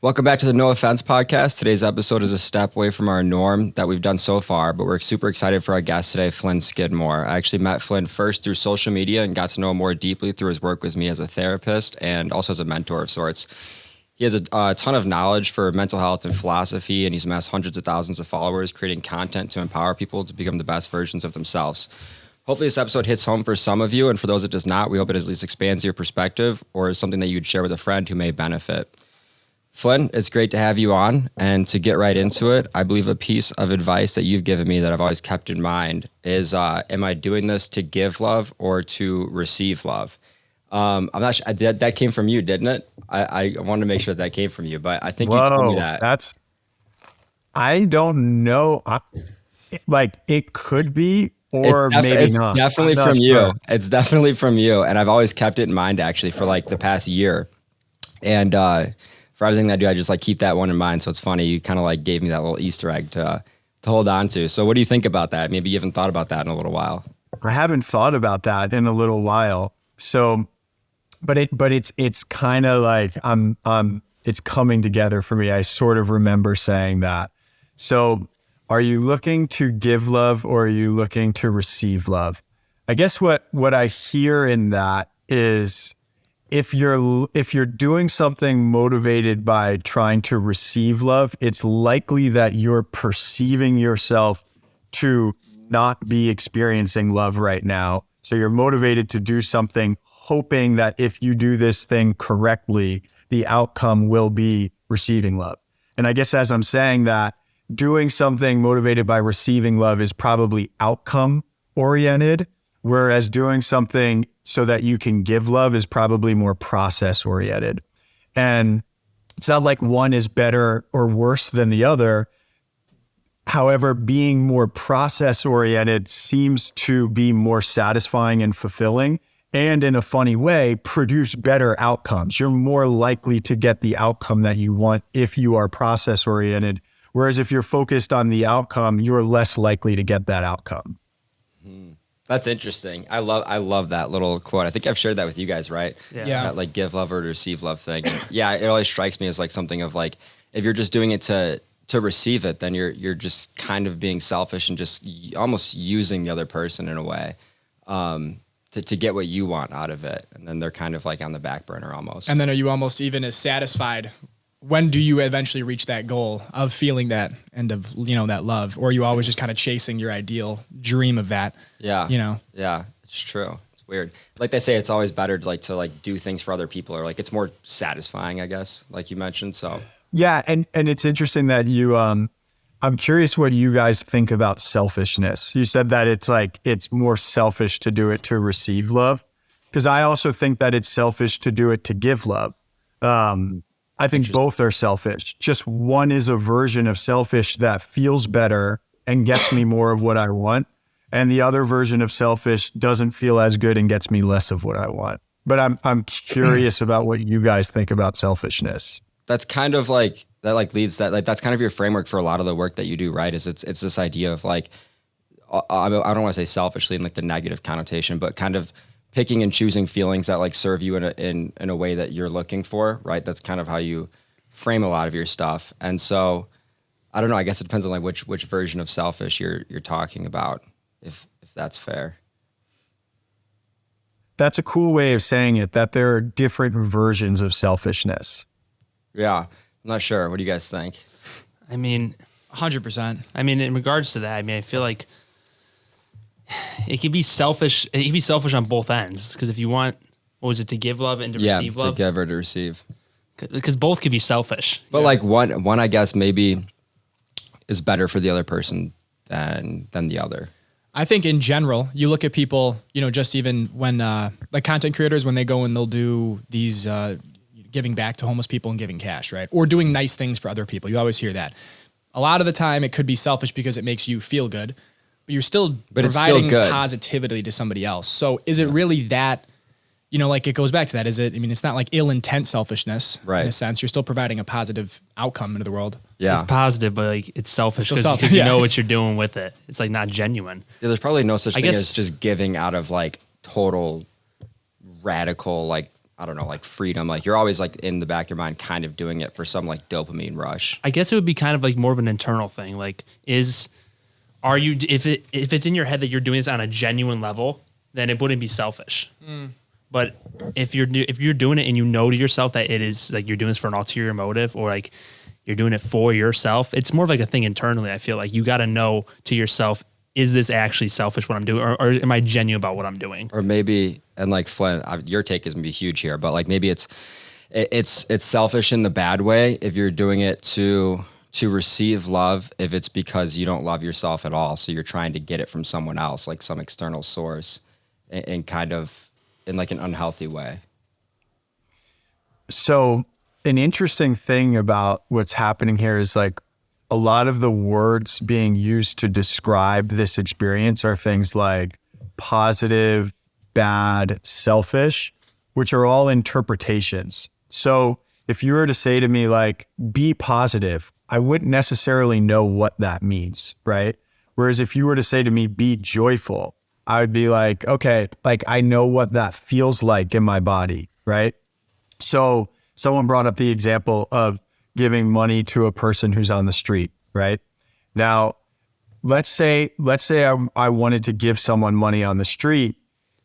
Welcome back to the No Offense podcast. Today's episode is a step away from our norm that we've done so far, but we're super excited for our guest today, Flynn Skidmore. I actually met Flynn first through social media and got to know him more deeply through his work with me as a therapist and also as a mentor of sorts. He has a ton of knowledge for mental health and philosophy, and he's amassed hundreds of thousands of followers creating content to empower people to become the best versions of themselves. Hopefully this episode hits home for some of you, and for those it does not, we hope it at least expands your perspective or is something that you'd share with a friend who may benefit. Flynn, it's great to have you on, and to get right into it, I believe a piece of advice that you've given me that I've always kept in mind is, am I doing this to give love or to receive love? I'm not sure, that came from you, didn't it? I wanted to make sure that came from you, but I think you told me that. I don't know. It could be, or maybe not. It's definitely from you. It's definitely from you. And I've always kept it in mind actually for like the past year. And, for everything that I do, I just like keep that one in mind. So it's funny. You kind of like gave me that little Easter egg to hold on to. So what do you think about that? Maybe you haven't thought about that in a little while. I haven't thought about that in a little while. So, but it's kind of like, it's coming together for me. I sort of remember saying that. So are you looking to give love or are you looking to receive love? I guess what I hear in that is, if you're doing something motivated by trying to receive love, it's likely that you're perceiving yourself to not be experiencing love right now. So you're motivated to do something hoping that if you do this thing correctly, the outcome will be receiving love. And I guess as I'm saying that, doing something motivated by receiving love is probably outcome oriented, whereas doing something so that you can give love is probably more process oriented. And it's not like one is better or worse than the other. However, being more process oriented seems to be more satisfying and fulfilling, and in a funny way, produce better outcomes. You're more likely to get the outcome that you want if you are process oriented. Whereas if you're focused on the outcome, you're less likely to get that outcome. That's interesting. I love that little quote. I think I've shared that with you guys, right? Yeah. That like give love or receive love thing. Yeah, it always strikes me as like something of like, if you're just doing it to receive it, then you're just kind of being selfish and just almost using the other person in a way to get what you want out of it. And then they're kind of like on the back burner almost. And then are you almost even as satisfied? When do you eventually reach that goal of feeling that and of, that love? Or are you always just kind of chasing your ideal dream of that? Yeah. Yeah, it's true. It's weird. Like they say, it's always better to do things for other people, or like it's more satisfying, I guess, like you mentioned. So yeah. And it's interesting that you, I'm curious what you guys think about selfishness. You said that it's more selfish to do it to receive love. Because I also think that it's selfish to do it to give love. I think both are selfish. Just one is a version of selfish that feels better and gets me more of what I want. And the other version of selfish doesn't feel as good and gets me less of what I want. But I'm curious about what you guys think about selfishness. That's kind of like, that like leads that, like that's kind of your framework for a lot of the work that you do, right? Is it's this idea of like, I don't want to say selfishly in like the negative connotation, but kind of picking and choosing feelings that like serve you in a way that you're looking for, right? That's kind of how you frame a lot of your stuff. And so I don't know, I guess it depends on like which version of selfish you're talking about, if that's fair. That's a cool way of saying it, that there are different versions of selfishness. Yeah. I'm not sure. What do you guys think? I mean, 100%. I mean, in regards to that, I feel like it can be selfish. It can be selfish on both ends. Because if you want, to give love and to receive love? Yeah, to give or to receive. Because both could be selfish. But like one, I guess maybe is better for the other person than the other. I think in general, you look at people, just even when like content creators, when they go and they'll do these giving back to homeless people and giving cash, right? Or doing nice things for other people. You always hear that. A lot of the time it could be selfish because it makes you feel good, but you're still providing positivity to somebody else. So is it really that, like it goes back to that? Is it, it's not like ill intent selfishness, right? In a sense, you're still providing a positive outcome into the world. Yeah. It's positive, but like it's selfish because you know what you're doing with it. It's like not genuine. Yeah, there's probably no such thing as just giving out of like total radical, like I don't know, like freedom. Like you're always like in the back of your mind, kind of doing it for some like dopamine rush. I guess it would be kind of like more of an internal thing. Like, if it's in your head that you're doing this on a genuine level, then it wouldn't be selfish. But if you're doing it and you know to yourself that it is like you're doing this for an ulterior motive, or like you're doing it for yourself, it's more of like a thing internally. I feel like you got to know to yourself, is this actually selfish what I'm doing, or am I genuine about what I'm doing? Or maybe, and like Flynn, your take is gonna be huge here, but like maybe it's selfish in the bad way if you're doing it to receive love, if it's because you don't love yourself at all, so you're trying to get it from someone else, like some external source, and kind of in like an unhealthy way. So an interesting thing about what's happening here is like a lot of the words being used to describe this experience are things like positive, bad, selfish, which are all interpretations. So if you were to say to me like, be positive, I wouldn't necessarily know what that means, right? Whereas if you were to say to me, be joyful, I would be like, okay, like I know what that feels like in my body, right? So someone brought up the example of giving money to a person who's on the street, right? Now, let's say I wanted to give someone money on the street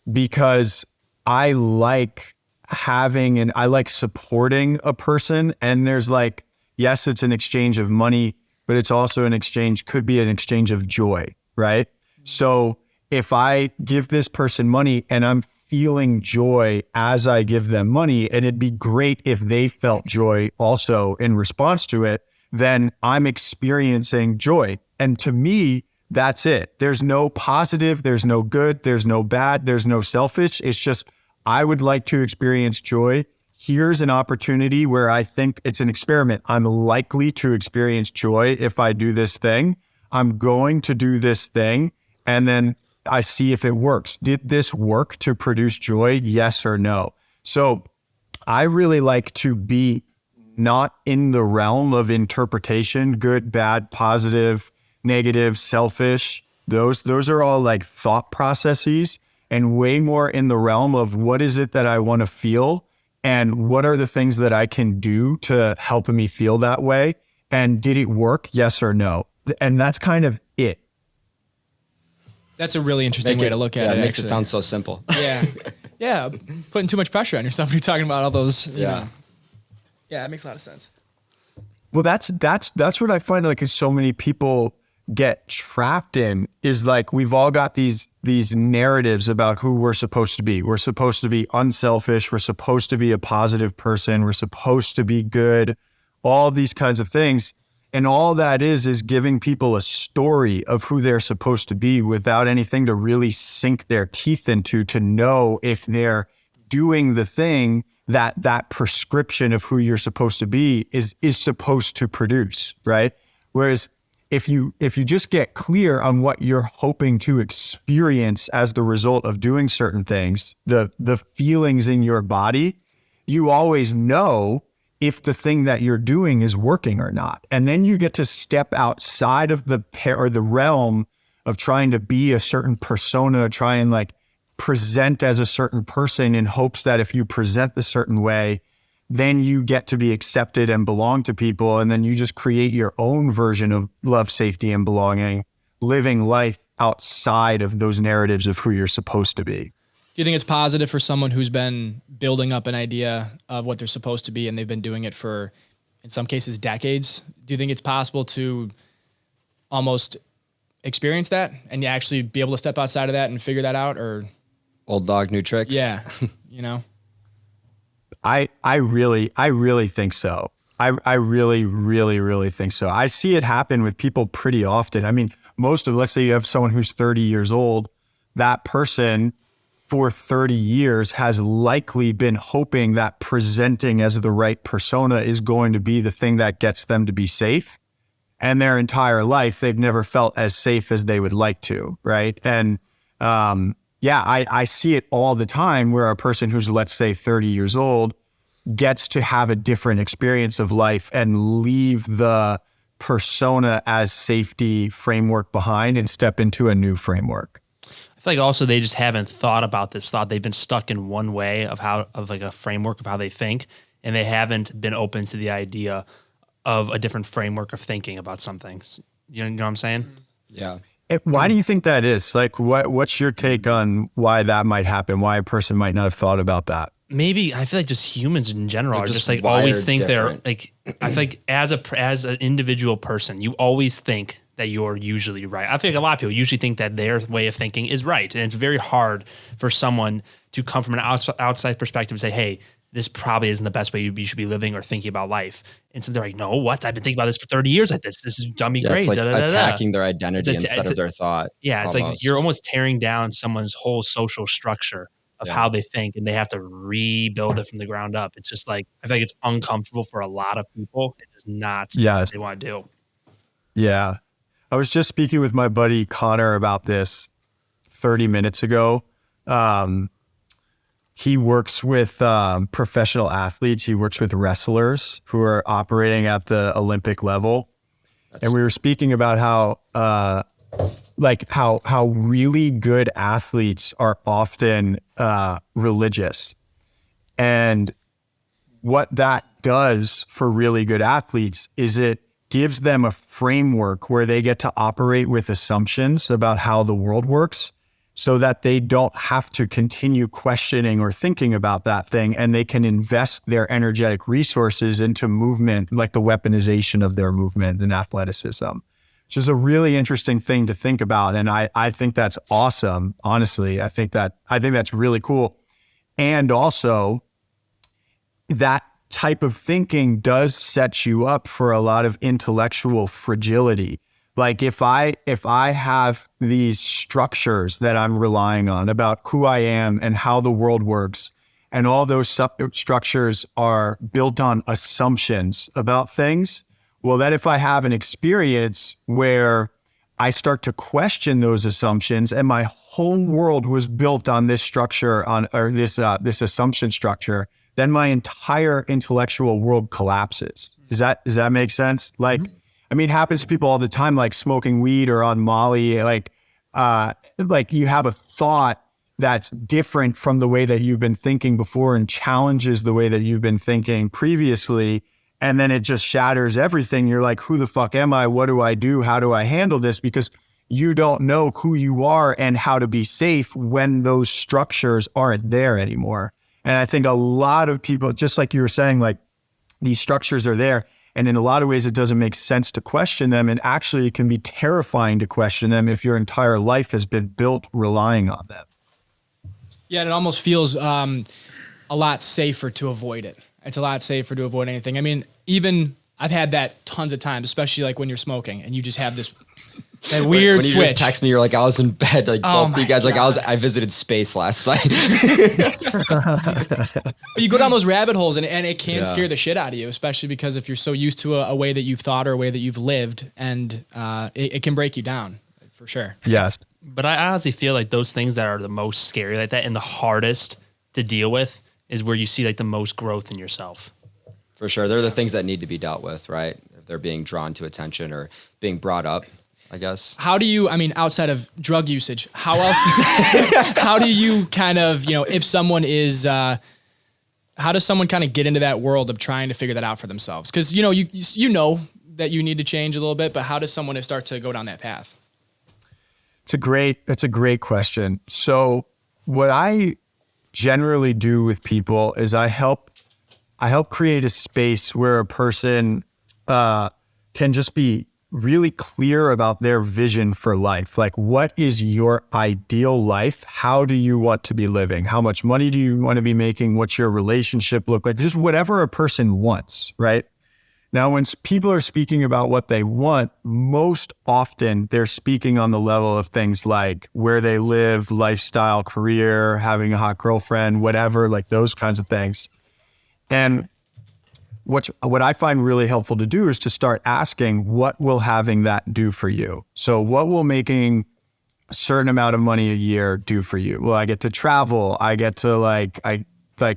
because I like having and I like supporting a person. And there's like, yes, it's an exchange of money, but it's also could be an exchange of joy, right? So if I give this person money and I'm feeling joy as I give them money, and it'd be great if they felt joy also in response to it, then I'm experiencing joy. And to me, that's it. There's no positive, there's no good, there's no bad, there's no selfish. It's just, I would like to experience joy. Here's an opportunity where I think it's an experiment. I'm likely to experience joy if I do this thing. I'm going to do this thing, and then I see if it works. Did this work to produce joy? Yes or no? So I really like to be not in the realm of interpretation, good, bad, positive, negative, selfish. Those are all like thought processes, and way more in the realm of what is it that I want to feel and what are the things that I can do to help me feel that way? And did it work? Yes or no? And that's kind of it. That's a really interesting way to look at it. It makes it sound so simple. Yeah. Yeah. Putting too much pressure on yourself when you're talking about all those. You know. Yeah, it makes a lot of sense. Well, that's what I find like so many people get trapped in is like, we've all got these narratives about who we're supposed to be. We're supposed to be unselfish. We're supposed to be a positive person. We're supposed to be good, all these kinds of things. And all that is giving people a story of who they're supposed to be without anything to really sink their teeth into to know if they're doing the thing that prescription of who you're supposed to be is supposed to produce, right? Whereas if you just get clear on what you're hoping to experience as the result of doing certain things, the feelings in your body, you always know if the thing that you're doing is working or not. And then you get to step outside of the realm of trying to be a certain persona, try and like present as a certain person in hopes that if you present the certain way, then you get to be accepted and belong to people. And then you just create your own version of love, safety, and belonging, living life outside of those narratives of who you're supposed to be. Do you think it's positive for someone who's been building up an idea of what they're supposed to be and they've been doing it for, in some cases, decades? Do you think it's possible to almost experience that and you actually be able to step outside of that and figure that out? Or old dog, new tricks? Yeah, you know? I really think so. I really think so. I see it happen with people pretty often. I mean, let's say you have someone who's 30 years old, that person for 30 years has likely been hoping that presenting as the right persona is going to be the thing that gets them to be safe. And their entire life, they've never felt as safe as they would like to, right? And I see it all the time where a person who's, let's say, 30 years old gets to have a different experience of life and leave the persona as safety framework behind and step into a new framework. I feel like also they just haven't thought about this thought. They've been stuck in one way of like a framework of how they think, and they haven't been open to the idea of a different framework of thinking about something. You know what I'm saying? Yeah. Why do you think that is? Like, what's your take on why that might happen? Why a person might not have thought about that? Maybe I feel like just humans in general They're are just just like always wired think different. they're like, I feel like as an individual person, you always think that you're usually right. I feel like a lot of people usually think that their way of thinking is right. And it's very hard for someone to come from an outside perspective and say, hey, this probably isn't the best way you should be living or thinking about life. And so they're like, no, what? I've been thinking about this for 30 years like this. This is dummy great. It's like Da, da, da, da. attacking their identity instead of their thought. Yeah, it's almost. like you're almost tearing down someone's whole social structure of how they think, and they have to rebuild it from the ground up. It's just like, I feel like it's uncomfortable for a lot of people. It's not something Yes. they want to do. Yeah. I was just speaking with my buddy Connor about this 30 minutes ago. He works with professional athletes. He works with wrestlers who are operating at the Olympic level. And we were speaking about how really good athletes are often religious. And what that does for really good athletes is it gives them a framework where they get to operate with assumptions about how the world works, so that they don't have to continue questioning or thinking about that thing, and they can invest their energetic resources into movement, like the weaponization of their movement and athleticism, which is a really interesting thing to think about. And I think that's awesome. Honestly, I think that's really cool. And also, that type of thinking does set you up for a lot of intellectual fragility. Like if I have these structures that I'm relying on about who I am and how the world works, and all those structures are built on assumptions about things, well, then if I have an experience where I start to question those assumptions, and my whole world was built on this structure, this assumption structure, then my entire intellectual world collapses. Does that make sense? Like, I mean, it happens to people all the time, like smoking weed or on Molly, like you have a thought that's different from the way that you've been thinking before and challenges the way that you've been thinking previously. And then it just shatters everything. You're like, who the fuck am I? What do I do? How do I handle this? Because you don't know who you are and how to be safe when those structures aren't there anymore. And I think a lot of people, just like you were saying, like these structures are there. And in a lot of ways, it doesn't make sense to question them. And actually, it can be terrifying to question them if your entire life has been built relying on them. Yeah, and it almost feels a lot safer to avoid it. It's a lot safer to avoid anything. I mean, even I've had that tons of times, especially like when you're smoking and you just have that weird when you switch. just text me, you're like, I was in bed, like Oh both of you my guys, like God. I visited space last night. But you go down those rabbit holes and it can Yeah. scare the shit out of you, especially because if you're so used to a way that you've thought or a way that you've lived, and it can break you down for sure. Yes. But I honestly feel like those things that are the most scary like that and the hardest to deal with is where you see like the most growth in yourself. For sure. They're the things that need to be dealt with, right? If they're being drawn to attention or being brought up, I guess. How do you, I mean, outside of drug usage, how else, how do you kind of, if someone is, how does someone kind of get into that world of trying to figure that out for themselves? Because, you know that you need to change a little bit, but how does someone start to go down that path? That's a great question. So what I generally do with people is I help create a space where a person can just be really clear about their vision for life. Like, what is your ideal life? How do you want to be living? How much money do you want to be making? What's your relationship look like? Just whatever a person wants, right? Now, when people are speaking about what they want, most often they're speaking on the level of things like where they live, lifestyle, career, having a hot girlfriend, whatever, like those kinds of things. And what I find really helpful to do is to start asking, what will having that do for you? So what will making a certain amount of money a year do for you? Well, I get to travel. I get to like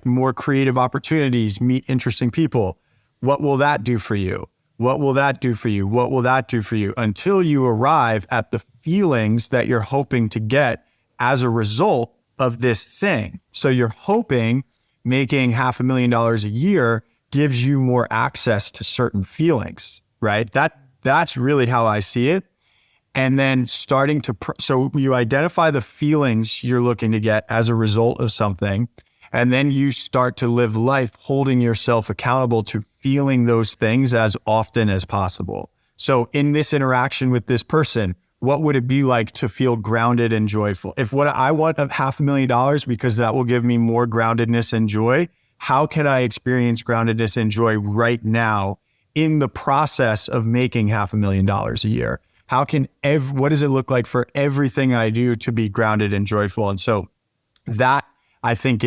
more creative opportunities, meet interesting people. What will that do for you? What will that do for you? What will that do for you? Until you arrive at the feelings that you're hoping to get as a result of this thing. So you're hoping making $500,000 a year gives you more access to certain feelings, right? That's really how I see it. And then starting to, so you identify the feelings you're looking to get as a result of something. And then you start to live life holding yourself accountable to feeling those things as often as possible. So in this interaction with this person, what would it be like to feel grounded and joyful? If what I want $500,000 because that will give me more groundedness and joy, how can I experience groundedness and joy right now in the process of making $500,000 a year? How can what does it look like for everything I do to be grounded and joyful? And so that I think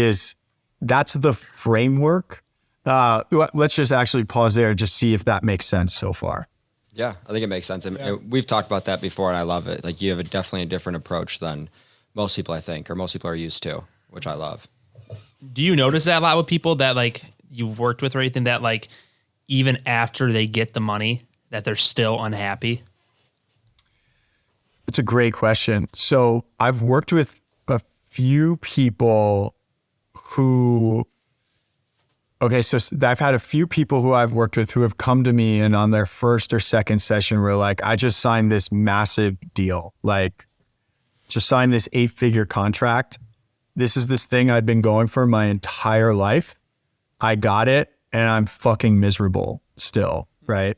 that's the framework. Let's just actually pause there and just see if that makes sense so far. Yeah, I think it makes sense. And we've talked about that before, and I love it. Like, you have definitely a different approach than most people, I think, or most people are used to, which I love. Do you notice that a lot with people that like you've worked with or anything, that like even after they get the money that they're still unhappy? It's a great question. So I've worked with a few people who, so I've had a few people who I've worked with who have come to me and on their first or second session were like, I just signed this massive deal, like just signed this 8-figure contract. This is this thing I'd been going for my entire life. I got it and I'm fucking miserable still, right?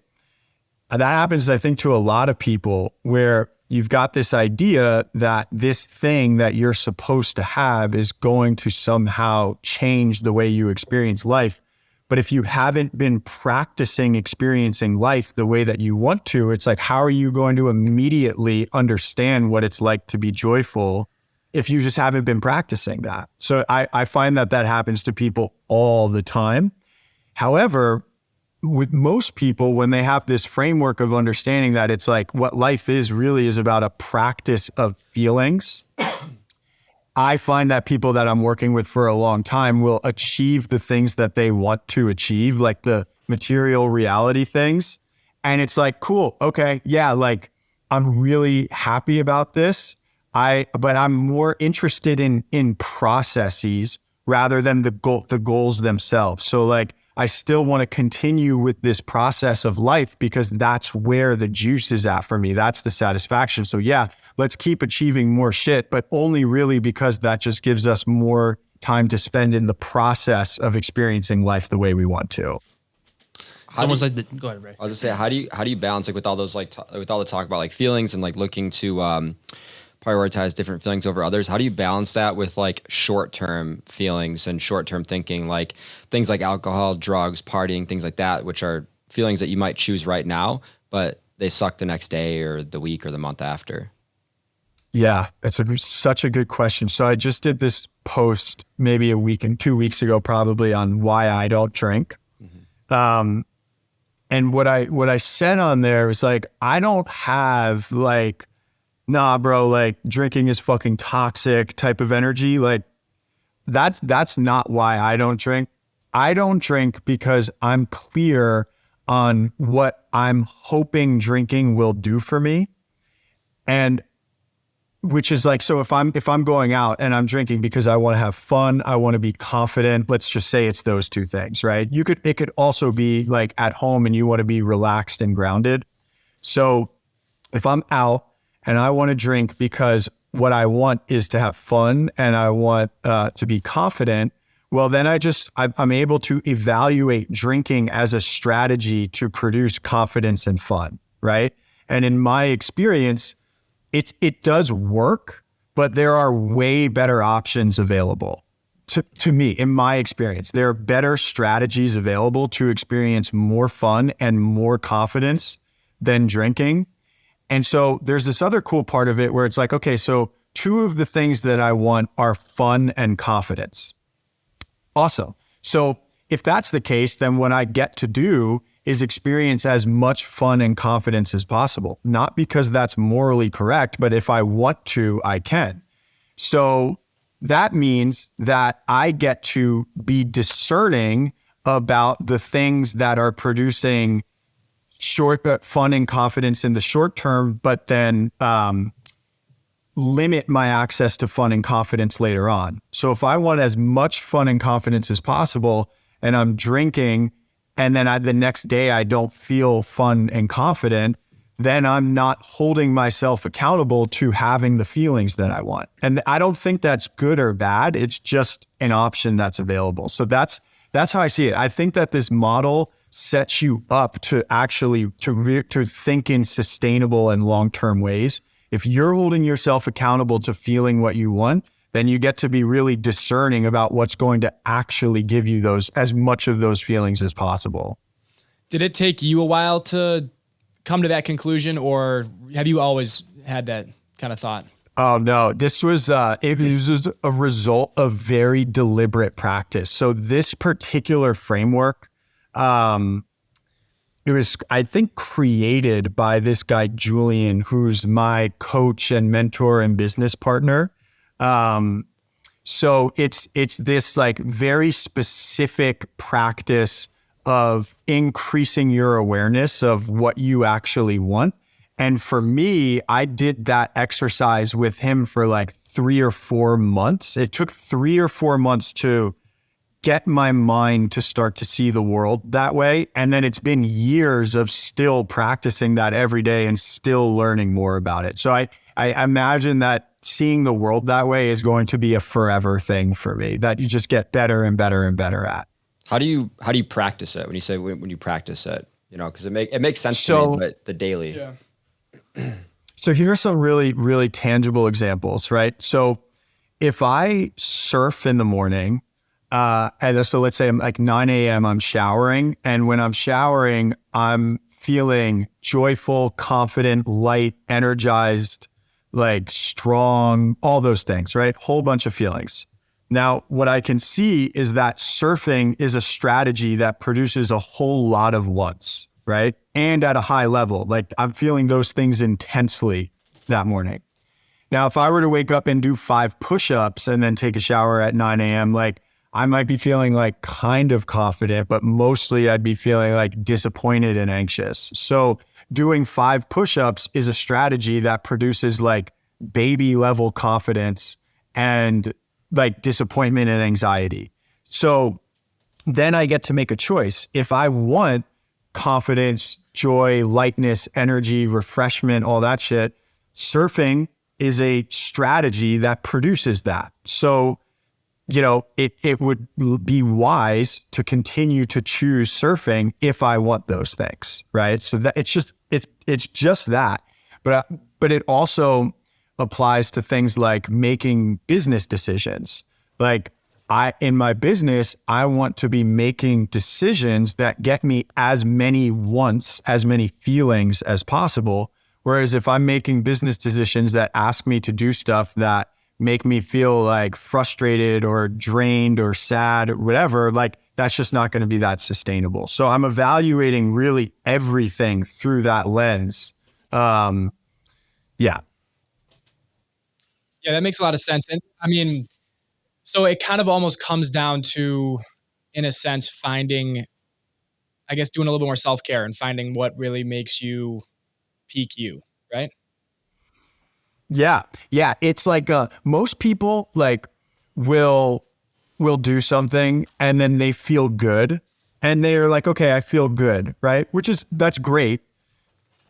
And that happens, I think, to a lot of people where you've got this idea that this thing that you're supposed to have is going to somehow change the way you experience life. But if you haven't been practicing experiencing life the way that you want to, it's like, how are you going to immediately understand what it's like to be joyful if you just haven't been practicing that? So I find that happens to people all the time. However, with most people, when they have this framework of understanding that it's like what life is really is about a practice of feelings, I find that people that I'm working with for a long time will achieve the things that they want to achieve, like the material reality things. And it's like, cool, okay, yeah, like I'm really happy about this. But I'm more interested in processes rather than the goals themselves. So like, I still want to continue with this process of life because that's where the juice is at for me. That's the satisfaction. So yeah, let's keep achieving more shit, but only really because that just gives us more time to spend in the process of experiencing life the way we want to. Go ahead, Ray. I was gonna say, how do you balance, like, with all those, like, with all the talk about like feelings and like looking to prioritize different feelings over others? How do you balance that with like short-term feelings and short-term thinking, like things like alcohol, drugs, partying, things like that, which are feelings that you might choose right now, but they suck the next day or the week or the month after? Yeah, that's such a good question. So I just did this post maybe a week and 2 weeks ago, probably, on why I don't drink. Mm-hmm. And what I said on there was like, I don't have like, nah, bro, like drinking is fucking toxic type of energy. Like that's not why I don't drink. I don't drink because I'm clear on what I'm hoping drinking will do for me. And which is like, so if I'm going out and I'm drinking because I want to have fun, I want to be confident, let's just say it's those two things, right? It could also be like at home and you want to be relaxed and grounded. So if I'm out and I want to drink because what I want is to have fun and I want to be confident, well, then I'm able to evaluate drinking as a strategy to produce confidence and fun, right? And in my experience, it does work, but there are way better options available to me. In my experience, there are better strategies available to experience more fun and more confidence than drinking. And so there's this other cool part of it where it's like, okay, so two of the things that I want are fun and confidence. Awesome. So if that's the case, then what I get to do is experience as much fun and confidence as possible. Not because that's morally correct, but if I want to, I can. So that means that I get to be discerning about the things that are producing fun and confidence in the short term, but then limit my access to fun and confidence later on. So if I want as much fun and confidence as possible and I'm drinking and then the next day I don't feel fun and confident, then I'm not holding myself accountable to having the feelings that I want. And I don't think that's good or bad. It's just an option that's available. So that's how I see it. I think that this model sets you up to actually to think in sustainable and long-term ways. If you're holding yourself accountable to feeling what you want, then you get to be really discerning about what's going to actually give you those, as much of those feelings as possible. Did it take you a while to come to that conclusion, or have you always had that kind of thought? Oh no, this was it was a result of very deliberate practice. So this particular framework, it was, I think, created by this guy, Julian, who's my coach and mentor and business partner. So it's this like very specific practice of increasing your awareness of what you actually want. And for me, I did that exercise with him for like 3 or 4 months. It took 3 or 4 months to get my mind to start to see the world that way. And then it's been years of still practicing that every day and still learning more about it. So I imagine that seeing the world that way is going to be a forever thing for me, that you just get better and better and better at. How do you practice it when you say when you practice it? You know, because it makes sense to me, but the daily. Yeah. So here are some really, really tangible examples, right? So if I surf in the morning, and so let's say I'm like 9 a.m., I'm showering. And when I'm showering, I'm feeling joyful, confident, light, energized, like strong, all those things, right? Whole bunch of feelings. Now, what I can see is that surfing is a strategy that produces a whole lot of wants, right? And at a high level, like I'm feeling those things intensely that morning. Now, if I were to wake up and do 5 push-ups and then take a shower at 9 a.m., like I might be feeling like kind of confident, but mostly I'd be feeling like disappointed and anxious. So doing 5 push-ups is a strategy that produces like baby level confidence and like disappointment and anxiety. So then I get to make a choice. If I want confidence, joy, lightness, energy, refreshment, all that shit, surfing is a strategy that produces that. So, you know, it would be wise to continue to choose surfing if I want those things, right? So that it's just that, but it also applies to things like making business decisions. Like in my business, I want to be making decisions that get me as many wants, as many feelings as possible. Whereas if I'm making business decisions that ask me to do stuff that make me feel like frustrated or drained or sad or whatever, like that's just not going to be that sustainable. So I'm evaluating really everything through that lens. Yeah. Yeah, that makes a lot of sense. And I mean, so it kind of almost comes down to, in a sense, finding, I guess, doing a little bit more self-care and finding what really makes you peak you, right? Yeah. Yeah. It's like most people like will do something and then they feel good and they're like, okay, I feel good. Right. That's great.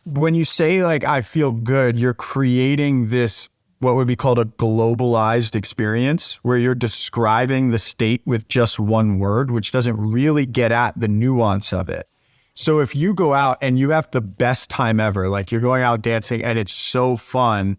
When you say like, I feel good, you're creating this, what would be called a globalized experience where you're describing the state with just one word, which doesn't really get at the nuance of it. So if you go out and you have the best time ever, like you're going out dancing and it's so fun,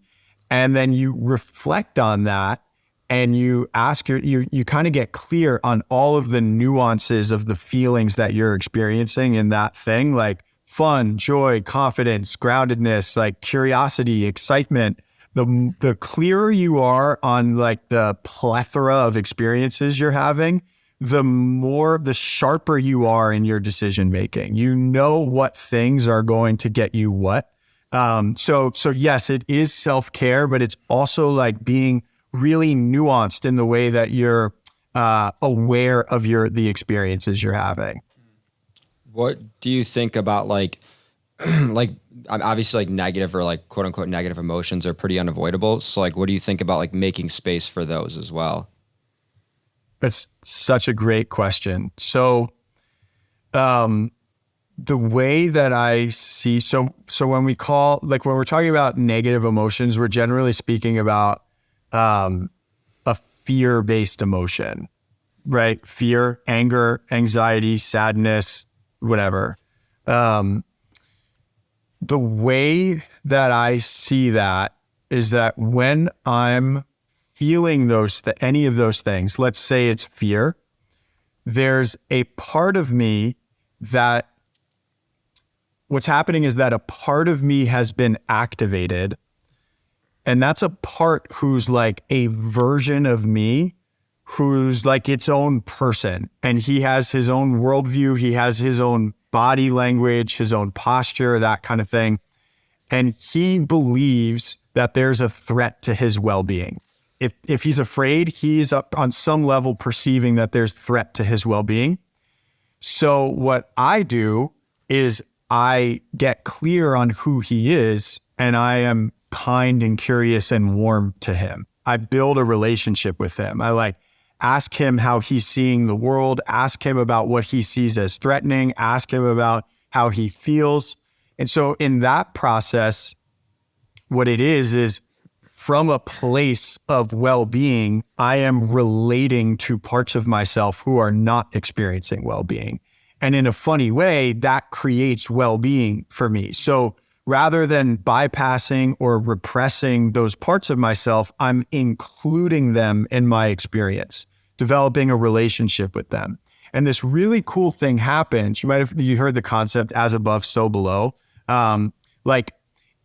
and then you reflect on that and you ask you kind of get clear on all of the nuances of the feelings that you're experiencing in that thing, like fun, joy, confidence, groundedness, like curiosity, excitement. The clearer you are on like the plethora of experiences you're having, the sharper you are in your decision making. You know what things are going to get you what. So yes, it is self-care, but it's also like being really nuanced in the way that you're aware of the experiences you're having. What do you think about like obviously like negative or like quote unquote negative emotions are pretty unavoidable. So like, what do you think about like making space for those as well? That's such a great question. So, the way that I see, so when we call, like when we're talking about negative emotions, we're generally speaking about a fear-based emotion, right? Fear, anger, anxiety, sadness, whatever. The way that I see that is that when I'm feeling any of those things, let's say it's fear, there's a part of me that what's happening is that a part of me has been activated, and that's a part who's like a version of me who's like its own person, and he has his own worldview, he has his own body language, his own posture, that kind of thing. And he believes that there's a threat to his well-being. If he's afraid, he's up on some level perceiving that there's threat to his well-being. So what I do is I get clear on who he is, and I am kind and curious and warm to him. I build a relationship with him. I like ask him how he's seeing the world, ask him about what he sees as threatening, ask him about how he feels. And so in that process, what it is from a place of well-being, I am relating to parts of myself who are not experiencing well-being. And in a funny way, that creates well-being for me. So rather than bypassing or repressing those parts of myself, I'm including them in my experience, developing a relationship with them. And this really cool thing happens. You heard the concept as above, so below. Like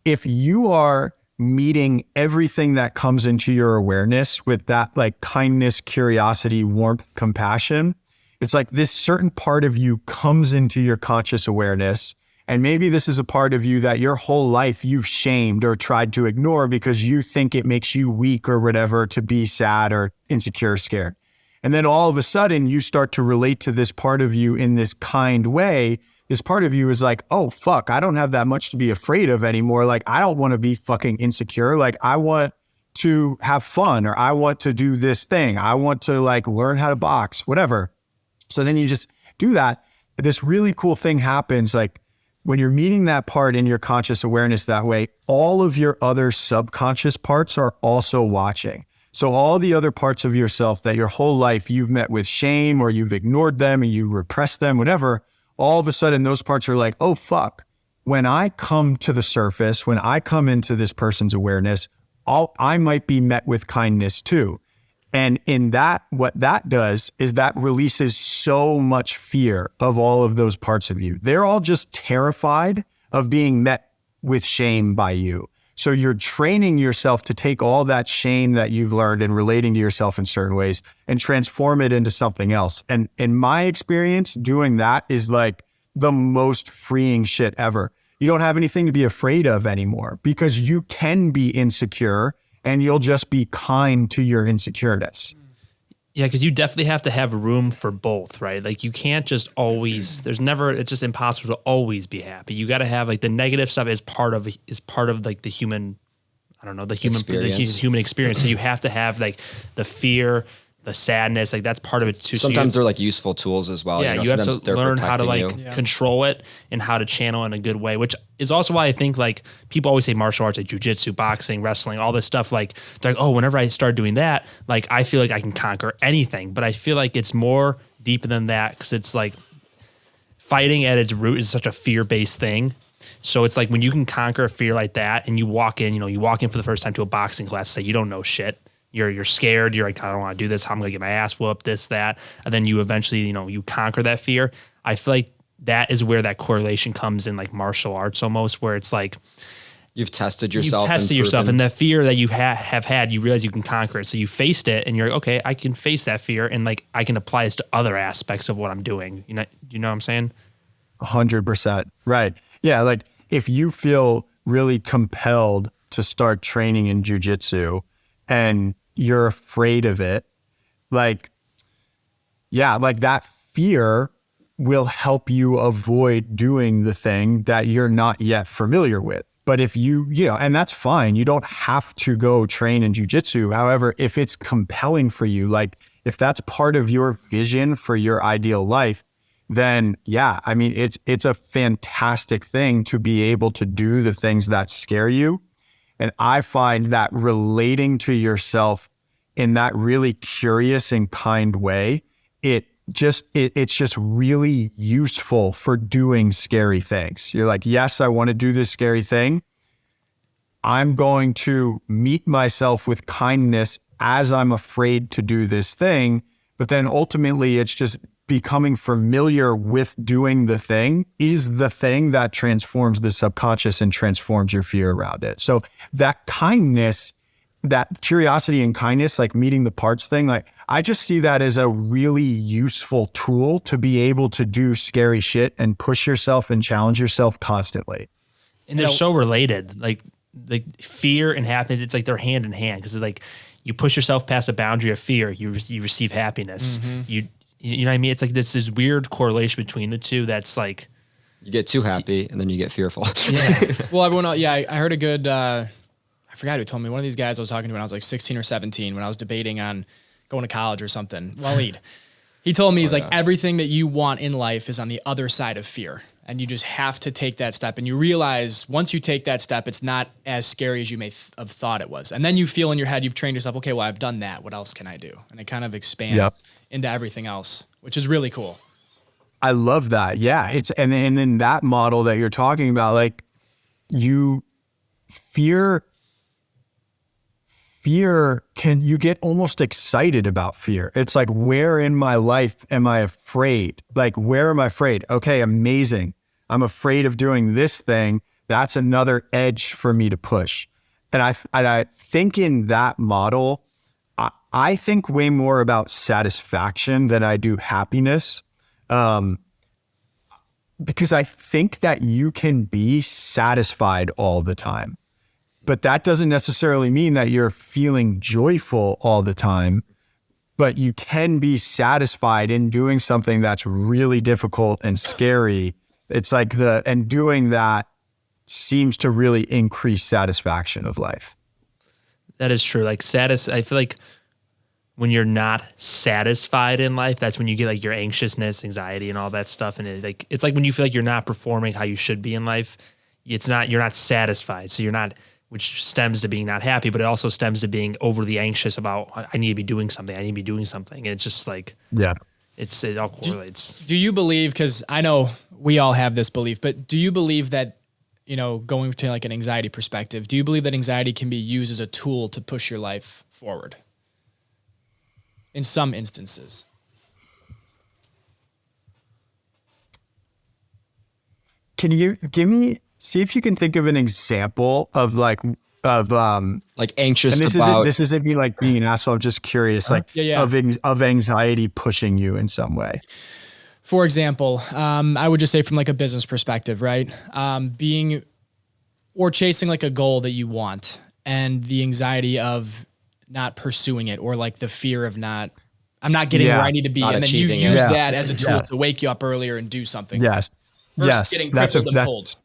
if you are meeting everything that comes into your awareness with that like kindness, curiosity, warmth, compassion, it's like this certain part of you comes into your conscious awareness. And maybe this is a part of you that your whole life you've shamed or tried to ignore because you think it makes you weak or whatever to be sad or insecure or scared. And then all of a sudden you start to relate to this part of you in this kind way. This part of you is like, oh, fuck, I don't have that much to be afraid of anymore. Like, I don't want to be fucking insecure. Like, I want to have fun, or I want to do this thing. I want to like learn how to box, whatever. So then you just do that. This really cool thing happens. Like when you're meeting that part in your conscious awareness that way, all of your other subconscious parts are also watching. So all the other parts of yourself that your whole life you've met with shame, or you've ignored them and you repressed them, whatever, all of a sudden those parts are like, oh, fuck. When I come to the surface, when I come into this person's awareness, I might be met with kindness too. And in that, what that does is that releases so much fear of all of those parts of you. They're all just terrified of being met with shame by you. So you're training yourself to take all that shame that you've learned and relating to yourself in certain ways and transform it into something else. And in my experience, doing that is like the most freeing shit ever. You don't have anything to be afraid of anymore because you can be insecure and you'll just be kind to your insecureness. Yeah, because you definitely have to have room for both, right? Like you can't just always, it's just impossible to always be happy. You got to have like the negative stuff is part of like the human, the human experience. So you have to have like the fear, the sadness, like that's part of it too. Sometimes they're like useful tools as well. Yeah, you have to learn how to like control it and how to channel in a good way, which is also why I think like people always say martial arts, like jujitsu, boxing, wrestling, all this stuff. Like they're like, oh, whenever I start doing that, like I feel like I can conquer anything. But I feel like it's more deep than that because it's like fighting at its root is such a fear-based thing. So it's like when you can conquer a fear like that and you walk in for the first time to a boxing class, say you don't know shit. You're scared. You're like, I don't want to do this. How am I going to get my ass whooped, this, that. And then you eventually, you conquer that fear. I feel like that is where that correlation comes in like martial arts almost, where it's like, you've tested yourself. And the fear that you have had, you realize you can conquer it. So you faced it and you're like, okay, I can face that fear. And like, I can apply this to other aspects of what I'm doing. You know what I'm saying? 100%. Right. Yeah. Like if you feel really compelled to start training in jujitsu and you're afraid of it, like, yeah, like that fear will help you avoid doing the thing that you're not yet familiar with. But if and that's fine. You don't have to go train in jujitsu. However, if it's compelling for you, like if that's part of your vision for your ideal life, then yeah, I mean, it's a fantastic thing to be able to do the things that scare you. And I find that relating to yourself in that really curious and kind way, it's just really useful for doing scary things. You're like, yes, I want to do this scary thing. I'm going to meet myself with kindness as I'm afraid to do this thing. But then ultimately it's just becoming familiar with doing the thing is the thing that transforms the subconscious and transforms your fear around it. So that kindness, that curiosity and kindness, like meeting the parts thing, like I just see that as a really useful tool to be able to do scary shit and push yourself and challenge yourself constantly. And they're so related, like fear and happiness. It's like they're hand in hand, because it's like you push yourself past a boundary of fear, you receive happiness. You know what I mean? It's like this weird correlation between the two. That's like you get too happy and then you get fearful. Yeah. Well, everyone, I heard a good, I forgot who told me. One of these guys I was talking to when I was like 16 or 17, when I was debating on going to college or something. Waleed. He told me, he's like, everything that you want in life is on the other side of fear. And you just have to take that step. And you realize once you take that step, it's not as scary as you may have thought it was. And then you feel in your head, you've trained yourself, okay, well, I've done that. What else can I do? And it kind of expands into everything else, which is really cool. I love that. Yeah. And in that model that you're talking about, like you fear you get almost excited about fear. It's like, where in my life am I afraid? Like, where am I afraid? Okay, amazing. I'm afraid of doing this thing. That's another edge for me to push. And I think in that model, I think way more about satisfaction than I do happiness. Because I think that you can be satisfied all the time. But that doesn't necessarily mean that you're feeling joyful all the time, but you can be satisfied in doing something that's really difficult and scary. It's like and doing that seems to really increase satisfaction of life. That is true. Like I feel like when you're not satisfied in life, that's when you get like your anxiousness, anxiety, and all that stuff. And it's like when you feel like you're not performing how you should be in life, you're not satisfied. So you're not, which stems to being not happy, but it also stems to being overly anxious about, I need to be doing something. And it's just like, it all correlates. Do you believe, because I know we all have this belief, but do you believe that, going to like an anxiety perspective, do you believe that anxiety can be used as a tool to push your life forward? In some instances. Can you see if you can think of an example of like anxious and about. This isn't me like being an asshole. I'm just curious, of anxiety pushing you in some way. For example, I would just say from like a business perspective, right? Being or chasing like a goal that you want, and the anxiety of not pursuing it, or like the fear of I'm not getting where I need to be. And then you use that as a tool to wake you up earlier and do something. Yes. Versus getting crippled and pulled.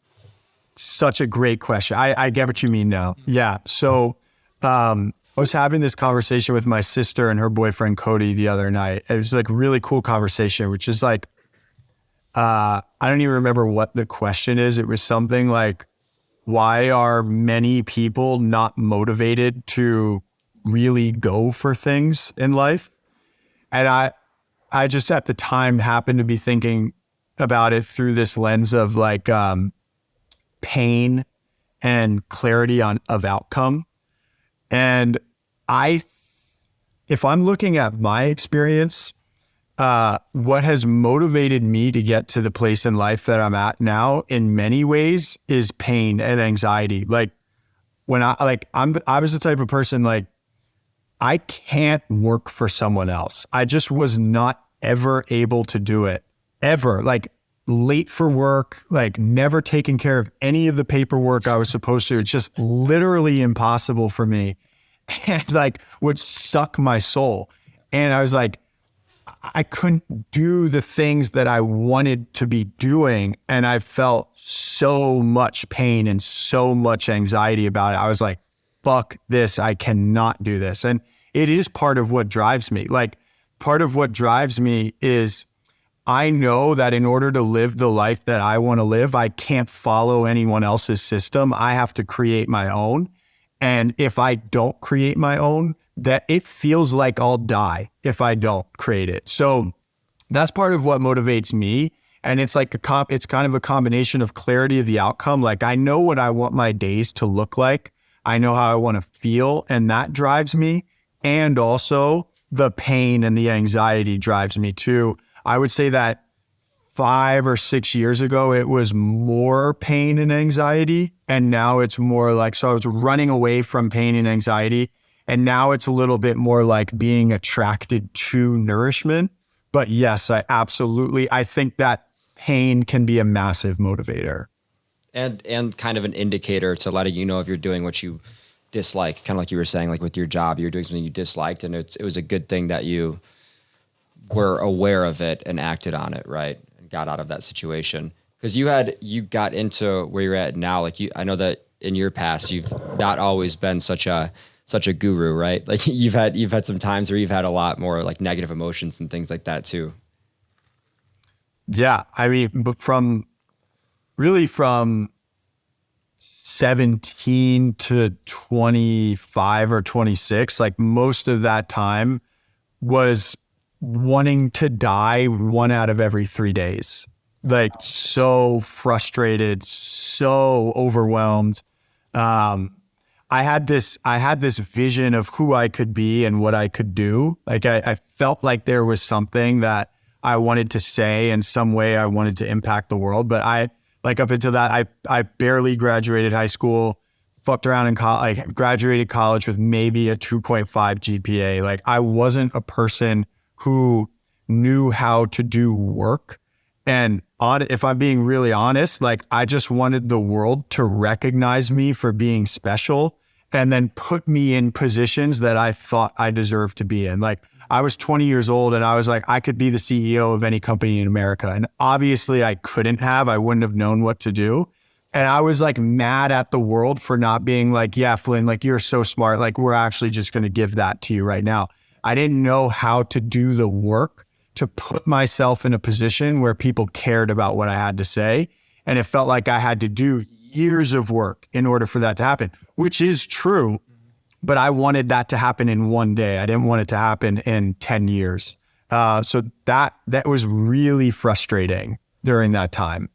Such a great question. I get what you mean now. Yeah. So I was having this conversation with my sister and her boyfriend, Cody, the other night. It was like a really cool conversation, which is like, I don't even remember what the question is. It was something like, why are many people not motivated to really go for things in life? And I just at the time happened to be thinking about it through this lens of like, pain and clarity of outcome. And if I'm looking at my experience, what has motivated me to get to the place in life that I'm at now in many ways is pain and anxiety. Like when I was the type of person, like I can't work for someone else. I just was not ever able to do it ever. Like late for work, like never taking care of any of the paperwork I was supposed to. It's just literally impossible for me, and like would suck my soul. And I was like, I couldn't do the things that I wanted to be doing. And I felt so much pain and so much anxiety about it. I was like, fuck this. I cannot do this. And it is part of what drives me. Like, part of what drives me is I know that in order to live the life that I want to live, I can't follow anyone else's system. I have to create my own. And if I don't create my own, that it feels like I'll die if I don't create it. So that's part of what motivates me. And it's like it's kind of a combination of clarity of the outcome. Like, I know what I want my days to look like. I know how I want to feel, and that drives me. And also the pain and the anxiety drives me too. I would say that 5 or 6 years ago, it was more pain and anxiety. And now it's more like, so I was running away from pain and anxiety. And now it's a little bit more like being attracted to nourishment. But yes, I think that pain can be a massive motivator. And kind of an indicator to letting you know if you're doing what you dislike, kind of like you were saying, like with your job, you're doing something you disliked, and it was a good thing that you were aware of it and acted on it, right? And got out of that situation. Because you got into where you're at now. Like, I know that in your past, you've not always been such a guru, right? Like, you've had some times where you've had a lot more like negative emotions and things like that too. Yeah. I mean, but from 17 to 25 or 26, like most of that time was wanting to die 1 out of every 3 days. Like, so frustrated, so overwhelmed. I had this vision of who I could be and what I could do. Like, I felt like there was something that I wanted to say in some way. I wanted to impact the world, but up until that, I barely graduated high school, fucked around in college. I graduated college with maybe a 2.5 GPA. Like, I wasn't a person who knew how to do work. And if I'm being really honest, like, I just wanted the world to recognize me for being special and then put me in positions that I thought I deserved to be in. Like, I was 20 years old and I was like, I could be the CEO of any company in America. And obviously I wouldn't have known what to do. And I was like mad at the world for not being like, yeah, Flynn, like, you're so smart. Like, we're actually just going to give that to you right now. I didn't know how to do the work to put myself in a position where people cared about what I had to say. And it felt like I had to do years of work in order for that to happen, which is true. But I wanted that to happen in 1 day. I didn't want it to happen in 10 years. So that was really frustrating during that time.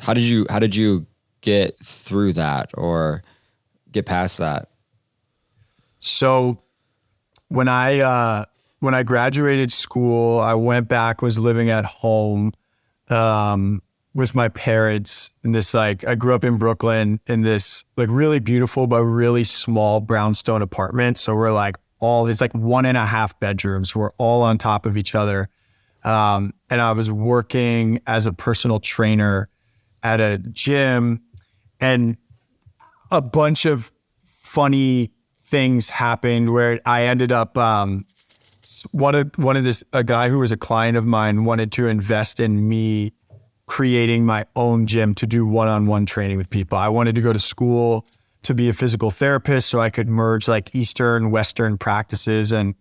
How did you get through that or get past that? So when I graduated school, I went back, was living at home with my parents in this, like, I grew up in Brooklyn in this like really beautiful but really small brownstone apartment. So we're like it's like 1.5 bedrooms. We're all on top of each other. And I was working as a personal trainer at a gym, and a bunch of funny things happened where I ended up, a guy who was a client of mine wanted to invest in me creating my own gym to do one-on-one training with people. I wanted to go to school to be a physical therapist so I could merge like Eastern, Western practices. And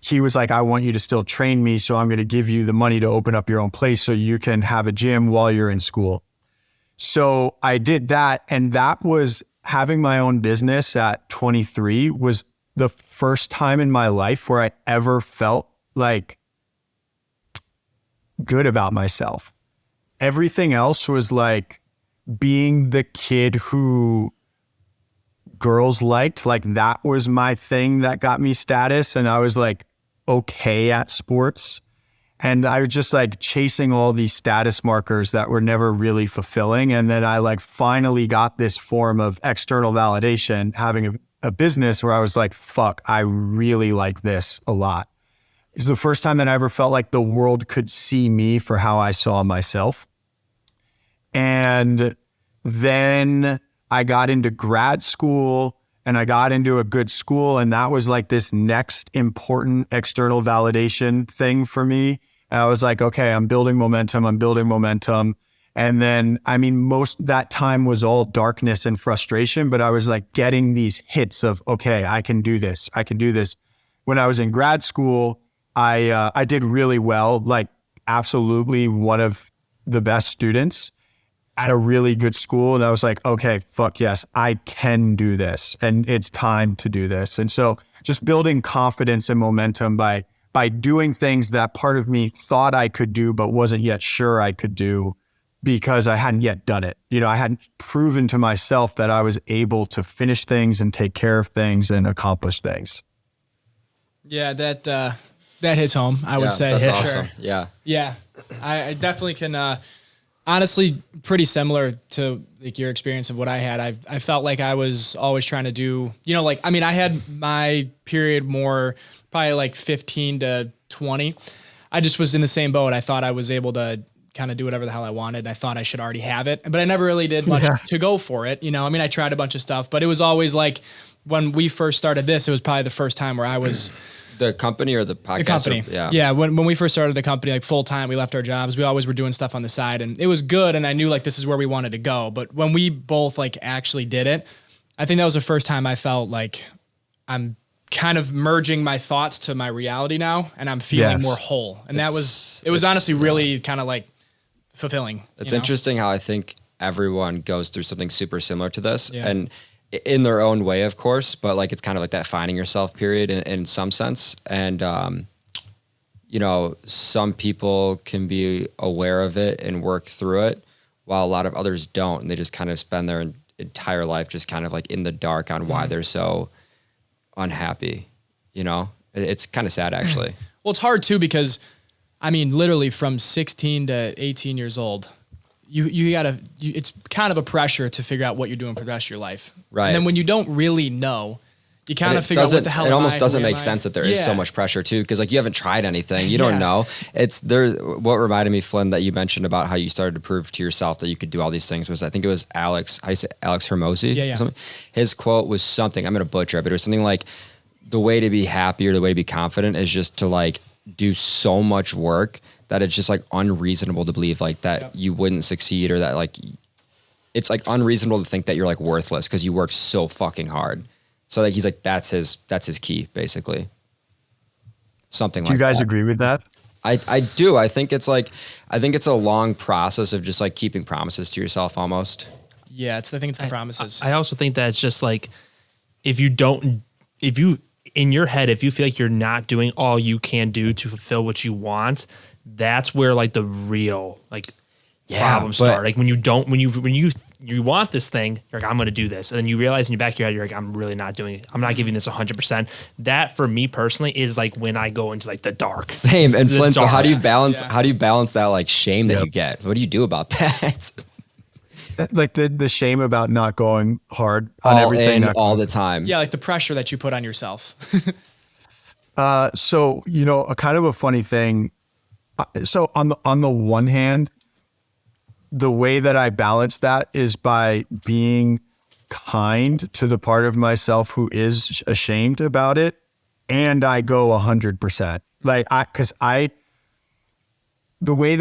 he was like, I want you to still train me, so I'm going to give you the money to open up your own place so you can have a gym while you're in school. So I did that. And that was having my own business at 23 was the first time in my life where I ever felt like good about myself. Everything else was like being the kid who girls liked. Like, that was my thing that got me status. And I was like okay at sports. And I was just like chasing all these status markers that were never really fulfilling. And then I like finally got this form of external validation, having a business where I was like, fuck, I really like this a lot. It's the first time that I ever felt like the world could see me for how I saw myself. And then I got into grad school and I got into a good school, and that was like this next important external validation thing for me. And I was like, okay, I'm building momentum. And then, I mean, most that time was all darkness and frustration, but I was like getting these hits of, okay, I can do this. When I was in grad school, I did really well, like absolutely one of the best students at a really good school. And I was like, okay, fuck yes, I can do this. And it's time to do this. And so just building confidence and momentum by doing things that part of me thought I could do, but wasn't yet sure I could do because I hadn't yet done it. You know, I hadn't proven to myself that I was able to finish things and take care of things and accomplish things. Yeah, that hits home, I would say. That's awesome. Sure. Yeah. Yeah, I definitely can. Honestly, pretty similar to like your experience of what I had. I felt like I was always trying to do, you know, like, I mean, I had my period more probably like 15 to 20. I just was in the same boat. I thought I was able to kind of do whatever the hell I wanted. I thought I should already have it, but I never really did much to go for it. You know, I mean, I tried a bunch of stuff, but it was always like when we first started this, it was probably the first time where I was The company or the podcast? the company. Yeah. When we first started the company, like full time, we left our jobs. We always were doing stuff on the side, and it was good. And I knew like this is where we wanted to go. But when we both like actually did it, I think that was the first time I felt like I'm kind of merging my thoughts to my reality now, and I'm feeling more whole. And it was honestly really kind of like fulfilling. It's interesting how I think everyone goes through something super similar to this, and in their own way, of course, but like, it's kind of like that finding yourself period in some sense. And, you know, some people can be aware of it and work through it while a lot of others don't. And they just kind of spend their entire life just kind of like in the dark on why they're so unhappy. You know, it's kind of sad actually. Well, it's hard too, because I mean, literally from 16 to 18 years old, it's kind of a pressure to figure out what you're doing for the rest of your life. Right. And then when you don't really know, you kind of figure out what the hell it almost am I, doesn't who am make I? sense that there is so much pressure too, because like you haven't tried anything, you don't know. What reminded me, Flynn, that you mentioned about how you started to prove to yourself that you could do all these things was, I think it was Alex Hermosi. Yeah. Or something. His quote was something, I'm gonna butcher it, but it was something like, the way to be happy or the way to be confident is just to like do so much work that it's just like unreasonable to believe like that you wouldn't succeed, or that like it's like unreasonable to think that you're like worthless because you work so fucking hard. So like he's like that's his key basically. Something like that. Do you guys agree with that? I do. I think it's a long process of just like keeping promises to yourself almost. Yeah, I think it's the promises. I also think that it's just like if you in your head, if you feel like you're not doing all you can do to fulfill what you want, that's where like the real like problems start. Like when you want this thing, you're like, I'm going to do this. And then you realize in your back of your head, you're like, I'm really not doing it. I'm not giving this 100%. That for me personally is like when I go into like the dark. Same. And Flynn, so how do you balance that like shame that you get? What do you do about that? Like the shame about not going hard on everything all the time. Yeah, like the pressure that you put on yourself. So, you know, a kind of a funny thing. So on the one hand, the way that I balance that is by being kind to the part of myself who is ashamed about it. And I go 100%. Like the way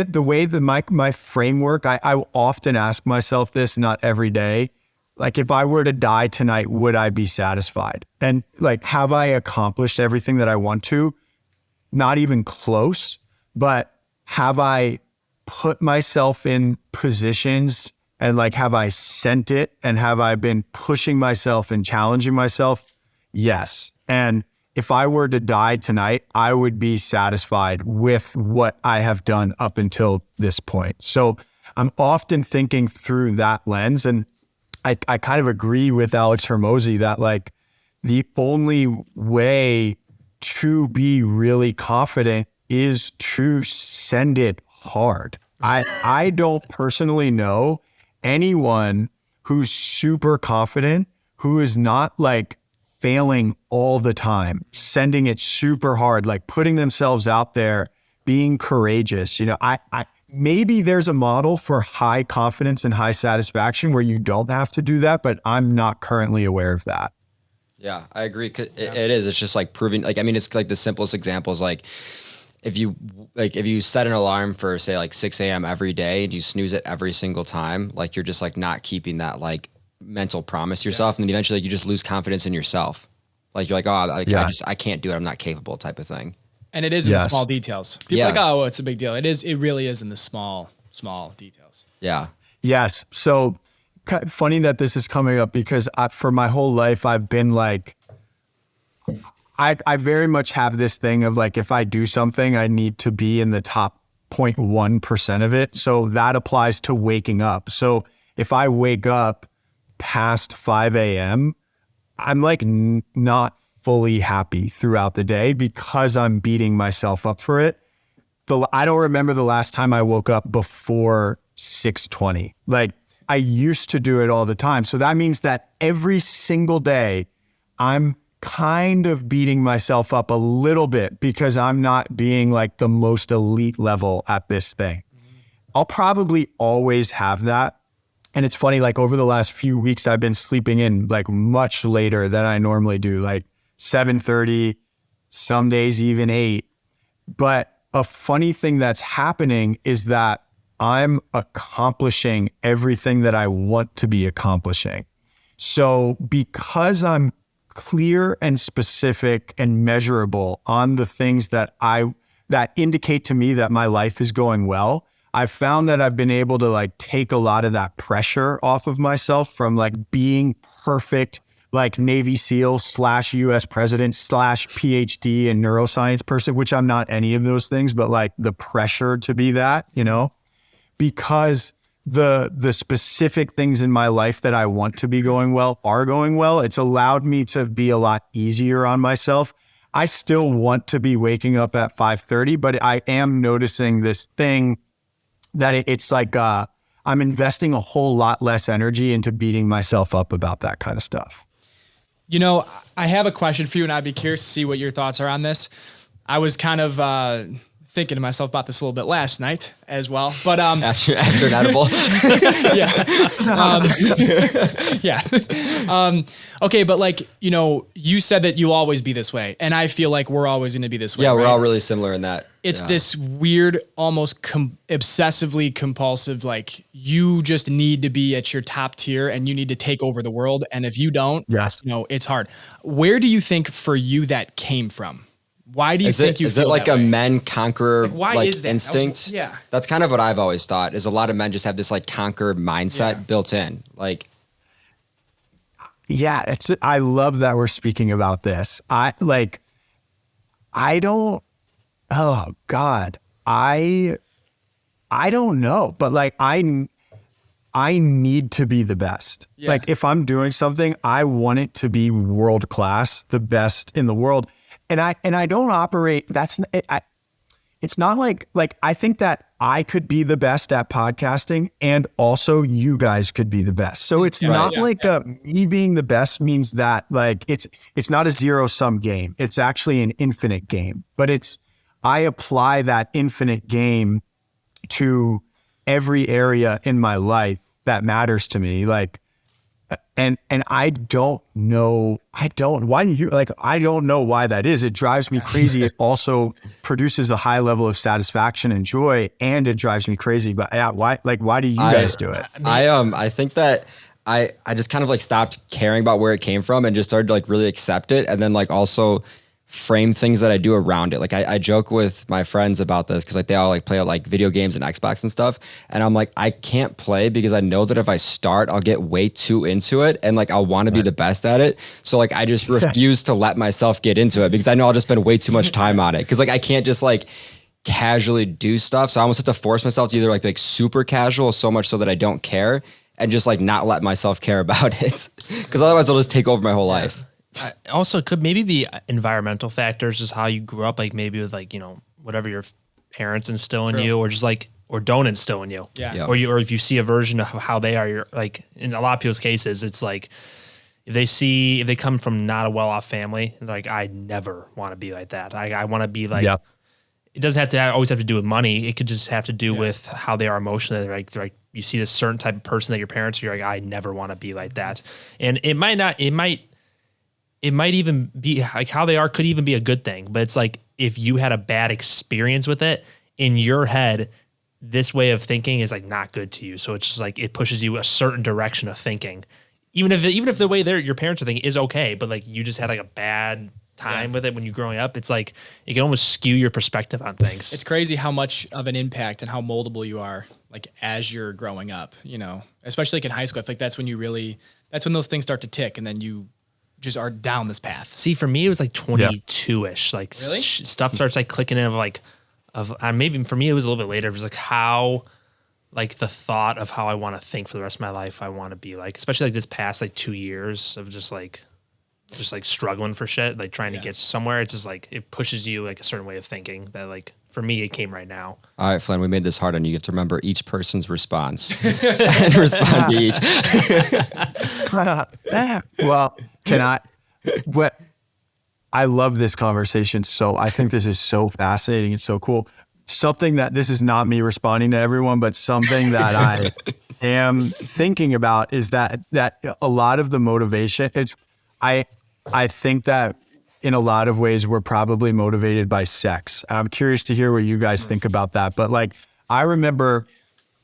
that my framework, I will often ask myself this, not every day. Like, if I were to die tonight, would I be satisfied? And like, have I accomplished everything that I want to? Not even close, but have I put myself in positions and like, have I sent it? And have I been pushing myself and challenging myself? Yes. And if I were to die tonight, I would be satisfied with what I have done up until this point. So I'm often thinking through that lens. And I kind of agree with Alex Hermosi that like the only way to be really confident is to send it hard. I don't personally know anyone who's super confident who is not like failing all the time, sending it super hard, like putting themselves out there, being courageous. You know, I maybe there's a model for high confidence and high satisfaction where you don't have to do that, but I'm not currently aware of that. Yeah, I agree. It is. It's just like proving, like, I mean, it's like the simplest example is like, if you set an alarm for say like 6 a.m. every day and you snooze it every single time, like you're just like not keeping that like mental promise to yourself. And then eventually you just lose confidence in yourself. Like you're like, oh, like, I can't do it. I'm not capable type of thing. And it is in the small details. People are like, oh, well, it's a big deal. It really is in the small details. Yeah. Yes. So funny that this is coming up because for my whole life, I've been like, I very much have this thing of like, if I do something, I need to be in the top 0.1% of it. So that applies to waking up. So if I wake up past 5 a.m., I'm like not fully happy throughout the day because I'm beating myself up for it. I don't remember the last time I woke up before 6:20. Like I used to do it all the time. So that means that every single day I'm kind of beating myself up a little bit because I'm not being like the most elite level at this thing. I'll probably always have that. And it's funny, like over the last few weeks, I've been sleeping in like much later than I normally do, like 7:30, some days even 8. But a funny thing that's happening is that I'm accomplishing everything that I want to be accomplishing. So because I'm clear and specific and measurable on the things that indicate to me that my life is going well, I've found that I've been able to like take a lot of that pressure off of myself from like being perfect, like Navy SEAL / US president / PhD and neuroscience person, which I'm not any of those things, but like the pressure to be that, because the specific things in my life that I want to be going well are going well. It's allowed me to be a lot easier on myself. I still want to be waking up at 5:30, but I am noticing this thing that it's like I'm investing a whole lot less energy into beating myself up about that kind of stuff. I have a question for you, and I'd be curious to see what your thoughts are on this. I was kind of thinking to myself about this a little bit last night as well, but after an edible, okay, but like you said that you'll always be this way, and I feel like we're always going to be this way. Yeah, we're right? all really similar in that. It's this weird, almost obsessively compulsive, like you just need to be at your top tier and you need to take over the world. And if you don't, it's hard. Where do you think for you that came from? Why do you think you feel that way? Is it like a men conqueror instinct? Yeah. That's kind of what I've always thought is a lot of men just have this like conquer mindset built in. Like, yeah, I love that we're speaking about this. Oh God, I don't know, but like I need to be the best. Yeah. Like if I'm doing something, I want it to be world class, the best in the world. And I don't operate. It's not like I think that I could be the best at podcasting and also you guys could be the best. So it's me being the best means that like it's not a zero-sum game. It's actually an infinite game, but I apply that infinite game to every area in my life that matters to me. Like, and I don't know why that is. It drives me crazy. It also produces a high level of satisfaction and joy, and it drives me crazy. But why do you guys do it? I think that I just kind of like stopped caring about where it came from and just started to like really accept it. And then like also frame things that I do around it. Like I joke with my friends about this because like they all like play like video games and Xbox and stuff. And I'm like, I can't play because I know that if I start, I'll get way too into it and like I'll want to be the best at it. So like I just refuse to let myself get into it because I know I'll just spend way too much time on it. Cause like I can't just like casually do stuff. So I almost have to force myself to either like super casual so much so that I don't care and just like not let myself care about it. Cause otherwise I'll just take over my whole life. Also, could maybe be environmental factors, just how you grew up, like maybe with like, whatever your parents instill in you or just like, or don't instill in you. Yeah. Or if you see a version of how they are, you're like, in a lot of people's cases, it's like, if they come from not a well-off family, like, I never want to be like that. I want to be like, it doesn't have to always have to do with money. It could just have to do with how they are emotionally. They're like, you see this certain type of person that your parents are, you're like, I never want to be like that. And it might it might even be like how they are could even be a good thing. But it's like if you had a bad experience with it in your head, this way of thinking is like not good to you. So it's just like it pushes you a certain direction of thinking, even if the way your parents are thinking is okay, but like you just had like a bad time with it when you're growing up. It's like it can almost skew your perspective on things. It's crazy how much of an impact and how moldable you are like as you're growing up, you know, especially like in high school. I feel like that's when those things start to tick, and then you just are down this path. See, for me, it was like 22-ish. Like really? Stuff starts like clicking in maybe for me, it was a little bit later. It was like how, like the thought of how I want to think for the rest of my life, I want to be like, especially like this past like 2 years of just like struggling for shit, like trying to get somewhere. It's just like, it pushes you like a certain way of thinking that like, for me, it came right now. All right, Flynn, we made this hard on you. You have to remember each person's response and respond to each. Well, I love this conversation. So I think this is so fascinating and so cool. Something that this is not me responding to everyone, but something that I am thinking about is that a lot of the motivation, I think that in a lot of ways we're probably motivated by sex. I'm curious to hear what you guys think about that. But like, I remember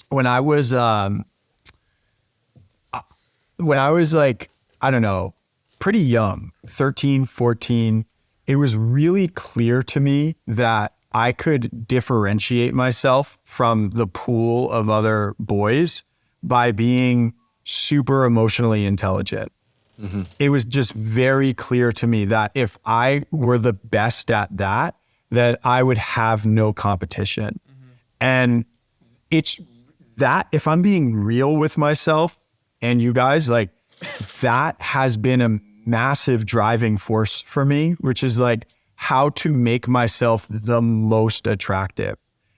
when I was like, I don't know, pretty young, 13, 14, it was really clear to me that I could differentiate myself from the pool of other boys by being super emotionally intelligent. Mm-hmm. It was just very clear to me that if I were the best at that I would have no competition. Mm-hmm. And it's that, if I'm being real with myself and you guys, like, that has been a massive driving force for me, which is like how to make myself the most attractive.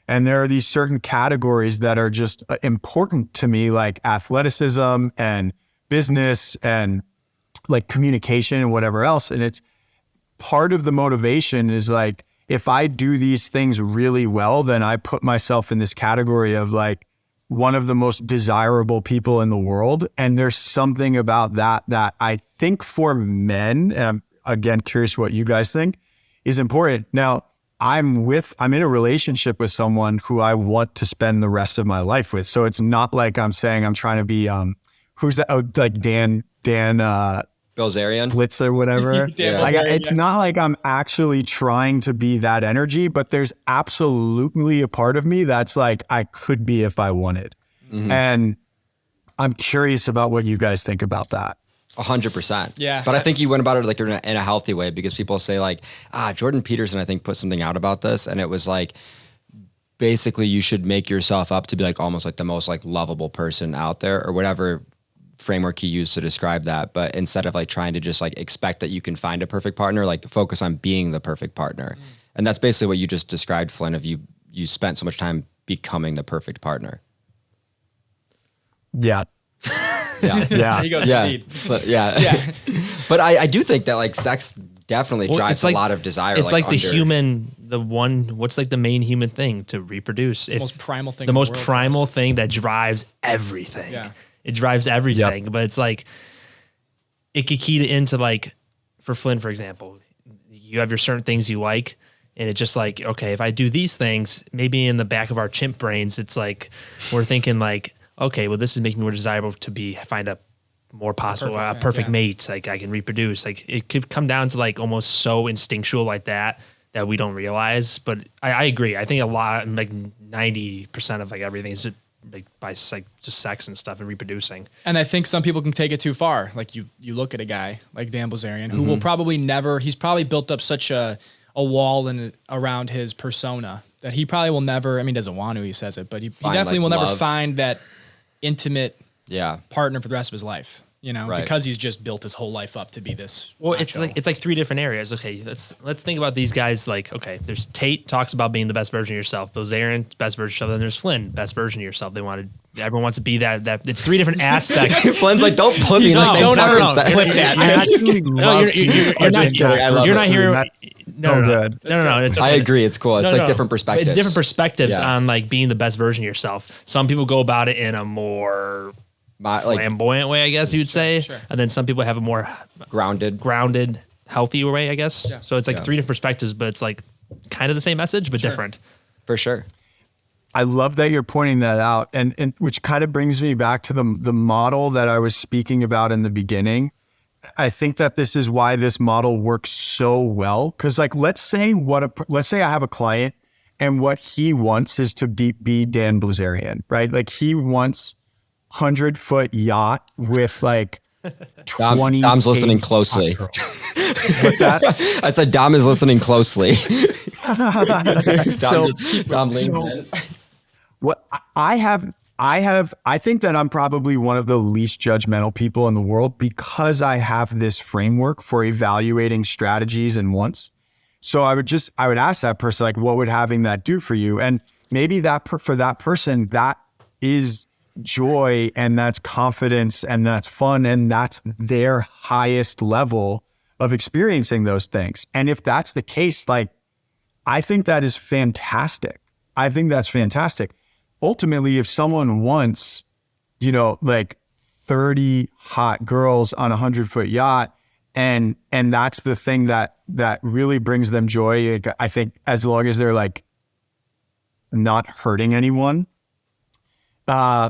And there are these certain categories that are just important to me, like athleticism and business and like communication and whatever else. And it's part of the motivation is like, if I do these things really well, then I put myself in this category of like one of the most desirable people in the world. And there's something about that I think for men, and I'm again curious what you guys think, is important. Now, I'm in a relationship with someone who I want to spend the rest of my life with. So it's not like I'm saying I'm trying to be, who's that? Oh, like Dan Bilzerian? Blitz or whatever. It's not like I'm actually trying to be that energy, but there's absolutely a part of me that's like, I could be if I wanted. Mm-hmm. And I'm curious about what you guys think about that. 100%. Yeah. But I think you went about it like in a healthy way, because people say like, Jordan Peterson, I think, put something out about this. And it was like, basically you should make yourself up to be like almost like the most like lovable person out there, or whatever framework he used to describe that. But instead of like trying to just like expect that you can find a perfect partner, like focus on being the perfect partner. Mm. And that's basically what you just described, Flynn, of you spent so much time becoming the perfect partner. Yeah. He goes indeed. Yeah. But I do think that like sex definitely drives a lot of desire. It's like what's like the main human thing? To reproduce. It's the most primal thing. The most primal thing that drives everything. Yeah. It drives everything. Yep. But it's like, it could key into like, for Flynn, for example, you have your certain things you like, and it's just like, okay, if I do these things, maybe in the back of our chimp brains, it's like, we're thinking like, okay, well, this is making me more desirable to find a more possible, perfect mate. Like I can reproduce. Like it could come down to like almost so instinctual like that we don't realize. But I agree. I think a lot, like 90% of like everything is like by like just sex and stuff and reproducing. And I think some people can take it too far. Like you look at a guy like Dan Bilzerian, who will probably he's probably built up such a wall around his persona that he probably will never, I mean, doesn't want to, he says it, but he definitely will never find that intimate partner for the rest of his life, you know, because he's just built his whole life up to be this. Well, macho. It's like three different areas. Okay, let's think about these guys. Like, okay, there's Tate talks about being the best version of yourself. Bilzerian, best version of yourself. Then there's Flynn, best version of yourself. Everyone wants to be that. It's three different aspects. Flynn's like, don't put me in the same fucking set. Clip that. You're not hearing. No. I agree. It's cool. It's like different perspectives. It's different perspectives on like being the best version of yourself. Some people go about it in a more flamboyant way, I guess you would say. Sure. And then some people have a more grounded healthy way, I guess. Yeah. So it's like three different perspectives, but it's like kind of the same message, but different. For sure. I love that you're pointing that out, and which kind of brings me back to the model that I was speaking about in the beginning. I think that this is why this model works so well. Because like, let's say I have a client and what he wants is to be Dan Bilzerian, right? Like he wants 100-foot yacht with like 20. Dom's listening closely. What's that? I said Dom is listening closely. So, Dom leans in. What I think that I'm probably one of the least judgmental people in the world because I have this framework for evaluating strategies and wants. So I would ask that person, like, what would having that do for you? And maybe for that person, that is joy and that's confidence and that's fun and that's their highest level of experiencing those things. And if that's the case, like, I think that is fantastic. I think that's fantastic. Ultimately, if someone wants, like 30 hot girls on a 100-foot yacht, and that's the thing that really brings them joy, I think as long as they're like not hurting anyone, I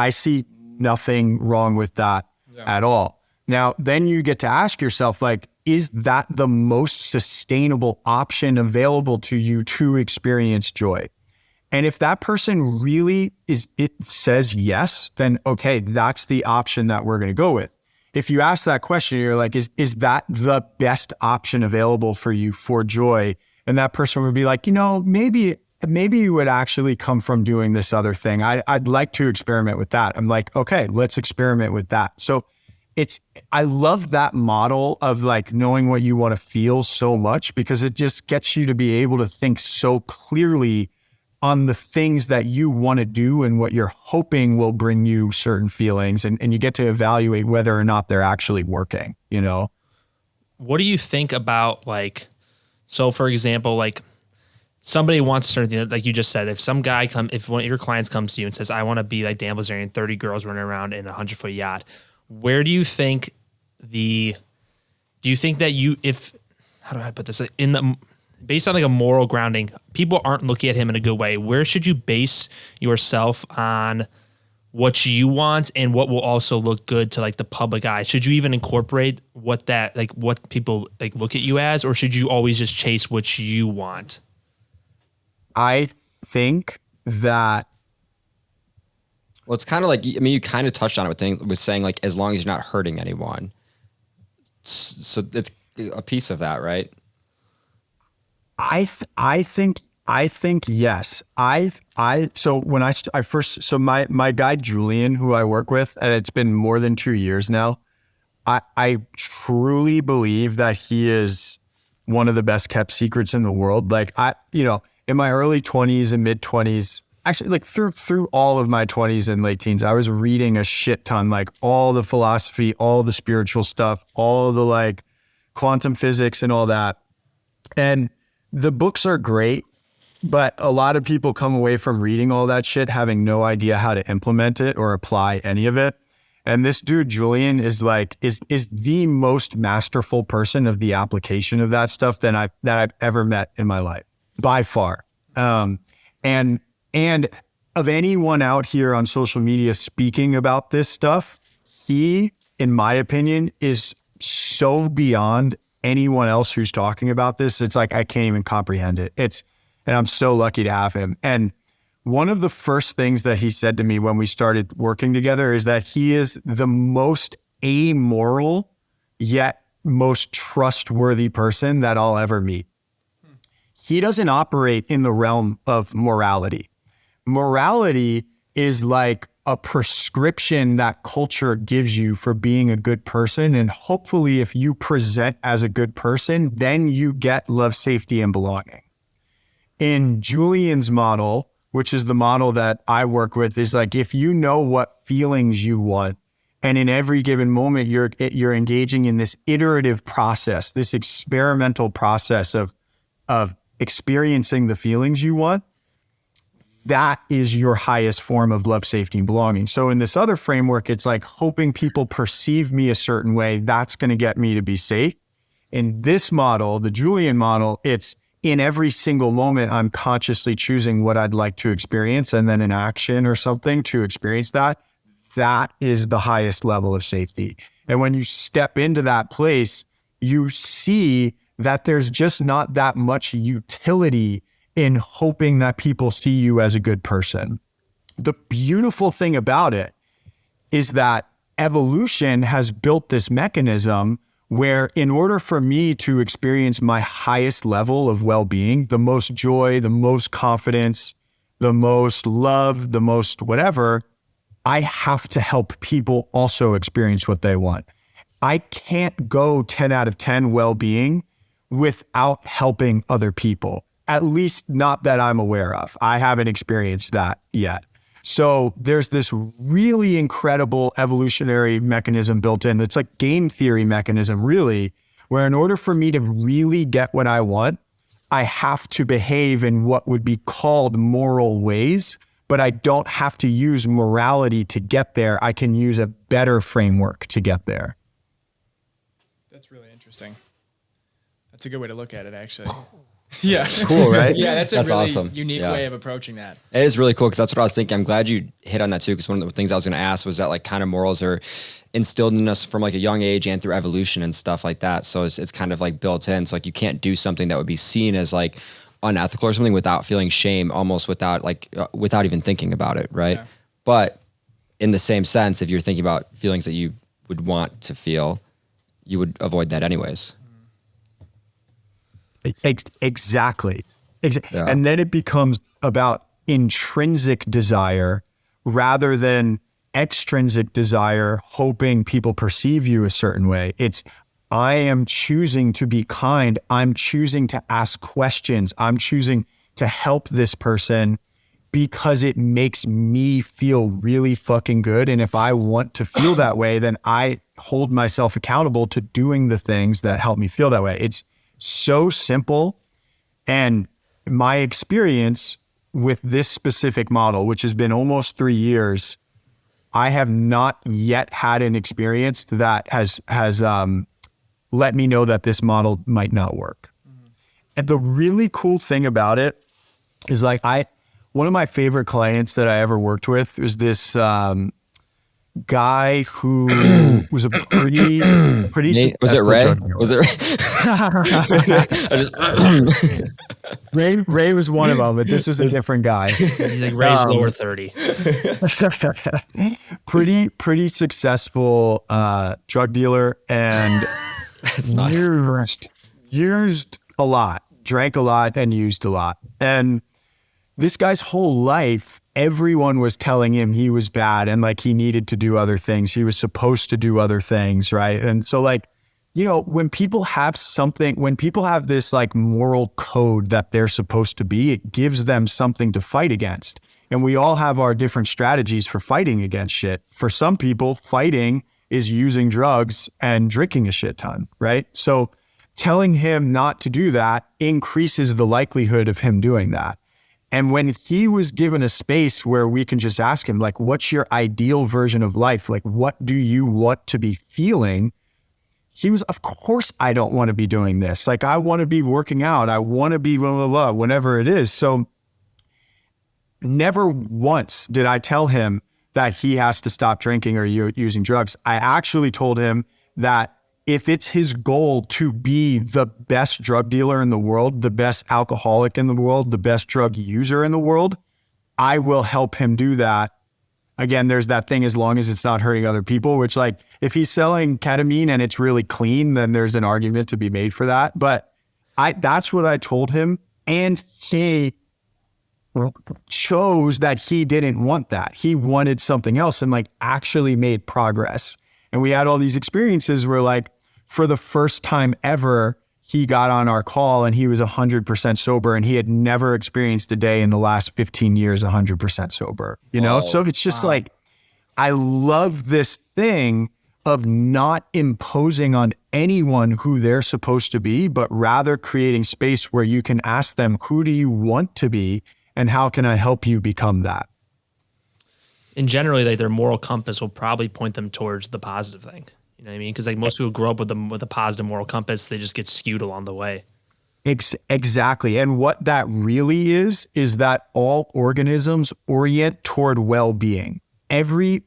see nothing wrong with that at all. Now, then you get to ask yourself, like, is that the most sustainable option available to you to experience joy? And if that person really says yes, then okay, that's the option that we're going to go with. If you ask that question, you're like, is that the best option available for you for joy? And that person would be like, maybe you would actually come from doing this other thing. I'd like to experiment with that. I'm like, okay, let's experiment with that. So I love that model of like knowing what you want to feel so much because it just gets you to be able to think so clearly on the things that you want to do and what you're hoping will bring you certain feelings. And you get to evaluate whether or not they're actually working, What do you think about like, so for example, like somebody wants certain, like you just said, if one of your clients comes to you and says, I want to be like Dan Bilzerian, 30 girls running around in a 100-foot yacht, where do you think how do I put this? Based on like a moral grounding, people aren't looking at him in a good way. Where should you base yourself on what you want and what will also look good to like the public eye? Should you even incorporate what people like look at you as, or should you always just chase what you want? I think that, well, it's kind of like, you kind of touched on it with saying like, as long as you're not hurting anyone. So it's a piece of that, right? I think yes. So when my guy Julian, who I work with, and it's been more than 2 years now, I truly believe that he is one of the best kept secrets in the world. Like in my early 20s and mid 20s, actually like through all of my 20s and late teens, I was reading a shit ton, like all the philosophy, all the spiritual stuff, all the like quantum physics and all that. And the books are great, but a lot of people come away from reading all that shit having no idea how to implement it or apply any of it. And this dude, Julian, is the most masterful person of the application of that stuff that I've ever met in my life, by far. And of anyone out here on social media speaking about this stuff, he, in my opinion, is so beyond anyone else who's talking about this. It's like, I can't even comprehend it. And I'm so lucky to have him. And one of the first things that he said to me when we started working together is that he is the most amoral yet most trustworthy person that I'll ever meet. He doesn't operate in the realm of morality. Morality is like a prescription that culture gives you for being a good person. And hopefully if you present as a good person, then you get love, safety, and belonging. In Julian's model, which is the model that I work with, is like, if you know what feelings you want, and in every given moment, you're engaging in this iterative process, this experimental process of experiencing the feelings you want, that is your highest form of love, safety, and belonging. So in this other framework, it's like hoping people perceive me a certain way. That's going to get me to be safe. In this model, the Julian model, it's in every single moment, I'm consciously choosing what I'd like to experience, and then an action or something to experience that. That is the highest level of safety. And when you step into that place, you see that there's just not that much utility in hoping that people see you as a good person. The beautiful thing about it is that evolution has built this mechanism where in order for me to experience my highest level of well-being, the most joy, the most confidence, the most love, the most whatever, I have to help people also experience what they want. I can't go 10 out of 10 well-being without helping other people, at least not that I'm aware of. I haven't experienced that yet. So there's this really incredible evolutionary mechanism built in. It's like game theory mechanism, really, where in order for me to really get what I want, I have to behave in what would be called moral ways, but I don't have to use morality to get there. I can use a better framework to get there. That's really interesting. That's a good way to look at it, actually. Yeah. Cool, right? Yeah, that's really awesome. unique Yeah. way of approaching that. It is really cool because that's what I was thinking. I'm glad you hit on that too, because one of the things I was going to ask was that like kind of morals are instilled in us from like a young age and through evolution and stuff like that. So it's kind of like built in. So like you can't do something that would be seen as like unethical or something without feeling shame, almost without without even thinking about it, right? Yeah. But in the same sense, if you're thinking about feelings that you would want to feel, you would avoid that anyways. Exactly. Yeah. And then it becomes about intrinsic desire rather than extrinsic desire, hoping people perceive you a certain way. It's, I am choosing to be kind. I'm choosing to ask questions. I'm choosing to help this person because it makes me feel really fucking good. And if I want to feel that way, then I hold myself accountable to doing the things that help me feel that way. It's so simple. And my experience with this specific model, which has been almost 3 years, I have not yet had an experience that has let me know that this model might not work. Mm-hmm. And the really cool thing about it is like one of my favorite clients that I ever worked with was this guy who was a pretty Nate, was it Ray? Was it Ray was one of them, but this was a different guy. He's like Ray's lower 30. pretty successful drug dealer, and That's nuts. used a lot, drank a lot, and used a lot. And this guy's whole life, everyone was telling him he was bad and like he needed to do other things. He was supposed to do other things, right? And so like, you know, when people have this like moral code that they're supposed to be, it gives them something to fight against. And we all have our different strategies for fighting against shit. For some people, fighting is using drugs and drinking a shit ton, right? So telling him not to do that increases the likelihood of him doing that. And when he was given a space where we can just ask him, like, what's your ideal version of life? Like, what do you want to be feeling? He was, of course, I don't want to be doing this. Like, I want to be working out. I want to be blah, blah, blah, whatever it is. So never once did I tell him that he has to stop drinking or using drugs. I actually told him that if it's his goal to be the best drug dealer in the world, the best alcoholic in the world, the best drug user in the world, I will help him do that. Again, there's that thing, as long as it's not hurting other people, which like if he's selling ketamine and it's really clean, then there's an argument to be made for that. But that's what I told him. And he chose that he didn't want that. He wanted something else and like actually made progress. And we had all these experiences where like, for the first time ever, he got on our call and he was 100% sober, and he had never experienced a day in the last 15 years 100% sober, you know? So it's just like, I love this thing of not imposing on anyone who they're supposed to be, but rather creating space where you can ask them, who do you want to be and how can I help you become that? And generally, like their moral compass will probably point them towards the positive thing. You know what I mean? Because like most people grow up with a positive moral compass, they just get skewed along the way. Exactly. And what that really is that all organisms orient toward well-being. Every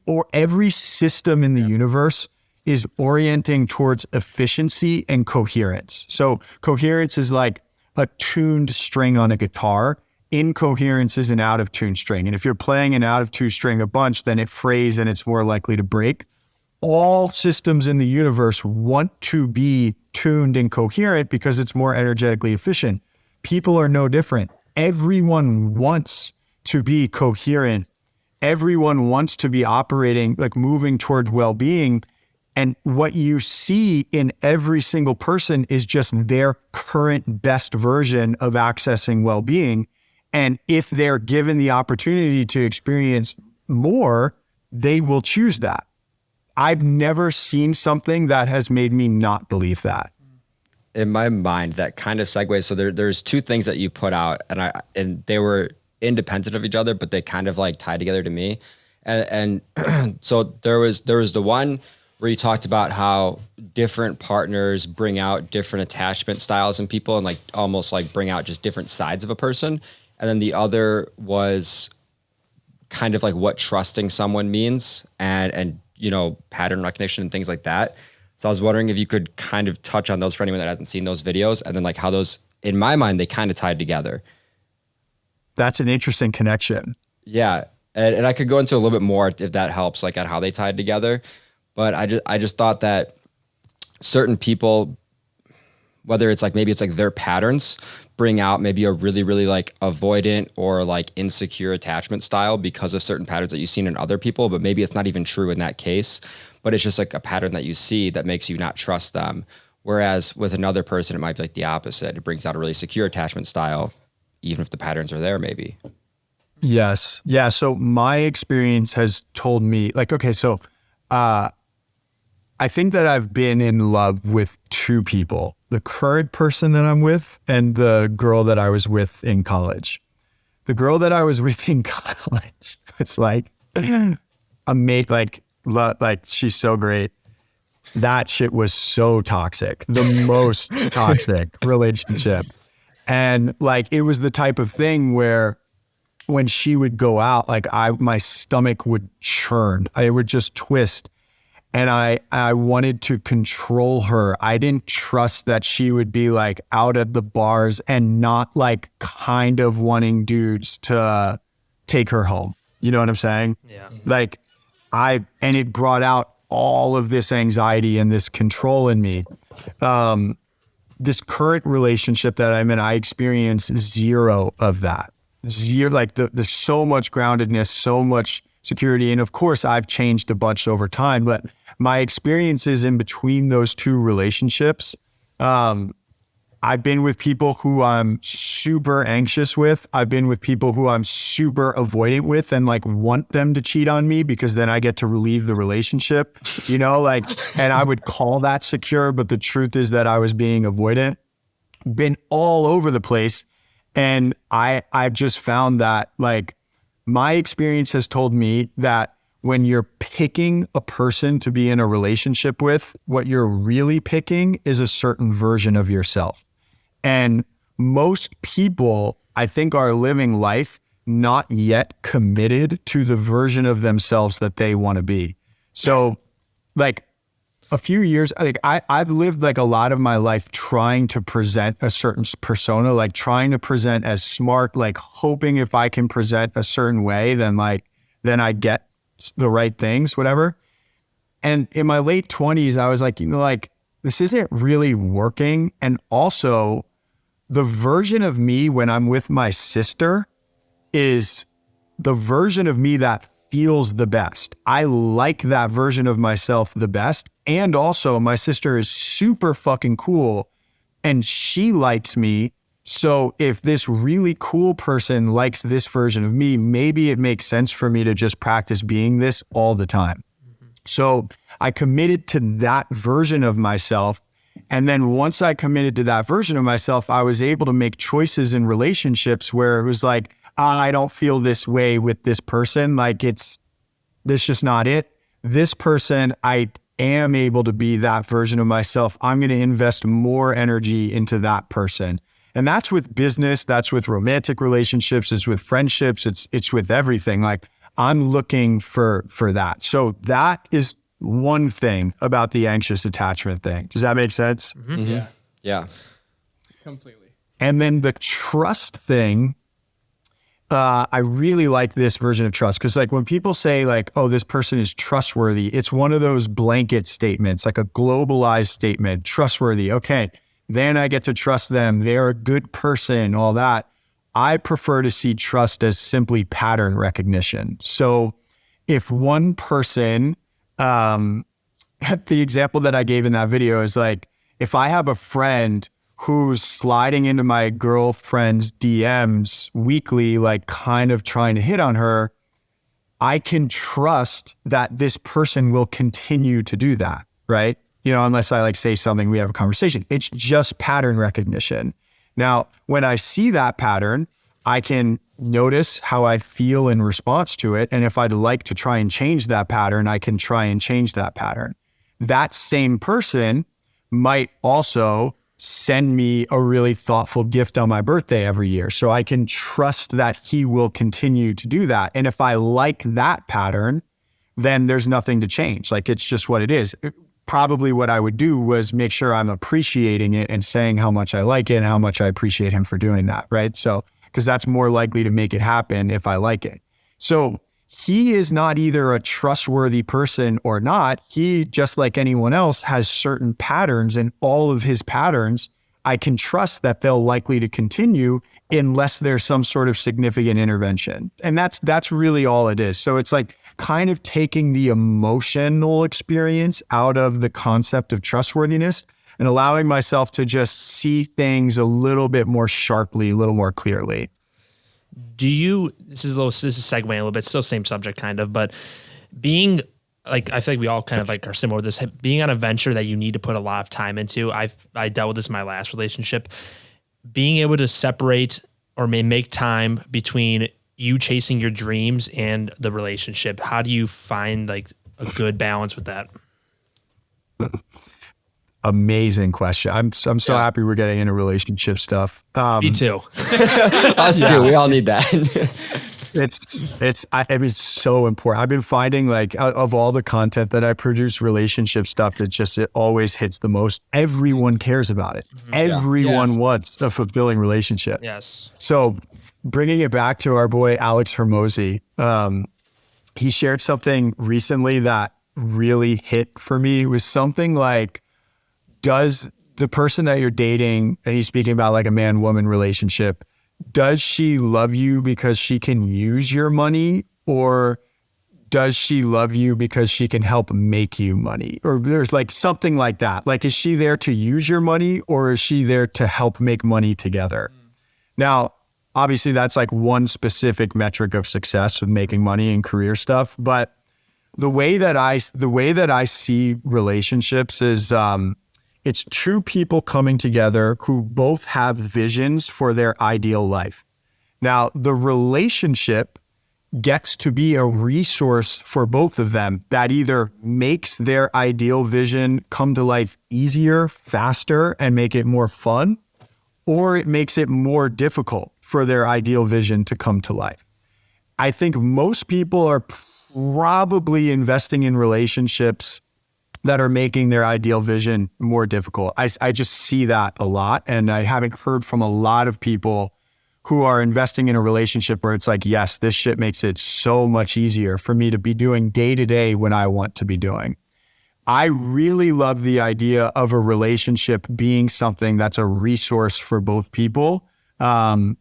system in the universe is orienting towards efficiency and coherence. So coherence is like a tuned string on a guitar. Incoherence is an out of tune string. And if you're playing an out of tune string a bunch, then it frays and it's more likely to break. All systems in the universe want to be tuned and coherent because it's more energetically efficient. People are no different. Everyone wants to be coherent. Everyone wants to be operating, like moving toward well-being. And what you see in every single person is just their current best version of accessing well-being. And if they're given the opportunity to experience more, they will choose that. I've never seen something that has made me not believe that. In my mind, that kind of segues. So there's two things that you put out, and they were independent of each other, but they kind of like tied together to me. And so there was the one where you talked about how different partners bring out different attachment styles in people and like almost like bring out just different sides of a person. And then the other was kind of like what trusting someone means and you know, pattern recognition and things like that. So I was wondering if you could kind of touch on those for anyone that hasn't seen those videos, and then like how those, in my mind, they kind of tied together. That's an interesting connection. Yeah. And I could go into a little bit more if that helps, like on how they tied together. But I just thought that certain people, whether it's like, maybe it's like their patterns bring out maybe a really, really like avoidant or like insecure attachment style because of certain patterns that you've seen in other people, but maybe it's not even true in that case, but it's just like a pattern that you see that makes you not trust them. Whereas with another person, it might be like the opposite. It brings out a really secure attachment style, even if the patterns are there maybe. Yes. Yeah. So my experience has told me like, okay, so I think that I've been in love with two people, the current person that I'm with and the girl that I was with in college. The girl that I was with in college, it's like a mate, like she's so great. That shit was so toxic, the most toxic relationship. And like, it was the type of thing where when she would go out, like my stomach would churn. I would just twist. And I wanted to control her. I didn't trust that she would be like out at the bars and not like kind of wanting dudes to take her home. You know what I'm saying? Yeah. Like and it brought out all of this anxiety and this control in me. This current relationship that I'm in, I experience zero of that. Zero, like there's so much groundedness, so much security. And of course, I've changed a bunch over time, but my experiences in between those two relationships, I've been with people who I'm super anxious with. I've been with people who I'm super avoidant with and like want them to cheat on me because then I get to relieve the relationship, you know, like, and I would call that secure, but the truth is that I was being avoidant. Been all over the place. And I've just found that like my experience has told me that when you're picking a person to be in a relationship with, what you're really picking is a certain version of yourself. And most people, I think, are living life not yet committed to the version of themselves that they want to be. So like a few years, like I've lived like a lot of my life trying to present a certain persona, like trying to present as smart, like hoping if I can present a certain way, then I get the right things, whatever. And in my late 20s, I was like, you know, like this isn't really working. And also the version of me when I'm with my sister is the version of me that feels the best. I like that version of myself the best. And also my sister is super fucking cool and she likes me. So if this really cool person likes this version of me, maybe it makes sense for me to just practice being this all the time. So I committed to that version of myself. And then once I committed to that version of myself, I was able to make choices in relationships where it was like, I don't feel this way with this person. Like this just not it. This person, I am able to be that version of myself, I'm going to invest more energy into that person. And that's with business, that's with romantic relationships, it's with friendships, it's with everything. Like, I'm looking for that. So that is one thing about the anxious attachment thing. Does that make sense? Yeah. Yeah. Completely. And then the trust thing, I really like this version of trust, because like when people say like, oh, this person is trustworthy, it's one of those blanket statements, like a globalized statement, trustworthy. Okay, then I get to trust them. They're a good person, all that. I prefer to see trust as simply pattern recognition. So if one person, the example that I gave in that video is like, if I have a friend who's sliding into my girlfriend's DMs weekly, like kind of trying to hit on her, I can trust that this person will continue to do that, right? You know, unless I like say something, we have a conversation. It's just pattern recognition. Now, when I see that pattern, I can notice how I feel in response to it. And if I'd like to try and change that pattern, I can try and change that pattern. That same person might also send me a really thoughtful gift on my birthday every year. So I can trust that he will continue to do that. And if I like that pattern, then there's nothing to change. Like, it's just what it is. Probably what I would do was make sure I'm appreciating it and saying how much I like it and how much I appreciate him for doing that, right? So, because that's more likely to make it happen if I like it. So he is not either a trustworthy person or not. He, just like anyone else, has certain patterns, and all of his patterns, I can trust that they'll likely to continue unless there's some sort of significant intervention. And that's really all it is. So it's like kind of taking the emotional experience out of the concept of trustworthiness and allowing myself to just see things a little bit more sharply, a little more clearly. This is segueing a little bit, still same subject kind of, but being like, I feel like we all kind of like are similar with this, being on a venture that you need to put a lot of time into. I dealt with this in my last relationship, being able to separate or make time between you chasing your dreams and the relationship. How do you find like a good balance with that? Amazing question. I'm so happy we're getting into relationship stuff. Me too. Us too. We all need that. It's so important. I've been finding like of all the content that I produce, relationship stuff, it always hits the most. Everyone cares about it. Mm-hmm. Everyone wants a fulfilling relationship. Yes. So bringing it back to our boy, Alex Hermosi, he shared something recently that really hit for me. It was something like, does the person that you're dating, and he's speaking about like a man-woman relationship, does she love you because she can use your money, or does she love you because she can help make you money? Or there's like something like that. Like, is she there to use your money, or is she there to help make money together? Now, obviously that's like one specific metric of success with making money and career stuff. But the way that I see relationships is, it's two people coming together who both have visions for their ideal life. Now, the relationship gets to be a resource for both of them that either makes their ideal vision come to life easier, faster, and make it more fun, or it makes it more difficult for their ideal vision to come to life. I think most people are probably investing in relationships that are making their ideal vision more difficult. I just see that a lot. And I haven't heard from a lot of people who are investing in a relationship where it's like, yes, this shit makes it so much easier for me to be doing day to day what I want to be doing. I really love the idea of a relationship being something that's a resource for both people. And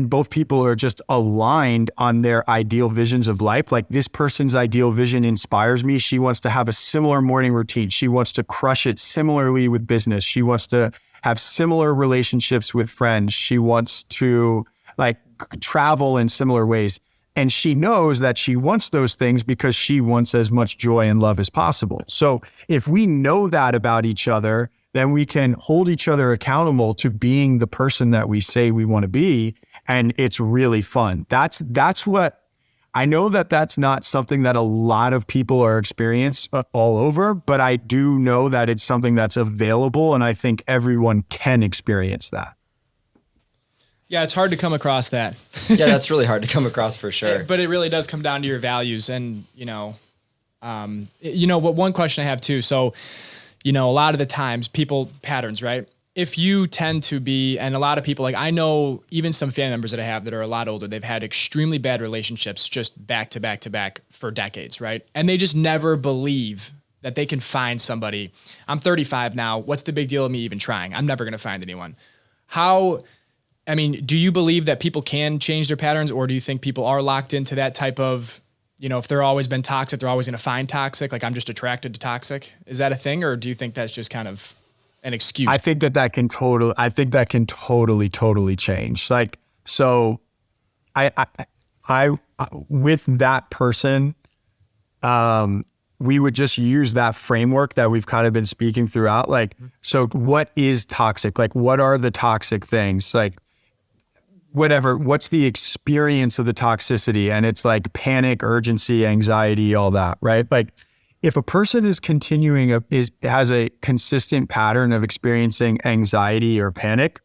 both people are just aligned on their ideal visions of life. Like, this person's ideal vision inspires me. She wants to have a similar morning routine. She wants to crush it similarly with business. She wants to have similar relationships with friends. She wants to like travel in similar ways. And she knows that she wants those things because she wants as much joy and love as possible. So if we know that about each other, then we can hold each other accountable to being the person that we say we want to be. And it's really fun. That's what I know that that's not something that a lot of people are experienced all over, but I do know that it's something that's available, and I think everyone can experience that. Yeah, it's hard to come across that. Yeah, that's really hard to come across for sure. But it really does come down to your values. And, what one question I have too. So, a lot of the times patterns, right? If you tend to be, and a lot of people, like I know even some family members that I have that are a lot older, they've had extremely bad relationships just back to back to back for decades, right? And they just never believe that they can find somebody. I'm 35 now. What's the big deal of me even trying? I'm never going to find anyone. Do you believe that people can change their patterns, or do you think people are locked into that type of, if they're always been toxic, they're always going to find toxic? Like I'm just attracted to toxic. Is that a thing? Or do you think that's just kind of an excuse? I think that can totally change. Like, so I with that person, we would just use that framework that we've kind of been speaking throughout. Like, so what is toxic? Like, what are the toxic things? Like, what's the experience of the toxicity? And it's like panic, urgency, anxiety, all that, right? Like, if a person is has a consistent pattern of experiencing anxiety or panic,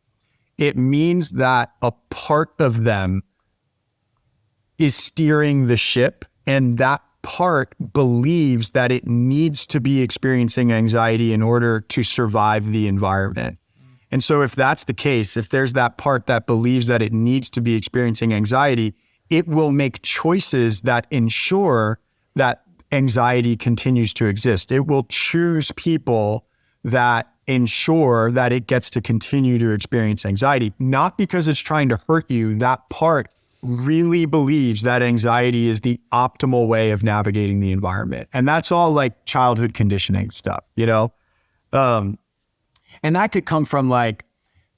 it means that a part of them is steering the ship, and that part believes that it needs to be experiencing anxiety in order to survive the environment. And so if that's the case, if there's that part that believes that it needs to be experiencing anxiety, it will make choices that ensure that anxiety continues to exist. It will choose people that ensure that it gets to continue to experience anxiety, not because it's trying to hurt you. That part really believes that anxiety is the optimal way of navigating the environment. And that's all like childhood conditioning stuff, and that could come from like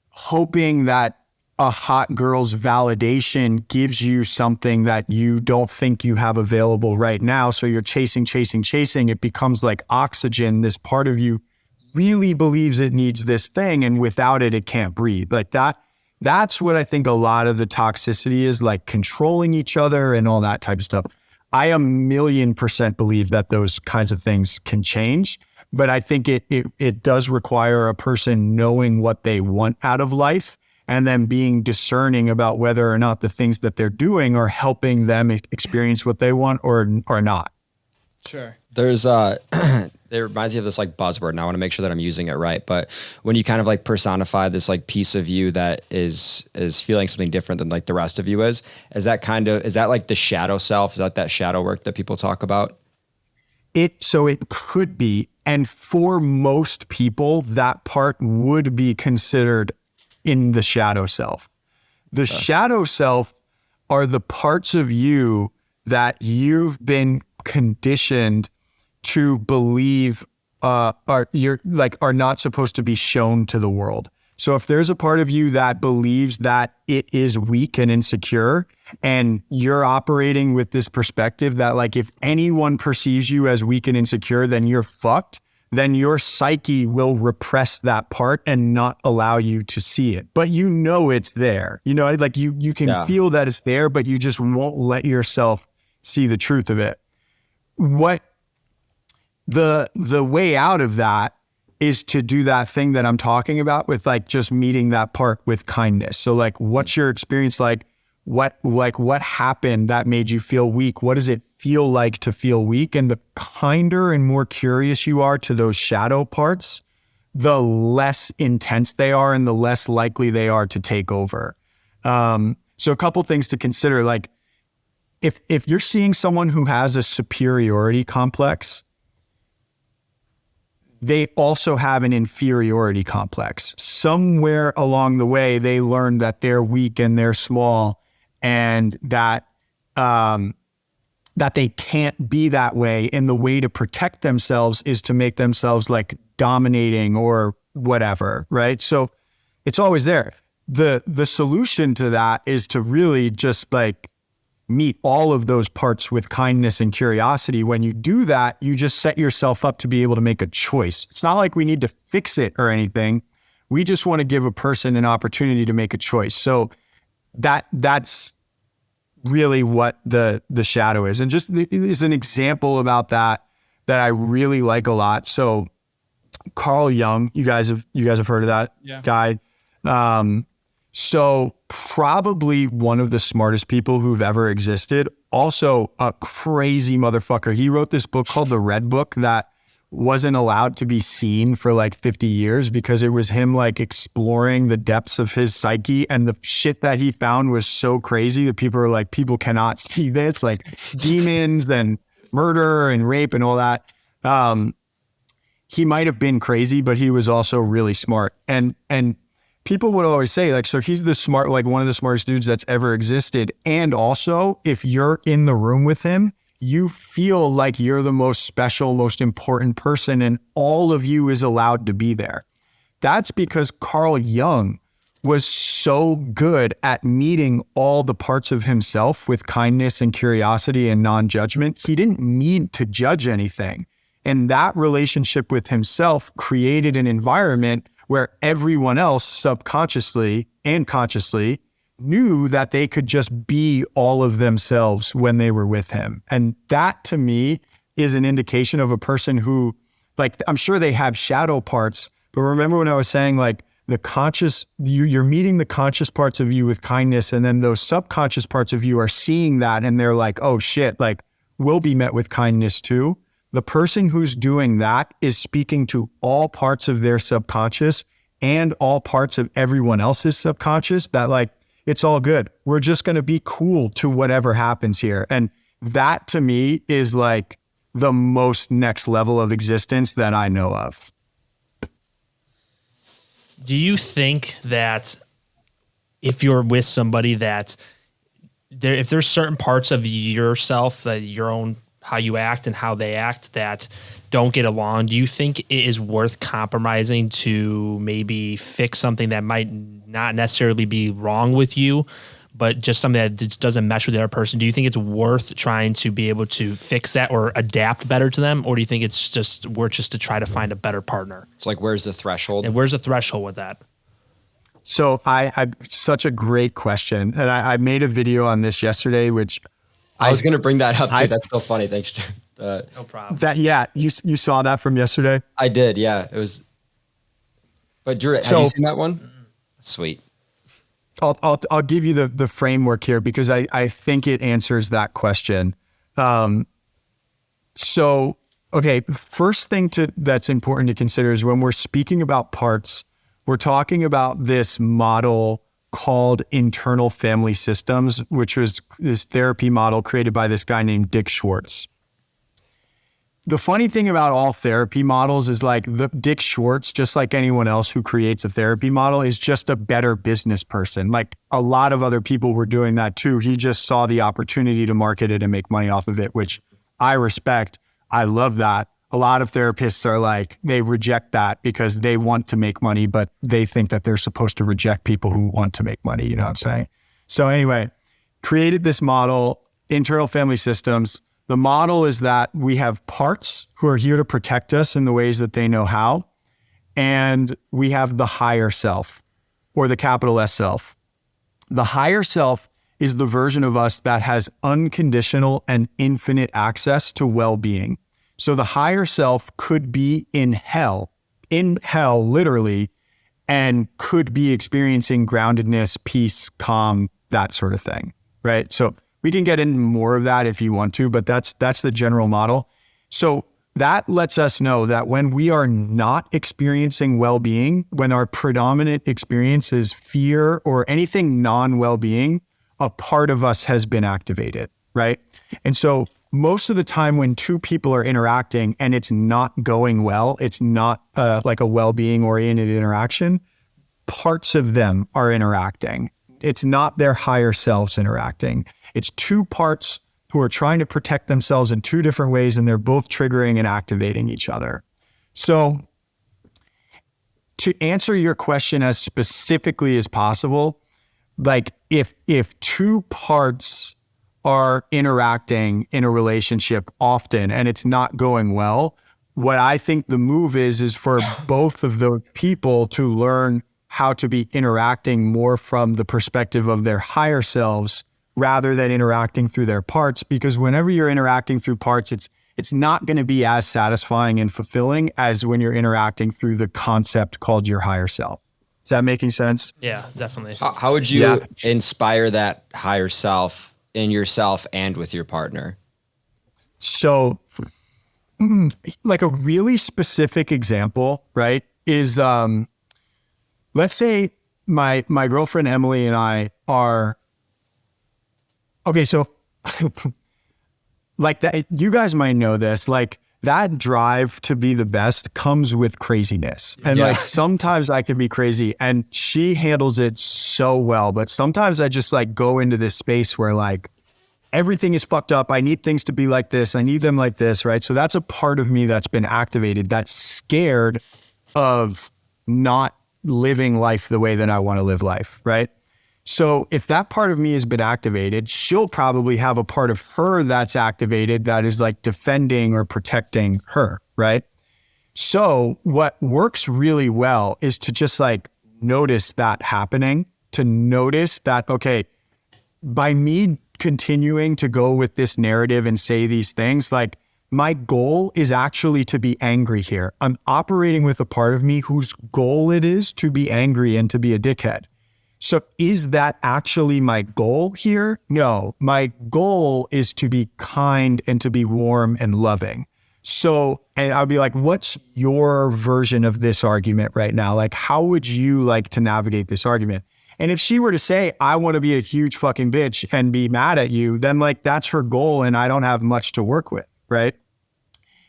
hoping that a hot girl's validation gives you something that you don't think you have available right now. So you're chasing. It becomes like oxygen. This part of you really believes it needs this thing, and without it, it can't breathe. Like that's what I think a lot of the toxicity is, like controlling each other and all that type of stuff. I 1,000,000% believe that those kinds of things can change, but I think it does require a person knowing what they want out of life and then being discerning about whether or not the things that they're doing are helping them experience what they want or not. Sure. There's it reminds me of this like buzzword, and I want to make sure that I'm using it right. But when you kind of like personify this like piece of you that is feeling something different than like the rest of you is that like the shadow self? Is that shadow work that people talk about? So it could be. And for most people, that part would be considered in the shadow self. The shadow self are the parts of you that you've been conditioned to believe are not supposed to be shown to the world. So if there's a part of you that believes that it is weak and insecure, and you're operating with this perspective that like if anyone perceives you as weak and insecure, then you're fucked, then your psyche will repress that part and not allow you to see it. But you know it's there. Like you can feel that it's there, but you just won't let yourself see the truth of it. What the way out of that is to do that thing that I'm talking about with like just meeting that part with kindness. So like, what's your experience like? What happened that made you feel weak? What does it feel like to feel weak? And the kinder and more curious you are to those shadow parts, the less intense they are and the less likely they are to take over. So a couple things to consider, like if you're seeing someone who has a superiority complex, they also have an inferiority complex. Somewhere along the way, they learn that they're weak and they're small, and that they can't be that way. And the way to protect themselves is to make themselves like dominating or whatever, right? So it's always there. The solution to that is to really just like meet all of those parts with kindness and curiosity. When you do that, you just set yourself up to be able to make a choice. It's not like we need to fix it or anything. We just want to give a person an opportunity to make a choice. So that's really what the shadow is. And just is an example about that I really like a lot. So Carl Jung, you guys have heard of that guy. So probably one of the smartest people who've ever existed. Also a crazy motherfucker. He wrote this book called The Red Book that wasn't allowed to be seen for like 50 years because it was him like exploring the depths of his psyche, and the shit that he found was so crazy that people are like, people cannot see this, like demons and murder and rape and all that. He might have been crazy, but he was also really smart. And people would always say like, so he's like one of the smartest dudes that's ever existed. And also if you're in the room with him, you feel like you're the most special, most important person, and all of you is allowed to be there. That's because Carl Jung was so good at meeting all the parts of himself with kindness and curiosity and non-judgment. He didn't need to judge anything. And that relationship with himself created an environment where everyone else subconsciously and consciously knew that they could just be all of themselves when they were with him. And that to me is an indication of a person who, like, I'm sure they have shadow parts, but remember when I was saying like the conscious, you're meeting the conscious parts of you with kindness, and then those subconscious parts of you are seeing that and they're like, oh shit, like we'll be met with kindness too. The person who's doing that is speaking to all parts of their subconscious and all parts of everyone else's subconscious, that like, it's all good. We're just going to be cool to whatever happens here. And that to me is like the most next level of existence that I know of. Do you think that if you're with somebody that if there's certain parts of yourself, that your own, how you act and how they act, that don't get along, do you think it is worth compromising to maybe fix something that might not necessarily be wrong with you, but just something that just doesn't mesh with the other person? Do you think it's worth trying to be able to fix that or adapt better to them? Or do you think it's just worth just to try to find a better partner? It's like, where's the threshold? And where's the threshold with that? So I such a great question. And I made a video on this yesterday, which I was going to bring that up too. That's so funny. Thanks. No problem. You saw that from yesterday? I did. Yeah, it was. But Drew, have you seen that one? Sweet. I'll give you the framework here because I think it answers that question. So, okay, first thing that's important to consider is when we're speaking about parts, we're talking about this model called internal family systems, which was this therapy model created by this guy named Dick Schwartz. The funny thing about all therapy models is like Dick Schwartz, just like anyone else who creates a therapy model, is just a better business person. Like a lot of other people were doing that too. He just saw the opportunity to market it and make money off of it, which I respect. I love that. A lot of therapists are like, they reject that because they want to make money, but they think that they're supposed to reject people who want to make money. You know what I'm saying? So anyway, created this model, internal family systems. The model is that we have parts who are here to protect us in the ways that they know how. And we have the higher self, or the capital S self. The higher self is the version of us that has unconditional and infinite access to well-being. So the higher self could be in hell literally, and could be experiencing groundedness, peace, calm, that sort of thing, right? So we can get into more of that if you want to, but that's the general model. So that lets us know that when we are not experiencing well-being, when our predominant experience is fear or anything non-well-being, a part of us has been activated, right? And so most of the time when two people are interacting and it's not going well, it's not like a well-being oriented interaction, parts of them are interacting. It's not their higher selves interacting. It's two parts who are trying to protect themselves in two different ways, and they're both triggering and activating each other. So to answer your question as specifically as possible, like if two parts are interacting in a relationship often and it's not going well, what I think the move is for both of the people to learn how to be interacting more from the perspective of their higher selves rather than interacting through their parts, because whenever you're interacting through parts, it's not going to be as satisfying and fulfilling as when you're interacting through the concept called your higher self. Is that making sense? Yeah, definitely. How would you inspire that higher self in yourself and with your partner? So like a really specific example, right, is let's say my girlfriend Emily and I are, okay, so like that, you guys might know this, like that drive to be the best comes with craziness. And like sometimes I can be crazy and she handles it so well, but sometimes I just like go into this space where like everything is fucked up. I need things to be like this. I need them like this, right? So that's a part of me that's been activated, that's scared of not living life the way that I want to live life, right? So if that part of me has been activated, she'll probably have a part of her that's activated that is like defending or protecting her, right? So what works really well is to just like notice that happening, to notice that, okay, by me continuing to go with this narrative and say these things, like my goal is actually to be angry here. I'm operating with a part of me whose goal it is to be angry and to be a dickhead. So is that actually my goal here? No, my goal is to be kind and to be warm and loving. So, and I'll be like, what's your version of this argument right now? Like, how would you like to navigate this argument? And if she were to say, I want to be a huge fucking bitch and be mad at you, then like that's her goal and I don't have much to work with, right?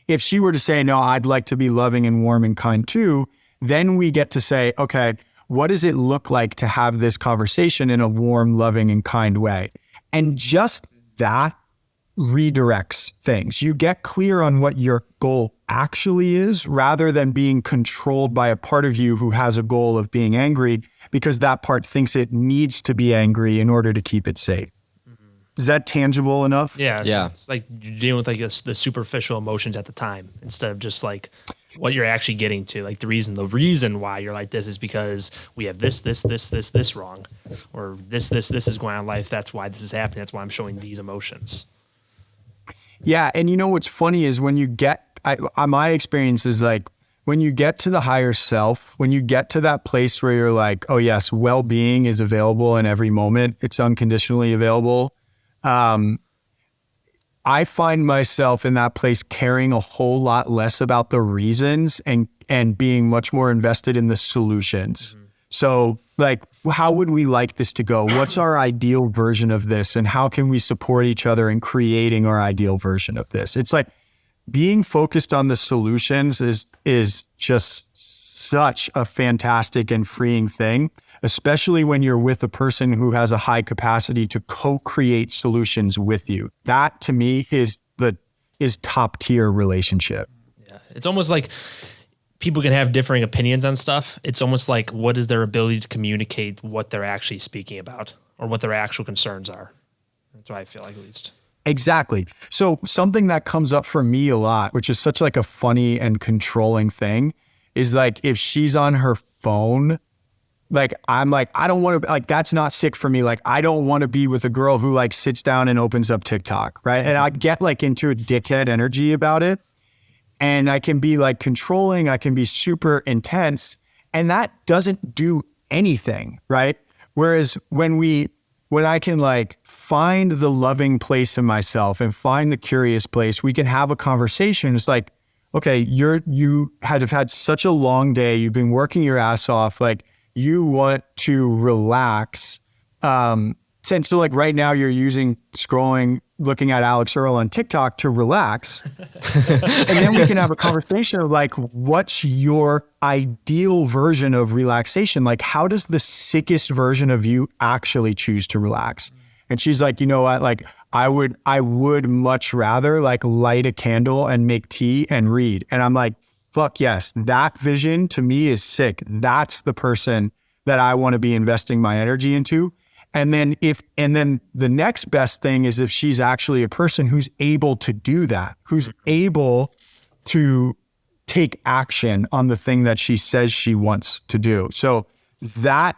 If she were to say, no, I'd like to be loving and warm and kind too, then we get to say, okay, what does it look like to have this conversation in a warm, loving, and kind way? And just that redirects things. You get clear on what your goal actually is rather than being controlled by a part of you who has a goal of being angry because that part thinks it needs to be angry in order to keep it safe. Is that tangible enough? Yeah. It's like you're dealing with like the superficial emotions at the time instead of just like what you're actually getting to. Like the reason why you're like this is because we have this wrong, or this is going on in life. That's why this is happening. That's why I'm showing these emotions. Yeah. And you know, what's funny is when you get, my experience is like, when you get to the higher self, when you get to that place where you're like, oh yes, well-being is available in every moment. It's unconditionally available. I find myself in that place caring a whole lot less about the reasons and being much more invested in the solutions. Mm-hmm. So like, how would we like this to go? What's our ideal version of this? And how can we support each other in creating our ideal version of this? It's like being focused on the solutions is just such a fantastic and freeing thing, especially when you're with a person who has a high capacity to co-create solutions with you. That to me is top tier relationship. Yeah. It's almost like people can have differing opinions on stuff. It's almost like, what is their ability to communicate what they're actually speaking about or what their actual concerns are? That's what I feel like, at least. Exactly. So something that comes up for me a lot, which is such like a funny and controlling thing, is like if she's on her phone, like I'm like, I don't want to, like that's not sick for me. Like I don't want to be with a girl who like sits down and opens up TikTok, right? And I get like into a dickhead energy about it. And I can be like controlling, I can be super intense, and that doesn't do anything, right? Whereas when I can like find the loving place in myself and find the curious place, we can have a conversation. It's like, okay, you have had such a long day. You've been working your ass off. Like you want to relax. And so like right now you're scrolling, looking at Alex Earl on TikTok to relax. And then we can have a conversation of like, what's your ideal version of relaxation? Like, how does the sickest version of you actually choose to relax? And she's like, you know what? Like, I would much rather like light a candle and make tea and read. And I'm like, fuck yes, that vision to me is sick. That's the person that I want to be investing my energy into. And then the next best thing is if she's actually a person who's able to do that, who's able to take action on the thing that she says she wants to do. So that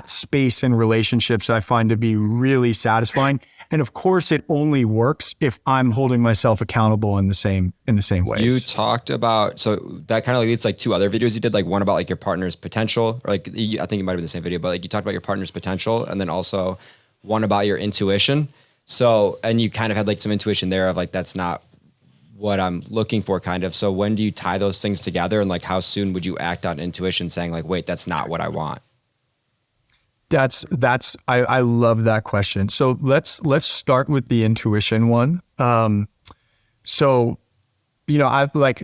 space in relationships I find to be really satisfying. And of course it only works if I'm holding myself accountable in the same ways. You talked about, so that kind of leads like two other videos you did, like one about like your partner's potential, or like, I think it might've been the same video, but like you talked about your partner's potential, and then also one about your intuition. So, and you kind of had like some intuition there of like, that's not what I'm looking for kind of. So when do you tie those things together, and like how soon would you act on intuition saying like, wait, that's not what I want? I love that question. So let's start with the intuition one. So, you know, I've like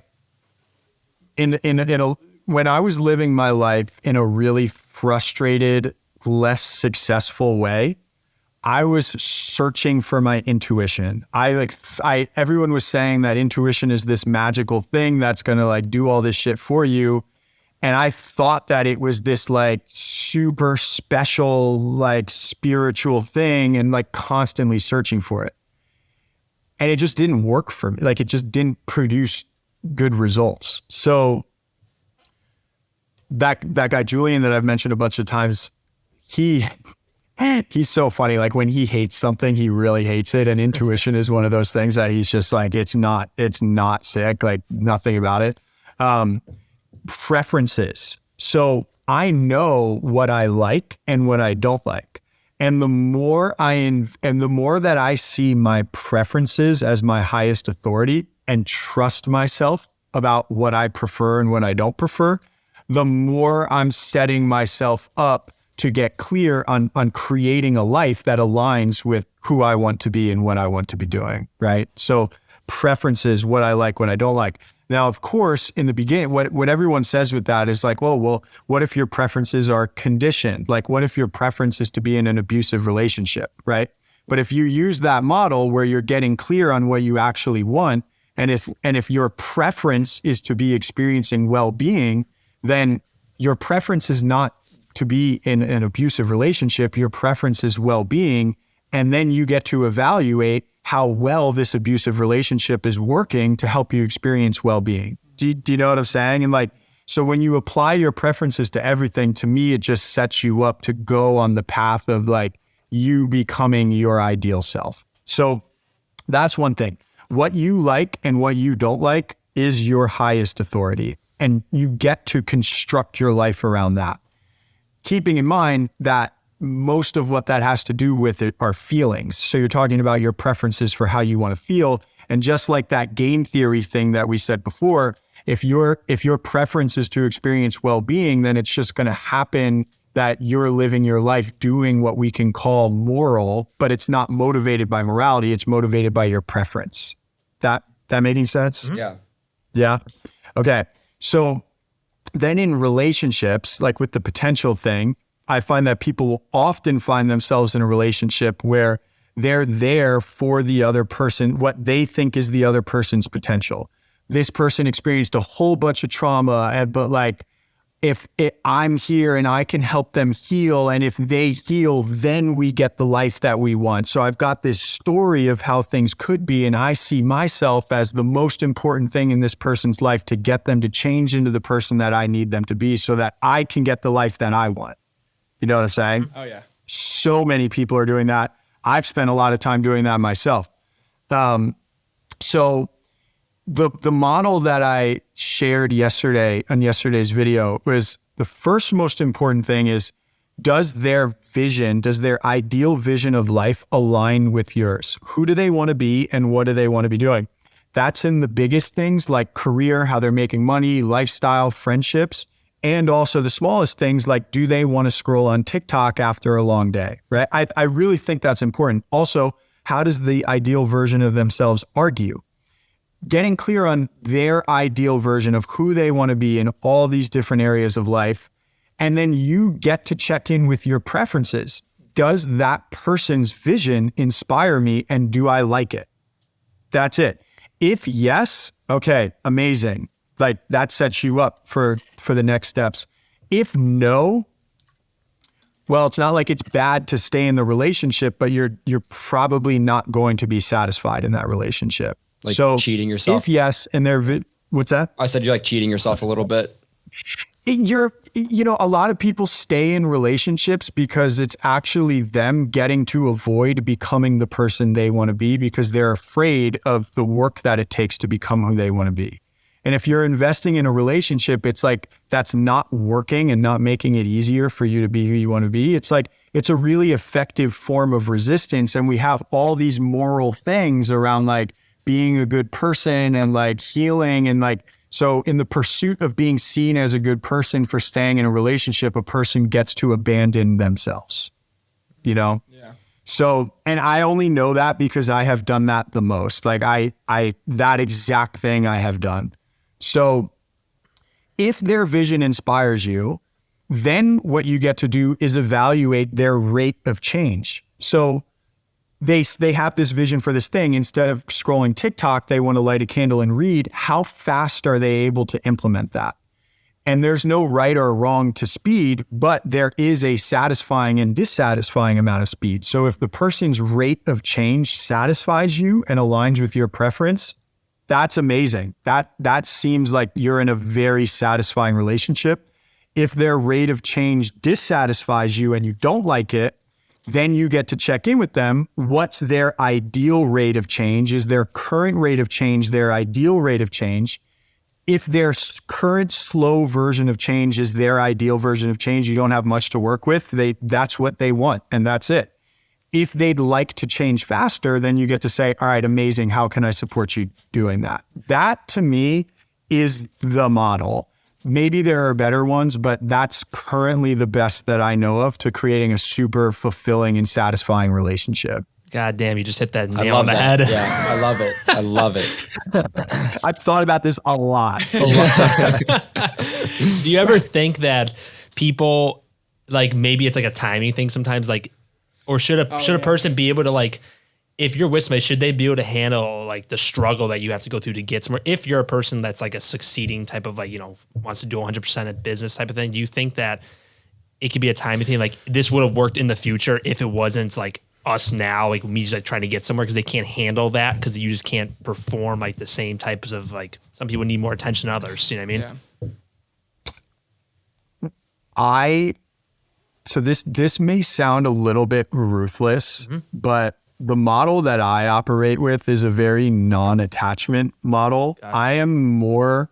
when I was living my life in a really frustrated, less successful way, I was searching for my intuition. Everyone was saying that intuition is this magical thing that's going to like do all this shit for you. And I thought that it was this like super special, like spiritual thing, and like constantly searching for it. And it just didn't work for me. Like it just didn't produce good results. So that guy, Julian, that I've mentioned a bunch of times, he's so funny. Like when he hates something, he really hates it. And intuition is one of those things that he's just like, it's not sick, like nothing about it. Preferences. So I know what I like and what I don't like. And the more that I see my preferences as my highest authority and trust myself about what I prefer and what I don't prefer, the more I'm setting myself up to get clear on creating a life that aligns with who I want to be and what I want to be doing, right? So preferences, what I like, what I don't like. Now, of course, in the beginning, what everyone says with that is like, well, what if your preferences are conditioned? Like, what if your preference is to be in an abusive relationship, right? But if you use that model where you're getting clear on what you actually want, and if your preference is to be experiencing well-being, then your preference is not to be in an abusive relationship. Your preference is well-being, and then you get to evaluate how well this abusive relationship is working to help you experience well-being. Do you know what I'm saying? And like, so when you apply your preferences to everything, to me, it just sets you up to go on the path of like you becoming your ideal self. So that's one thing. What you like and what you don't like is your highest authority, and you get to construct your life around that. Keeping in mind that most of what that has to do with it are feelings. So you're talking about your preferences for how you want to feel. And just like that game theory thing that we said before, if your preference is to experience well-being, then it's just going to happen that you're living your life doing what we can call moral, but it's not motivated by morality. It's motivated by your preference. That making sense? Yeah. Yeah. Okay. So then in relationships, like with the potential thing, I find that people will often find themselves in a relationship where they're there for the other person, what they think is the other person's potential. This person experienced a whole bunch of trauma, but like, I'm here and I can help them heal, and if they heal, then we get the life that we want. So I've got this story of how things could be, and I see myself as the most important thing in this person's life to get them to change into the person that I need them to be so that I can get the life that I want. You know what I'm saying? Oh, yeah. So many people are doing that. I've spent a lot of time doing that myself. So the model that I shared yesterday on yesterday's video was the first most important thing is, does their ideal vision of life align with yours? Who do they want to be and what do they want to be doing? That's in the biggest things like career, how they're making money, lifestyle, friendships, and also the smallest things like, do they want to scroll on TikTok after a long day, right? I really think that's important. Also, how does the ideal version of themselves argue? Getting clear on their ideal version of who they want to be in all these different areas of life. And then you get to check in with your preferences. Does that person's vision inspire me, and do I like it? That's it. If yes, okay, amazing. Like that sets you up for the next steps. If no, well, it's not like it's bad to stay in the relationship, but you're probably not going to be satisfied in that relationship. Like so cheating yourself? If yes, and what's that? I said you're like cheating yourself a little bit. A lot of people stay in relationships because it's actually them getting to avoid becoming the person they want to be because they're afraid of the work that it takes to become who they want to be. And if you're investing in a relationship, it's like that's not working and not making it easier for you to be who you want to be. It's like it's a really effective form of resistance. And we have all these moral things around like being a good person and like healing and like, so in the pursuit of being seen as a good person for staying in a relationship, a person gets to abandon themselves, Yeah. So, and I only know that because I have done that the most. Like that exact thing I have done. So if their vision inspires you, then what you get to do is evaluate their rate of change. So they have this vision for this thing. Instead of scrolling TikTok, they want to light a candle and read. How fast are they able to implement that? And there's no right or wrong to speed, but there is a satisfying and dissatisfying amount of speed. So if the person's rate of change satisfies you and aligns with your preference, that's amazing. That seems like you're in a very satisfying relationship. If their rate of change dissatisfies you and you don't like it, then you get to check in with them. What's their ideal rate of change? Is their current rate of change their ideal rate of change? If their current slow version of change is their ideal version of change, you don't have much to work with. That's what they want, and that's it. If they'd like to change faster, then you get to say, all right, amazing. How can I support you doing that? That to me is the model. Maybe there are better ones, but that's currently the best that I know of to creating a super fulfilling and satisfying relationship. God damn, you just hit that nail on the head. Yeah, I love it. I love it. I've thought about this a lot. Do you ever think that people, like maybe it's like a timing thing sometimes, like, or should a person be able to like, if you're with somebody, should they be able to handle like the struggle that you have to go through to get somewhere? If you're a person that's like a succeeding type of like, wants to do 100% of business type of thing, do you think that it could be a timing thing? Like this would have worked in the future if it wasn't like us now, like me just like trying to get somewhere because they can't handle that because you just can't perform like the same types of like, some people need more attention than others. You know what I mean? So this may sound a little bit ruthless, but the model that I operate with is a very non-attachment model. I'm more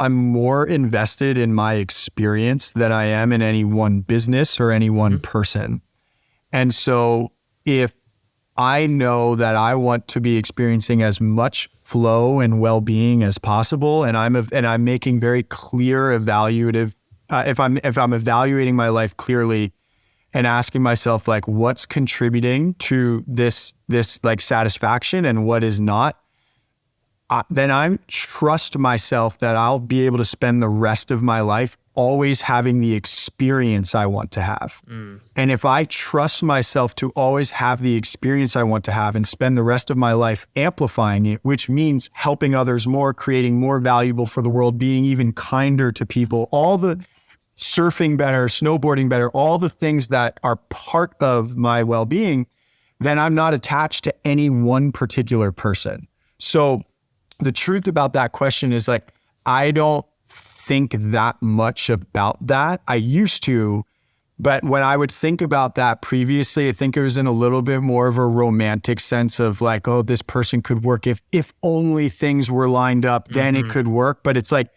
invested in my experience than I am in any one business or any one person. And so if I know that I want to be experiencing as much flow and well-being as possible, and I'm making very clear evaluative, if I'm evaluating my life clearly and asking myself like what's contributing to this like satisfaction and what is not, then I trust myself that I'll be able to spend the rest of my life always having the experience I want to have. And if I trust myself to always have the experience I want to have and spend the rest of my life amplifying it, which means helping others more, creating more valuable for the world, being even kinder to people, all the surfing better, snowboarding better, all the things that are part of my well-being, then I'm not attached to any one particular person. So the truth about that question is like, I don't think that much about that. I used to, but when I would think about that previously, I think it was in a little bit more of a romantic sense of like, oh, this person could work if only things were lined up, then it could work. But it's like,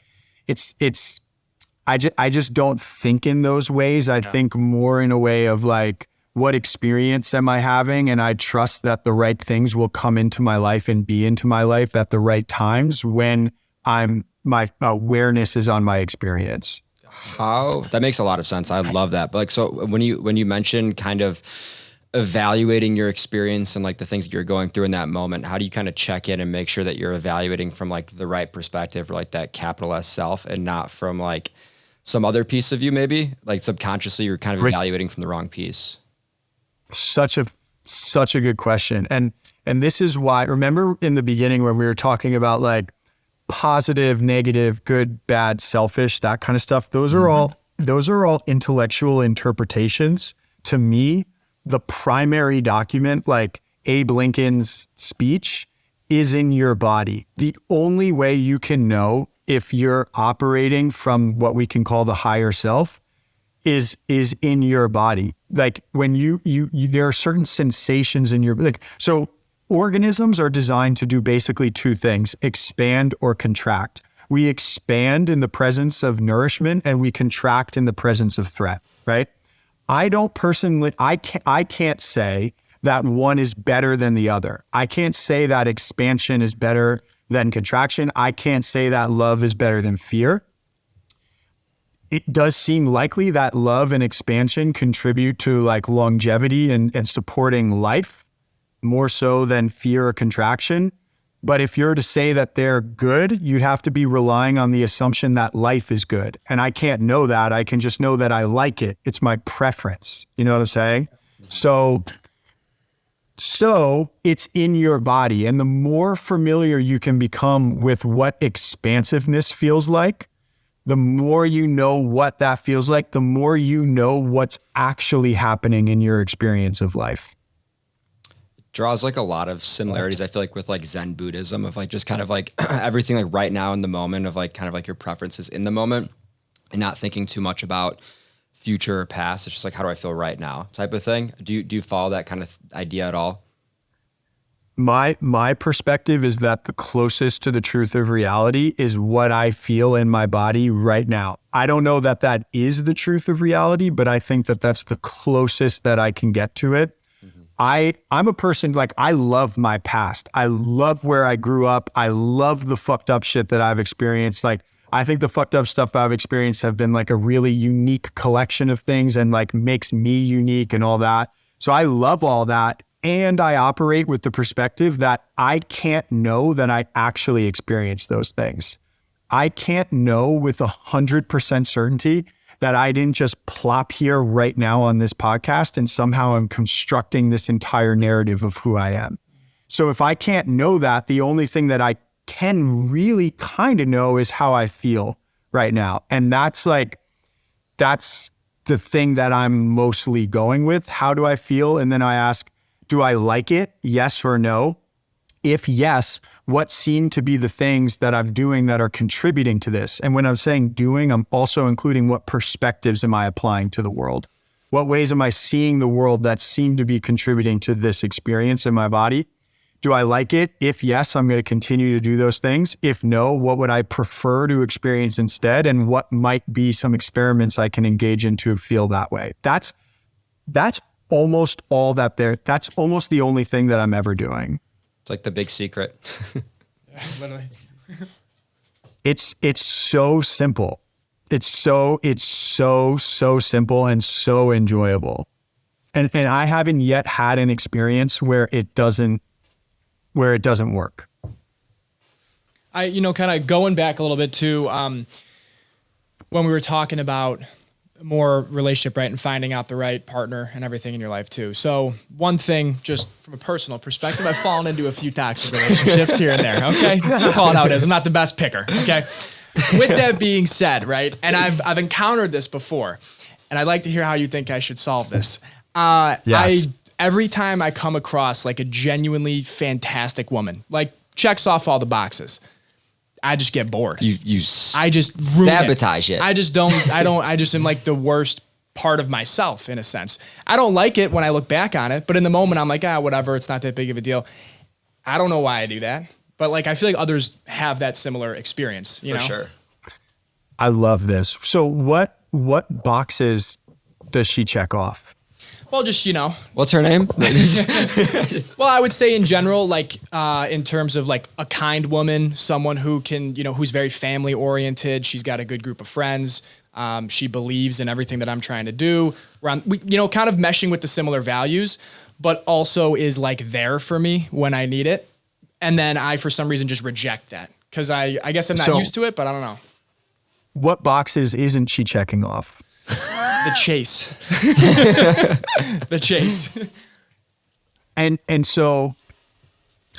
I just don't think in those ways. I think more in a way of like, what experience am I having? And I trust that the right things will come into my life and be into my life at the right times when my awareness is on my experience. That makes a lot of sense. I love that. But like, so when you mentioned kind of evaluating your experience and like the things that you're going through in that moment, how do you kind of check in and make sure that you're evaluating from like the right perspective or like that capital S self and not from like some other piece of you, maybe like subconsciously you're kind of evaluating from the wrong piece? Such a good question. And this is why, remember in the beginning when we were talking about like positive, negative, good, bad, selfish, that kind of stuff. Those are all intellectual interpretations. To me, the primary document, like Abe Lincoln's speech, is in your body. The only way you can know if you're operating from what we can call the higher self is in your body. Like when you there are certain sensations in your, like, so organisms are designed to do basically two things: expand or contract. We expand in the presence of nourishment and we contract in the presence of threat, right? I don't personally, I can't say that one is better than the other. I can't say that expansion is better than contraction. I can't say that love is better than fear. It does seem likely that love and expansion contribute to like longevity and supporting life more so than fear or contraction. But if you're to say that they're good, you'd have to be relying on the assumption that life is good. And I can't know that. I can just know that I like it. It's my preference. You know what I'm saying? So it's in your body. And the more familiar you can become with what expansiveness feels like, the more you know what that feels like, the more you know what's actually happening in your experience of life. Draws like a lot of similarities, I feel like, with like Zen Buddhism, of like just kind of like everything like right now in the moment, of like kind of like your preferences in the moment and not thinking too much about future or past. It's just like, how do I feel right now type of thing. Do you follow that kind of idea at all? My perspective is that the closest to the truth of reality is what I feel in my body right now. I don't know that that is the truth of reality, but I think that that's the closest that I can get to it. I'm a person, like, I love my past. I love where I grew up. I love the fucked up shit that I've experienced. Like, I think the fucked up stuff I've experienced have been like a really unique collection of things and like makes me unique and all that. So I love all that. And I operate with the perspective that I can't know that I actually experienced those things. I can't know with 100% certainty that I didn't just plop here right now on this podcast and somehow I'm constructing this entire narrative of who I am. So if I can't know that, the only thing that I can really kind of know is how I feel right now. And that's the thing that I'm mostly going with. How do I feel? And then I ask, do I like it? Yes or no? If yes, what seem to be the things that I'm doing that are contributing to this? And when I'm saying doing, I'm also including what perspectives am I applying to the world? What ways am I seeing the world that seem to be contributing to this experience in my body? Do I like it? If yes, I'm going to continue to do those things. If no, what would I prefer to experience instead? And what might be some experiments I can engage in to feel that way? That's almost all that that's almost the only thing that I'm ever doing. It's like the big secret. Yeah, literally. It's so simple. It's so simple and so enjoyable. And I haven't yet had an experience where it doesn't work. Kind of going back a little bit to when we were talking about more relationship, right? And finding out the right partner and everything in your life too. So one thing, just from a personal perspective, I've fallen into a few toxic relationships here and there. Okay. Call it how it is. I'm not the best picker. Okay. With that being said, right. And I've encountered this before and I'd like to hear how you think I should solve this. Yes. Every time I come across like a genuinely fantastic woman, like checks off all the boxes, I just get bored. I just sabotage it. I just am like the worst part of myself in a sense. I don't like it when I look back on it, but in the moment I'm like, whatever. It's not that big of a deal. I don't know why I do that, but like, I feel like others have that similar experience, you know? Sure. I love this. So what boxes does she check off? Well, just, What's her name? well, I would say in general, like, in terms of like a kind woman, someone who can, who's very family oriented. She's got a good group of friends. She believes in everything that I'm trying to do. Kind of meshing with the similar values, but also is like there for me when I need it. And then I, for some reason, just reject that because I guess I'm not used to it, but I don't know. What boxes isn't she checking off? The chase. The chase. And so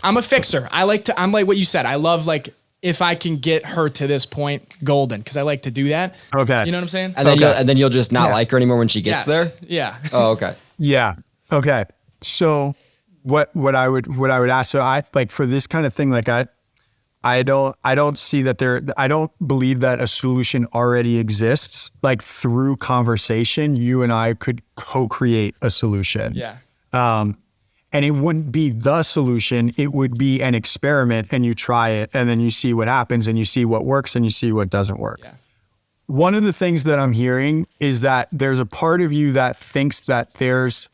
I'm a fixer. I'm like what you said. I love like if I can get her to this point, golden, because I like to do that. Okay. You know what I'm saying? And then you'll just not like her anymore when she gets there? Yeah. Oh, okay. Yeah. Okay. So what I would ask, so I like for this kind of thing, like I don't see that I don't believe that a solution already exists. Like through conversation, you and I could co-create a solution. Yeah. And it wouldn't be the solution. It would be an experiment, and you try it and then you see what happens and you see what works and you see what doesn't work. Yeah. One of the things that I'm hearing is that there's a part of you that thinks that there's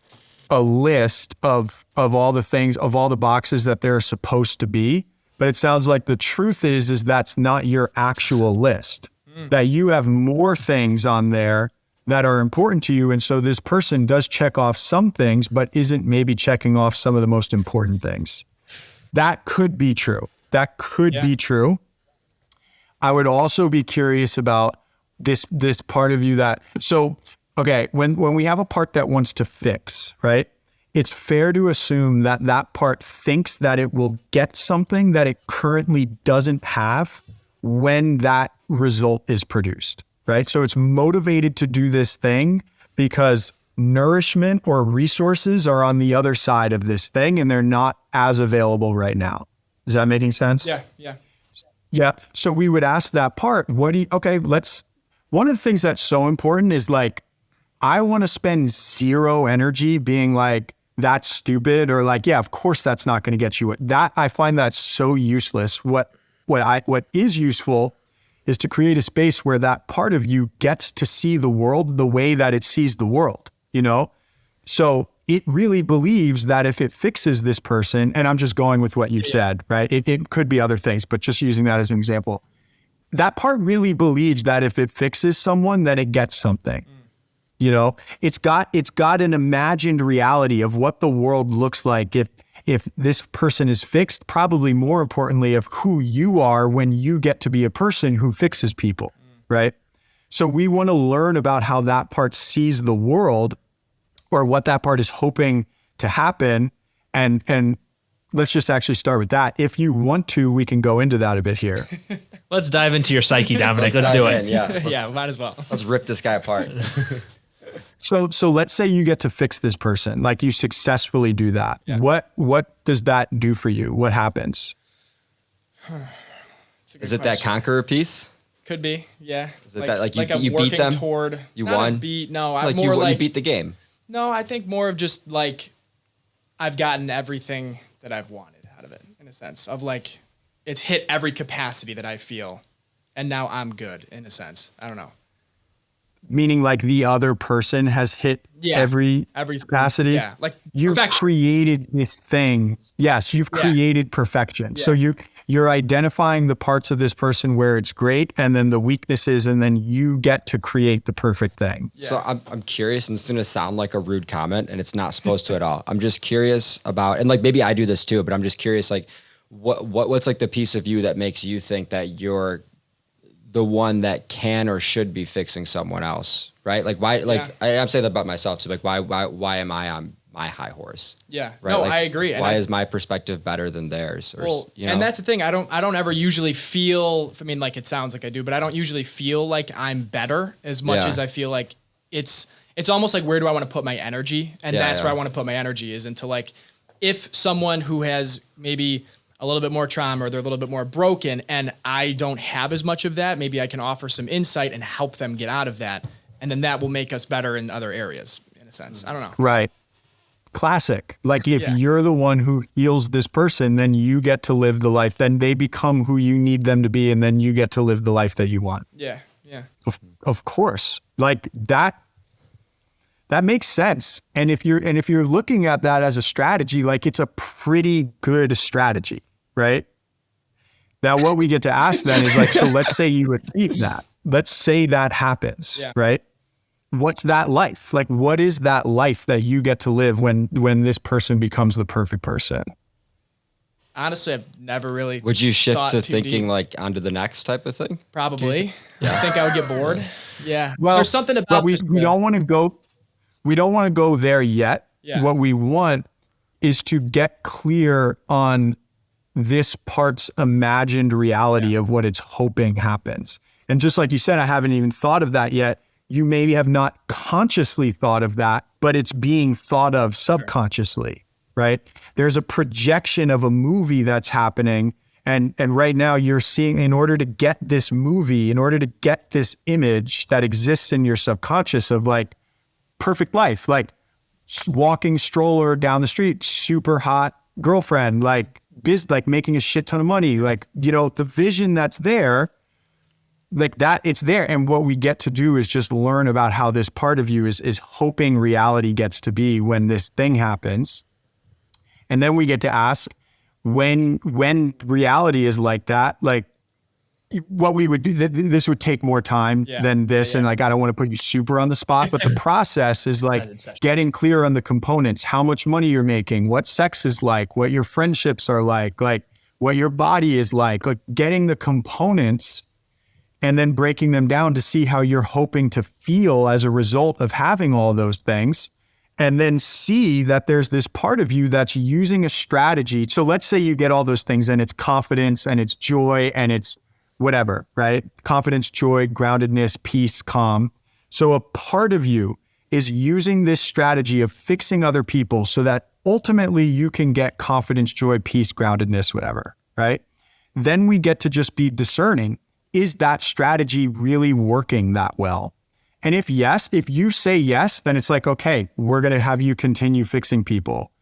a list of all the things, of all the boxes that they're supposed to be. But it sounds like the truth is that's not your actual list, that you have more things on there that are important to you. And so this person does check off some things, but isn't maybe checking off some of the most important things. That could be true. That could be true. I would also be curious about this part of you that, so, okay, when we have a part that wants to fix, right? It's fair to assume that that part thinks that it will get something that it currently doesn't have when that result is produced, right? So it's motivated to do this thing because nourishment or resources are on the other side of this thing and they're not as available right now. Is that making sense? Yeah. So we would ask that part, one of the things that's so important is like, I want to spend zero energy being like, that's stupid, or like, yeah, of course that's not going to get you. That I find that so useless. What is useful is to create a space where that part of you gets to see the world the way that it sees the world, you know? So it really believes that if it fixes this person, and I'm just going with what you said, right? It could be other things, but just using that as an example, that part really believes that if it fixes someone, then it gets something. You know, it's got an imagined reality of what the world looks like if this person is fixed, probably more importantly of who you are when you get to be a person who fixes people, right? So we want to learn about how that part sees the world or what that part is hoping to happen. And let's just actually start with that. If you want to, we can go into that a bit here. Let's dive into your psyche, Dominic. Let's do it. Yeah, might as well. Let's rip this guy apart. So let's say you get to fix this person, like you successfully do that. Yeah. What does that do for you? What happens? Is it that conqueror piece? Could be, yeah. Is it that you beat them? You won? You beat the game. No, I think more of just like I've gotten everything that I've wanted out of it, in a sense of like it's hit every capacity that I feel, and now I'm good, in a sense. I don't know. Meaning like the other person has hit every capacity. Yeah, like you've created this thing. Yes, you've created perfection. Yeah. So you're identifying the parts of this person where it's great, and then the weaknesses, and then you get to create the perfect thing. Yeah. So I'm curious, and it's going to sound like a rude comment, and it's not supposed to at all. I'm just curious about, and like maybe I do this too, but I'm just curious, like what's like the piece of you that makes you think that you're the one that can or should be fixing someone else, right? Like why? Like I'm saying that about myself too. Like why am I on my high horse? Yeah, right? No, like, I agree. Why is my perspective better than theirs? Or, you know? And that's the thing. I don't ever usually feel. I mean, like it sounds like I do, but I don't usually feel like I'm better as much as I feel like it's almost like where do I want to put my energy, and that's where I want to put my energy is into like if someone who has maybe a little bit more trauma or they're a little bit more broken and I don't have as much of that, maybe I can offer some insight and help them get out of that. And then that will make us better in other areas, in a sense. I don't know. Right. Classic. Like if you're the one who heals this person, then you get to live the life, then they become who you need them to be. And then you get to live the life that you want. Yeah. Yeah. Of course. Like that makes sense. And if you're looking at that as a strategy, like it's a pretty good strategy, right? Now, what we get to ask then is like, so let's say you achieve that. Let's say that happens, right? What's that life? Like, what is that life that you get to live when this person becomes the perfect person? Honestly, I've never really. Would you shift to thinking deep. Like onto the next type of thing? Probably. I think I would get bored. Yeah. Well, there's something about we don't want to go. We don't want to go there yet. Yeah. What we want is to get clear on this part's imagined reality of what it's hoping happens. And just like you said, I haven't even thought of that yet. You maybe have not consciously thought of that, but it's being thought of subconsciously, right? There's a projection of a movie that's happening, And right now you're seeing, in order to get this movie, in order to get this image that exists in your subconscious of like perfect life, like walking stroller down the street, super hot girlfriend, like making a shit ton of money, like, you know, the vision that's there, like that, it's there. And what we get to do is just learn about how this part of you is hoping reality gets to be when this thing happens. And then we get to ask, when reality is like that, like what we would do, this would take more time than this. And like, I don't want to put you super on the spot, but the process is like getting clear on the components, how much money you're making, what sex is like, what your friendships are like what your body is like getting the components and then breaking them down to see how you're hoping to feel as a result of having all those things. And then see that there's this part of you that's using a strategy. So let's say you get all those things and it's confidence and it's joy and it's whatever, right? Confidence, joy, groundedness, peace, calm. So a part of you is using this strategy of fixing other people so that ultimately you can get confidence, joy, peace, groundedness, whatever, right? Then we get to just be discerning. Is that strategy really working that well? And if yes, if you say yes, then it's like, okay, we're going to have you continue fixing people.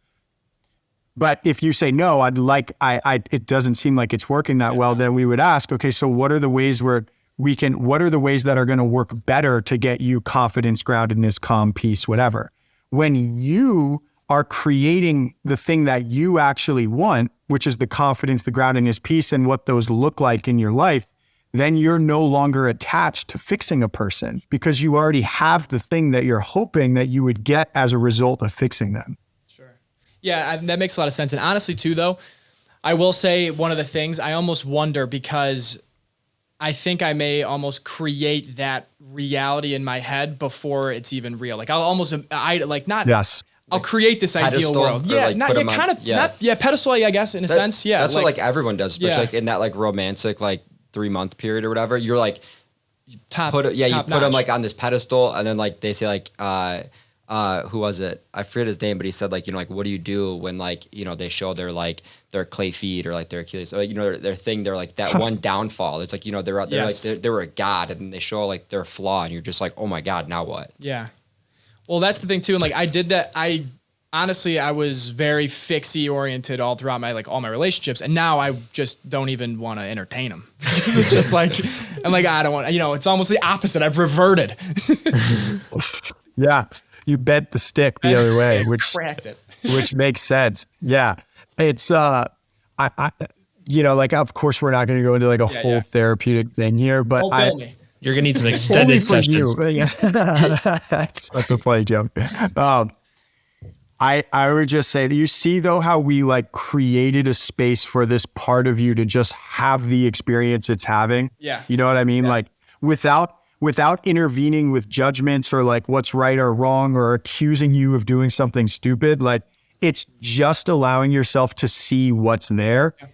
But if you say no, it doesn't seem like it's working that well, then we would ask, okay, so what are the ways what are the ways that are going to work better to get you confidence, groundedness, calm, peace, whatever? When you are creating the thing that you actually want, which is the confidence, the groundedness, peace, and what those look like in your life, then you're no longer attached to fixing a person because you already have the thing that you're hoping that you would get as a result of fixing them. Sure. Yeah, that makes a lot of sense. And honestly too, though, I will say one of the things I almost wonder, because I think I may almost create that reality in my head before it's even real. Like I'll create this ideal world. Yeah, pedestal, I guess, in a sense. Yeah. That's what like everyone does, especially like in that like romantic, like 3-month period or whatever. You're like, you put them like on this pedestal, and then like they say like who was it? I forget his name, but he said like, you know, like what do you do when like, you know, they show their clay feet or like their Achilles, or, you know, their thing, they're like that one downfall. It's like, you know, they're like they were a god, and then they show like their flaw, and you're just like, oh my God, now what? Yeah. Well, that's the thing too. And like I did that. Honestly, I was very fixie oriented all throughout all my relationships. And now I just don't even want to entertain them. It's just like, I'm like, I don't want, you know, it's almost the opposite. I've reverted. Yeah. You bent the stick the other way, which cracked it, which makes sense. Yeah. It's, you know, like, of course we're not going to go into like a whole therapeutic thing here, but you're going to need some extended sessions. That's such a funny joke. I would just say that you see though how we like created a space for this part of you to just have the experience it's having. Yeah. You know what I mean? Yeah. Like without intervening with judgments or like what's right or wrong or accusing you of doing something stupid. Like it's just allowing yourself to see what's there. Yeah.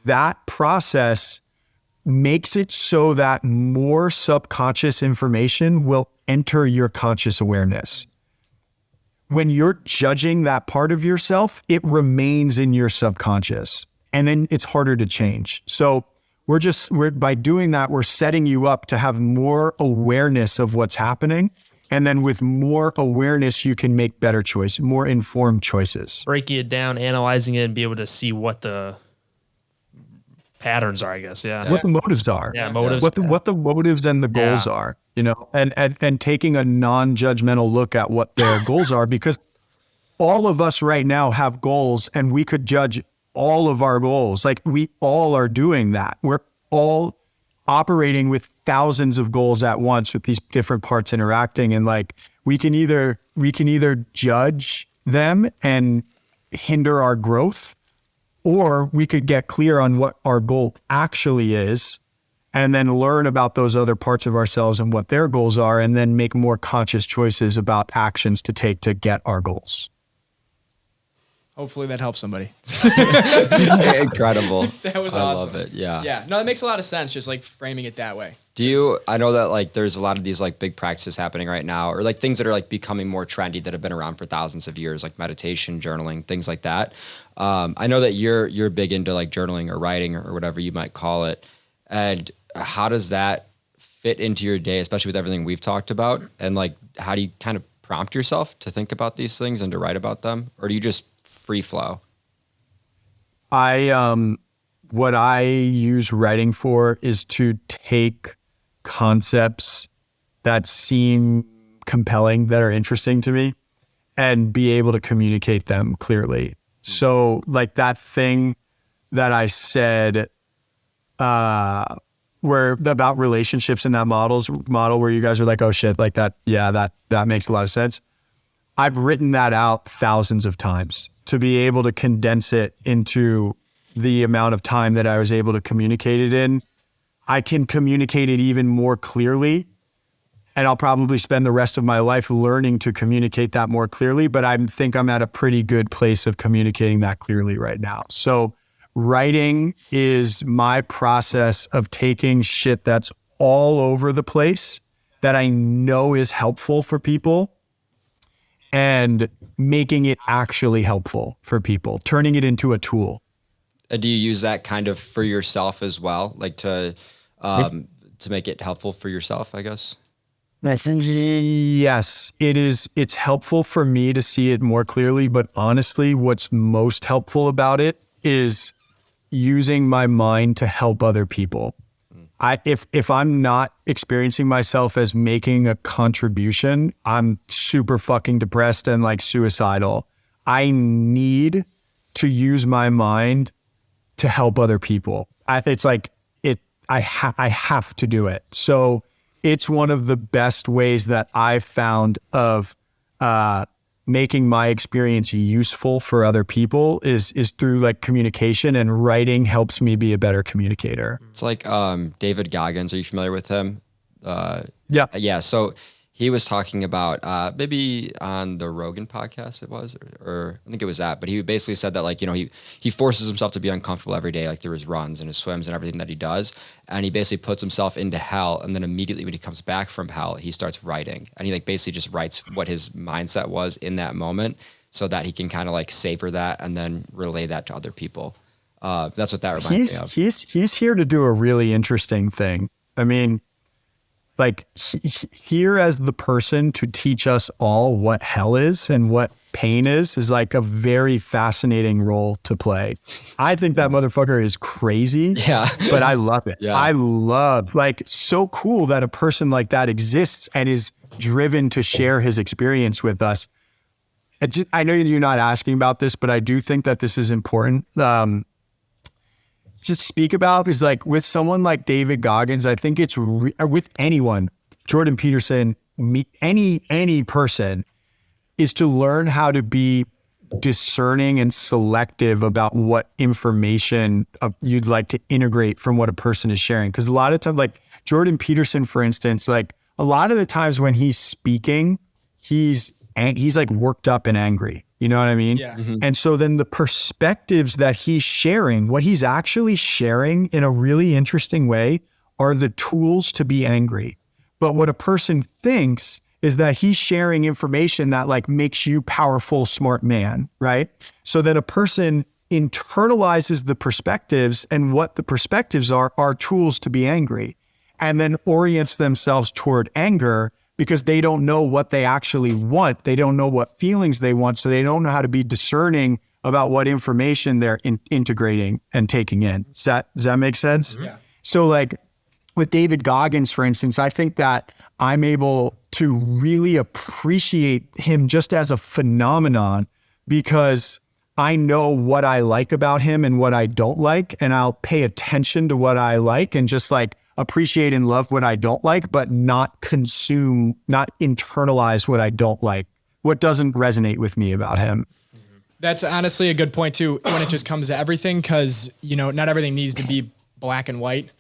That process makes it so that more subconscious information will enter your conscious awareness. When you're judging that part of yourself, it remains in your subconscious, and then it's harder to change. So we're by doing that, we're setting you up to have more awareness of what's happening. And then with more awareness, you can make better choices, more informed choices. Breaking it down, analyzing it, and be able to see what the patterns are, I guess. Yeah. What the motives are. Yeah. Motives. What the motives and the goals are, you know, and taking a non-judgmental look at what their goals are, because all of us right now have goals and we could judge all of our goals. Like we all are doing that. We're all operating with thousands of goals at once with these different parts interacting. And like, we can either judge them and hinder our growth, or we could get clear on what our goal actually is and then learn about those other parts of ourselves and what their goals are, and then make more conscious choices about actions to take to get our goals. Hopefully that helps somebody. Incredible. That was awesome. I love it. Yeah. Yeah. No, it makes a lot of sense, just like framing it that way. I know that like there's a lot of these like big practices happening right now, or like things that are like becoming more trendy that have been around for thousands of years, like meditation, journaling, things like that. I know that you're big into like journaling or writing or whatever you might call it. And how does that fit into your day, especially with everything we've talked about? And like, how do you kind of prompt yourself to think about these things and to write about them? Or do you just free flow? What I use writing for is to take concepts that seem compelling, that are interesting to me, and be able to communicate them clearly. So like that thing that I said, where about relationships in that model where you guys are like, oh shit, like that. Yeah, that makes a lot of sense. I've written that out thousands of times to be able to condense it into the amount of time that I was able to communicate it in. I can communicate it even more clearly, and I'll probably spend the rest of my life learning to communicate that more clearly, but I think I'm at a pretty good place of communicating that clearly right now. So writing is my process of taking shit that's all over the place that I know is helpful for people and making it actually helpful for people, turning it into a tool. Do you use that kind of for yourself as well? Like to make it helpful for yourself, I guess? Yes, it is. It's helpful for me to see it more clearly, but honestly, what's most helpful about it is using my mind to help other people. If I'm not experiencing myself as making a contribution, I'm super fucking depressed and like suicidal. I need to use my mind to help other people. It's like I have to do it. So it's one of the best ways that I've found of making my experience useful for other people is through like communication, and writing helps me be a better communicator. It's like David Goggins. Are you familiar with him? Yeah. Yeah. So he was talking about maybe on the Rogan podcast it was, or I think it was that, but he basically said that like, you know, he forces himself to be uncomfortable every day, like through his runs and his swims and everything that he does. And he basically puts himself into hell. And then immediately when he comes back from hell, he starts writing, and he like basically just writes what his mindset was in that moment so that he can kind of like savor that and then relay that to other people. That's what that reminds me of. He's here to do a really interesting thing. I mean, like here as the person to teach us all what hell is and what pain is like a very fascinating role to play. I think that motherfucker is crazy, yeah, but I love it. Yeah. I love, like, so cool that a person like that exists and is driven to share his experience with us. I know you're not asking about this, but I do think that this is important. Just speak about is like with someone like David Goggins, I think it's with anyone, Jordan Peterson, any person, is to learn how to be discerning and selective about what information you'd like to integrate from what a person is sharing. Because a lot of times, like Jordan Peterson, for instance, like a lot of the times when he's speaking, he's like worked up and angry. You know what I mean? Yeah. Mm-hmm. And so then the perspectives that he's sharing, what he's actually sharing in a really interesting way, are the tools to be angry. But what a person thinks is that he's sharing information that like makes you powerful, smart man, right? So then a person internalizes the perspectives, and what the perspectives are tools to be angry, and then orients themselves toward anger because they don't know what they actually want. They don't know what feelings they want. So they don't know how to be discerning about what information they're integrating and taking in. Does that make sense? Yeah. So like with David Goggins, for instance, I think that I'm able to really appreciate him just as a phenomenon because I know what I like about him and what I don't like, and I'll pay attention to what I like and just like appreciate and love what I don't like, but not consume, not internalize what I don't like, what doesn't resonate with me about him. That's honestly a good point too, when it just comes to everything. Cause you know, not everything needs to be black and white.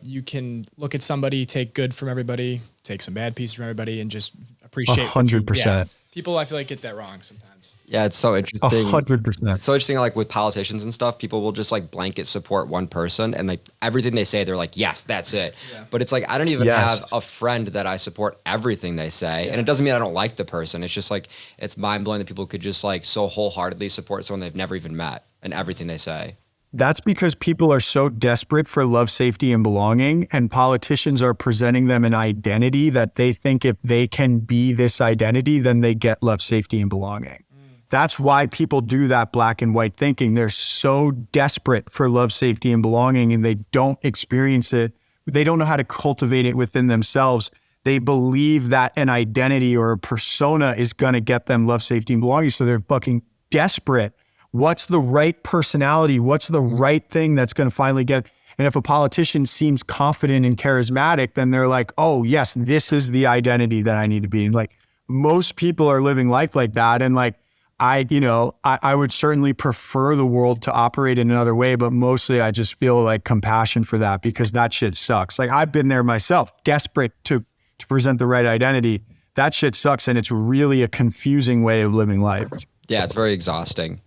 You can look at somebody, take good from everybody, take some bad pieces from everybody, and just appreciate 100%. People, I feel like, get that wrong sometimes. Yeah, it's so interesting. 100%. It's so interesting, like with politicians and stuff, people will just like blanket support one person and like everything they say, they're like, yes, that's it. Yeah. But it's like, I don't even have a friend that I support everything they say. Yeah. And it doesn't mean I don't like the person. It's just like, it's mind blowing that people could just like so wholeheartedly support someone they've never even met and everything they say. That's because people are so desperate for love, safety, and belonging, and politicians are presenting them an identity that they think if they can be this identity, then they get love, safety, and belonging. That's why people do that black and white thinking. They're so desperate for love, safety, and belonging, and they don't experience it. They don't know how to cultivate it within themselves. They believe that an identity or a persona is going to get them love, safety, and belonging, so they're fucking desperate. What's the right personality? What's the right thing that's going to finally get? And if a politician seems confident and charismatic, then they're like, oh, yes, this is the identity that I need to be. And like most people are living life like that. And like, I would certainly prefer the world to operate in another way, but mostly I just feel like compassion for that because that shit sucks. Like I've been there myself, desperate to present the right identity. That shit sucks. And it's really a confusing way of living life. Yeah, it's very exhausting.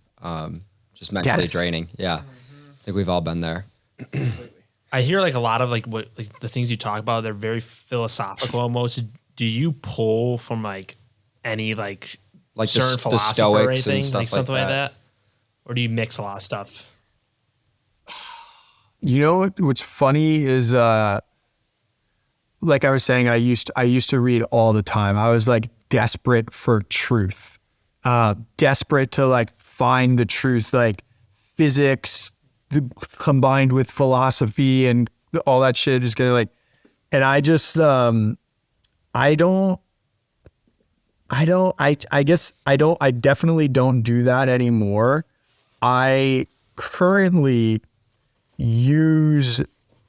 Just mentally draining. Yeah. I think we've all been there. I hear like a lot of like what like the things you talk about, they're very philosophical almost. Do you pull from like any like certain philosopher Stoics or anything, and stuff like something like that? Or do you mix a lot of stuff? You know what's funny is like I was saying, I used to read all the time. I was like desperate for truth, desperate to like find the truth, like physics combined with philosophy and all that shit is gonna like, and I just, I definitely don't do that anymore. I currently use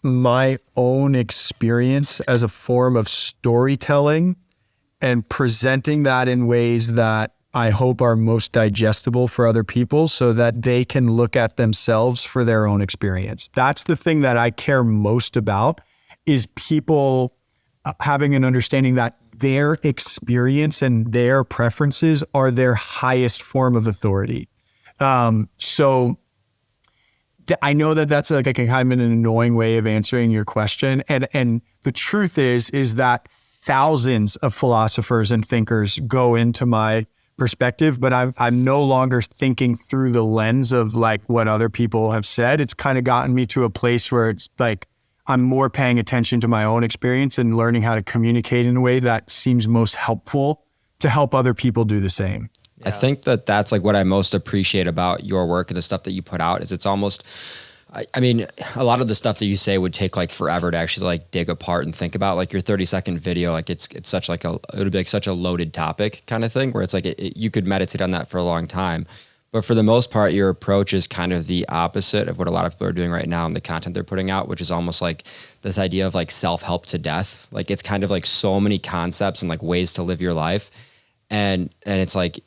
my own experience as a form of storytelling and presenting that in ways that I hope are most digestible for other people so that they can look at themselves for their own experience. That's the thing that I care most about is people having an understanding that their experience and their preferences are their highest form of authority. So I know that that's like a kind of an annoying way of answering your question. And the truth is that thousands of philosophers and thinkers go into my perspective, but I'm no longer thinking through the lens of like what other people have said. It's kind of gotten me to a place where it's like, I'm more paying attention to my own experience and learning how to communicate in a way that seems most helpful to help other people do the same. Yeah. I think that that's like what I most appreciate about your work and the stuff that you put out is it's almost, I mean, a lot of the stuff that you say would take like forever to actually like dig apart and think about. Like your 30-second video, like it's such like it would be like such a loaded topic kind of thing where it's like you could meditate on that for a long time. But for the most part, your approach is kind of the opposite of what a lot of people are doing right now in the content they're putting out, which is almost like this idea of like self-help to death. Like it's kind of like so many concepts and like ways to live your life. And it's like,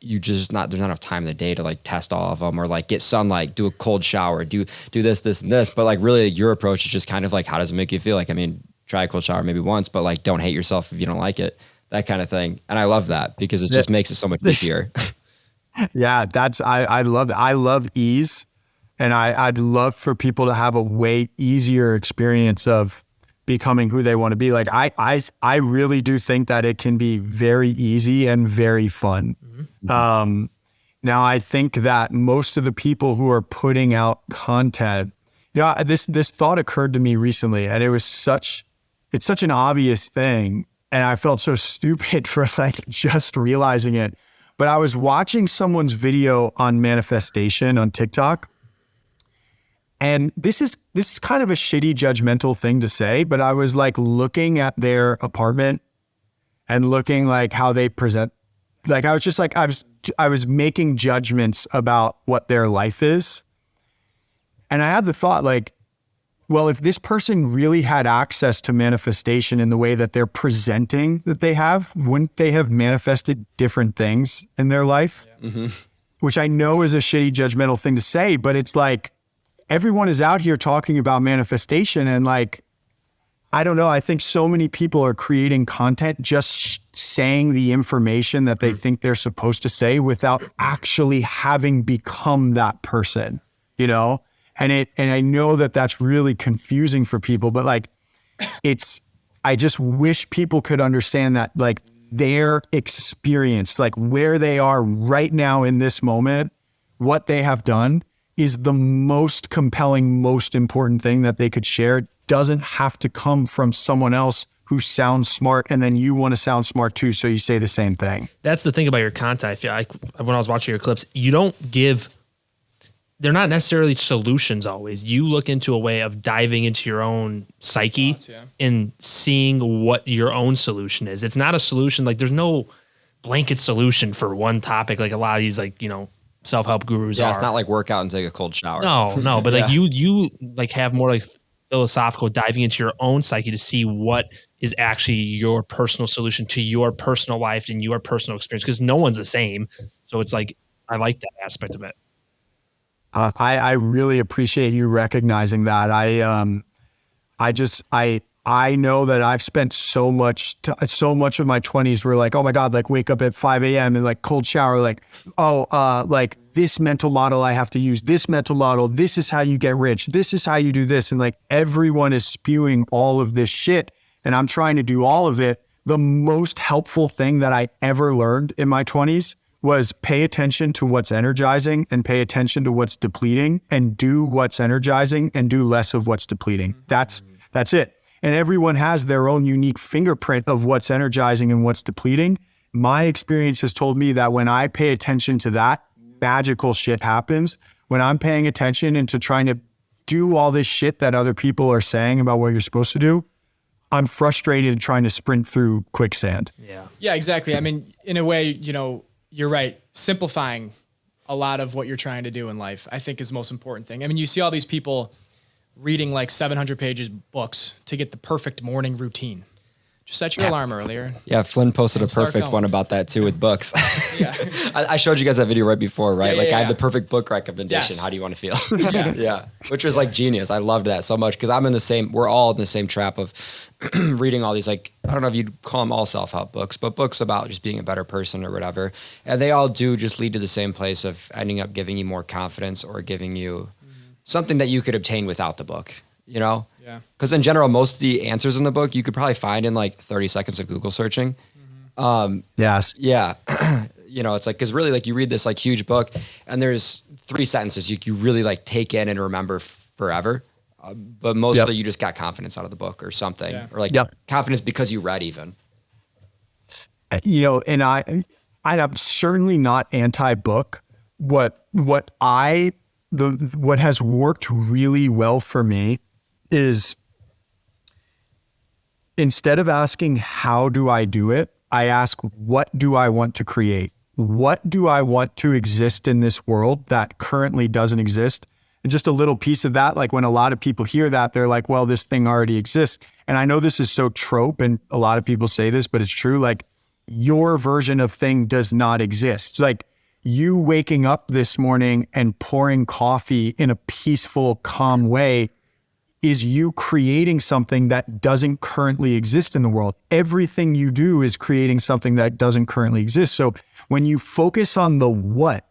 there's not enough time in the day to like test all of them or like get sunlight, do a cold shower, do this and this. But like really your approach is just kind of like, how does it make you feel? Like, I mean, try a cold shower maybe once, but like, don't hate yourself if you don't like it, that kind of thing. And I love that because it just makes it so much easier. Yeah, I love it. I love ease, and I'd love for people to have a way easier experience of becoming who they want to be. Like I really do think that it can be very easy and very fun. Mm-hmm. Now I think that most of the people who are putting out content, this thought occurred to me recently, and it's such an obvious thing, and I felt so stupid for like just realizing it. But I was watching someone's video on manifestation on TikTok. And this is kind of a shitty judgmental thing to say, but I was like looking at their apartment and looking like how they present. Like I was just like, I was making judgments about what their life is. And I had the thought like, well, if this person really had access to manifestation in the way that they're presenting that they have, wouldn't they have manifested different things in their life? Yeah. Mm-hmm. Which I know is a shitty judgmental thing to say, but it's like everyone is out here talking about manifestation and like, I don't know. I think so many people are creating content just saying the information that they think they're supposed to say without actually having become that person, you know? And I know that that's really confusing for people, but like, I just wish people could understand that like their experience, like where they are right now in this moment, what they have done is the most compelling, most important thing that they could share. It doesn't have to come from someone else who sounds smart and then you want to sound smart too, so you say the same thing. That's the thing about your content. I feel like when I was watching your clips, you don't give, they're not necessarily solutions always. You look into a way of diving into your own psyche and seeing what your own solution is. It's not a solution. Like there's no blanket solution for one topic. Like a lot of these, like, you know, self-help gurus are. It's not like work out and take a cold shower. No, but like you like have more like philosophical diving into your own psyche to see what is actually your personal solution to your personal life and your personal experience, because no one's the same. So it's like, I like that aspect of it. I really appreciate you recognizing that. I know that I've spent so much of my 20s were like, oh my God, like wake up at 5 a.m. and like cold shower, like, like this mental model I have to use, this mental model, this is how you get rich, this is how you do this. And like everyone is spewing all of this shit and I'm trying to do all of it. The most helpful thing that I ever learned in my 20s was pay attention to what's energizing and pay attention to what's depleting and do what's energizing and do less of what's depleting. That's it. And everyone has their own unique fingerprint of what's energizing and what's depleting. My experience has told me that when I pay attention to that, magical shit happens. When I'm paying attention into trying to do all this shit that other people are saying about what you're supposed to do, I'm frustrated trying to sprint through quicksand. Yeah, exactly. I mean, in a way, you know, you're right. Simplifying a lot of what you're trying to do in life, I think, is the most important thing. I mean, you see all these people reading like 700 pages books to get the perfect morning routine. Just set your alarm earlier. Yeah, Flynn posted a perfect one about that too with books. I showed you guys that video right before, right? I have the perfect book recommendation. Yes. How do you want to feel? Yeah. Which was like genius. I loved that so much because we're all in the same trap of reading all these, like, I don't know if you'd call them all self-help books, but books about just being a better person or whatever. And they all do just lead to the same place of ending up giving you more confidence or giving you something that you could obtain without the book, you know? Yeah. Because in general, most of the answers in the book you could probably find in like 30 seconds of Google searching. Yes. Yeah. You know, it's like, because really like you read this like huge book and there's 3 sentences you really like take in and remember forever. But mostly you just got confidence out of the book or something, or like confidence because you read even. You know, and I'm certainly not anti-book. What has worked really well for me is instead of asking, how do I do it? I ask, what do I want to create? What do I want to exist in this world that currently doesn't exist? And just a little piece of that, like when a lot of people hear that, they're like, well, this thing already exists. And I know this is so trope and a lot of people say this, but it's true. Like your version of thing does not exist. It's like you waking up this morning and pouring coffee in a peaceful, calm way is you creating something that doesn't currently exist in the world. Everything you do is creating something that doesn't currently exist. So when you focus on the what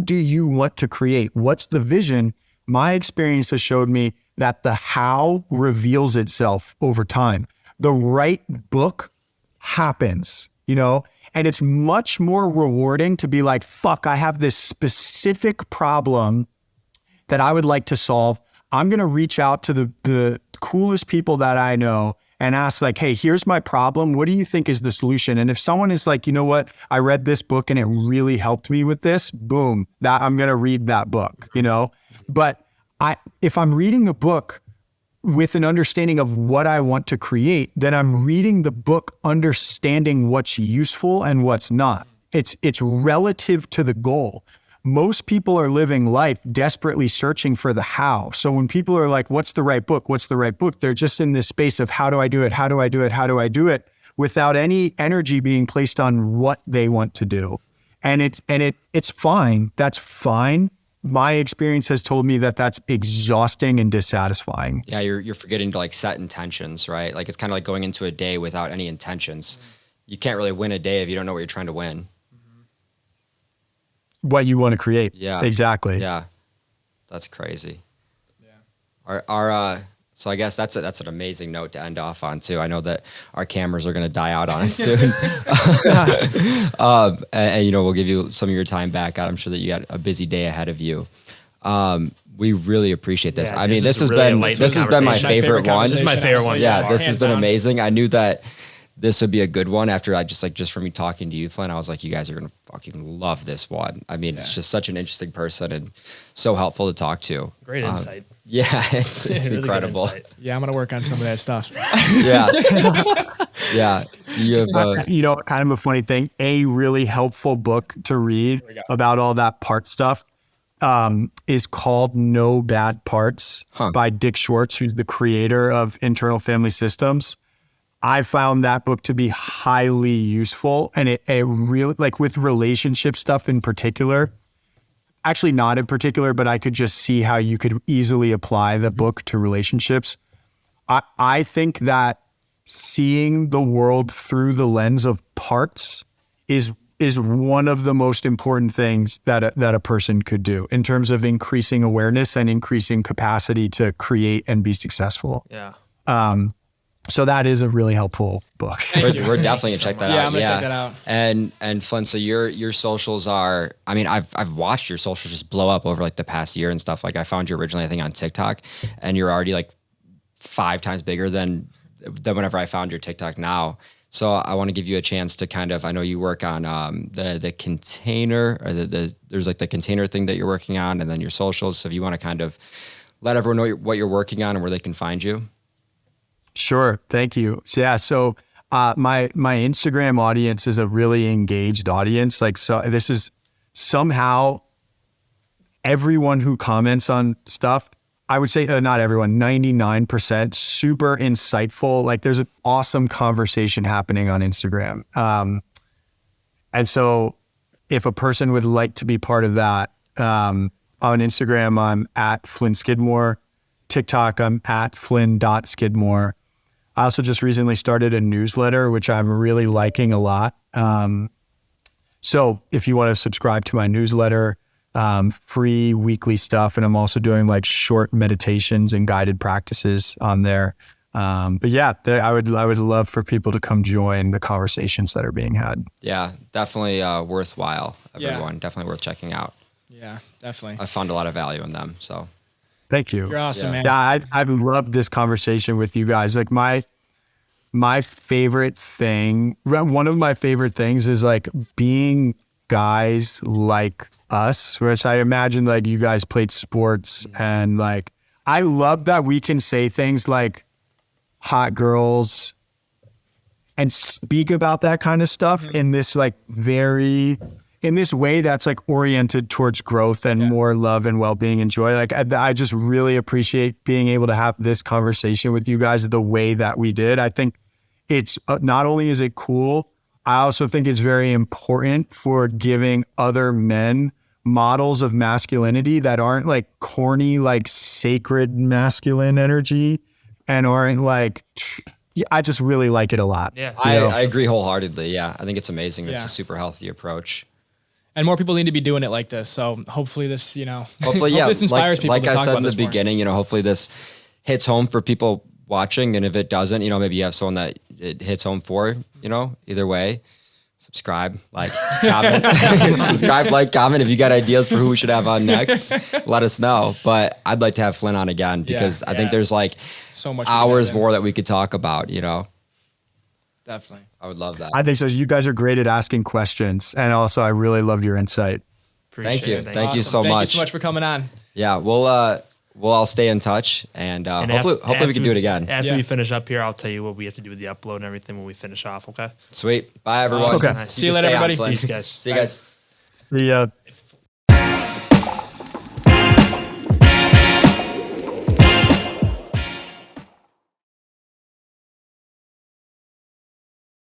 do you want to create? What's the vision? My experience has showed me that the how reveals itself over time. The right book happens, you know, and it's much more rewarding to be like, fuck, I have this specific problem that I would like to solve. I'm going to reach out to the coolest people that I know and ask like, hey, here's my problem. What do you think is the solution? And if someone is like, you know what, I read this book and it really helped me with this, boom, that I'm going to read that book, you know? But if I'm reading a book with an understanding of what I want to create, then I'm reading the book understanding what's useful and what's not. It's relative to the goal. Most people are living life desperately searching for the how. So when people are like, what's the right book? What's the right book? They're just in this space of how do I do it? How do I do it? How do I do it? Without any energy being placed on what they want to do. And it's fine. That's fine. my experience has told me that that's exhausting and dissatisfying. Yeah, you're forgetting to like set intentions, right? Like it's kind of like going into a day without any intentions. You can't really win a day if you don't know what you're trying to win. What you want to create. Yeah. Exactly. Yeah. That's crazy. Yeah. So I guess that's an amazing note to end off on too. I know that our cameras are going to die out on us soon. And, we'll give you some of your time back. I'm sure that you got a busy day ahead of you. We really appreciate this. Yeah, I mean, this has really been my favorite one. This is my favorite one. Yeah, this has Hands been down. amazing. I knew that this would be a good one after just from me talking to you, Flynn. I was like, you guys are going to fucking love this one. I mean, it's just such an interesting person and so helpful to talk to. Great insight. Yeah, it's Really good incredible. insight. Yeah, I'm gonna work on some of that stuff. Yeah. Yeah. You have Kind of a funny thing, a really helpful book to read about all that part stuff is called No Bad Parts by Dick Schwartz, who's the creator of Internal Family Systems. I found that book to be highly useful, and it really, like with relationship stuff in particular, actually not in particular, but I could just see how you could easily apply the book to relationships. I think that seeing the world through the lens of parts is one of the most important things that a person could do in terms of increasing awareness and increasing capacity to create and be successful. Yeah. So that is a really helpful book. We're definitely gonna check that out. Yeah, I'm gonna check that out. And Flynn, so your socials are, I mean, I've watched your socials just blow up over like the past year and stuff. Like I found you originally, I think, on TikTok, and you're already like 5 times bigger than whenever I found your TikTok now. So I want to give you a chance to kind of, I know you work on the container, or there's like the container thing that you're working on, and then your socials. So if you want to kind of let everyone know what you're working on and where they can find you. Sure. Thank you. So my Instagram audience is a really engaged audience. Like, so this is somehow everyone who comments on stuff, I would say not everyone, 99%, super insightful. Like there's an awesome conversation happening on Instagram. And so if a person would like to be part of that, on Instagram, I'm at Flynn Skidmore. TikTok, I'm at Flynn.Skidmore. I also just recently started a newsletter, which I'm really liking a lot. So if you want to subscribe to my newsletter, free weekly stuff. And I'm also doing like short meditations and guided practices on there. But yeah, I would love for people to come join the conversations that are being had. Yeah, definitely worthwhile, everyone. Definitely worth checking out. Yeah, definitely. I found a lot of value in them. So Thank you. You're awesome, man. Yeah, I've loved this conversation with you guys. Like my favorite thing, one of my favorite things is like being guys like us, which I imagine like you guys played sports, and like, I love that we can say things like hot girls and speak about that kind of stuff in this like in this way that's like oriented towards growth and more love and well-being and joy. Like I just really appreciate being able to have this conversation with you guys the way that we did. I think it's not only is it cool, I also think it's very important for giving other men models of masculinity that aren't like corny, like sacred masculine energy, and aren't like, I just really like it a lot. Yeah. I agree wholeheartedly. Yeah, I think it's amazing. It's Yeah. a super healthy approach. And more people need to be doing it like this. So hopefully this, Hopefully, yeah, this inspires people like to I talk said about in the this more. beginning, hopefully this hits home for people watching. And if it doesn't, maybe you have someone that it hits home for, either way, subscribe, like, comment, subscribe, like, comment. If you got ideas for who we should have on next, let us know. But I'd like to have Flynn on again because I think there's like So much hours we can dive in. more that we could talk about, Definitely. I would love that. I think so. You guys are great at asking questions. And also I really loved your insight. Thank you. Appreciate it. Thank you Awesome. so Thank you much. so much for coming on. Yeah, we'll all stay in touch, and hopefully we can do it again. After Yeah. we finish up here, I'll tell you what we have to do with the upload and everything when we finish off, okay? Sweet. Bye, everyone. Awesome. Okay. See you can later, stay on, everybody. Flynn. Peace, guys. See you guys. The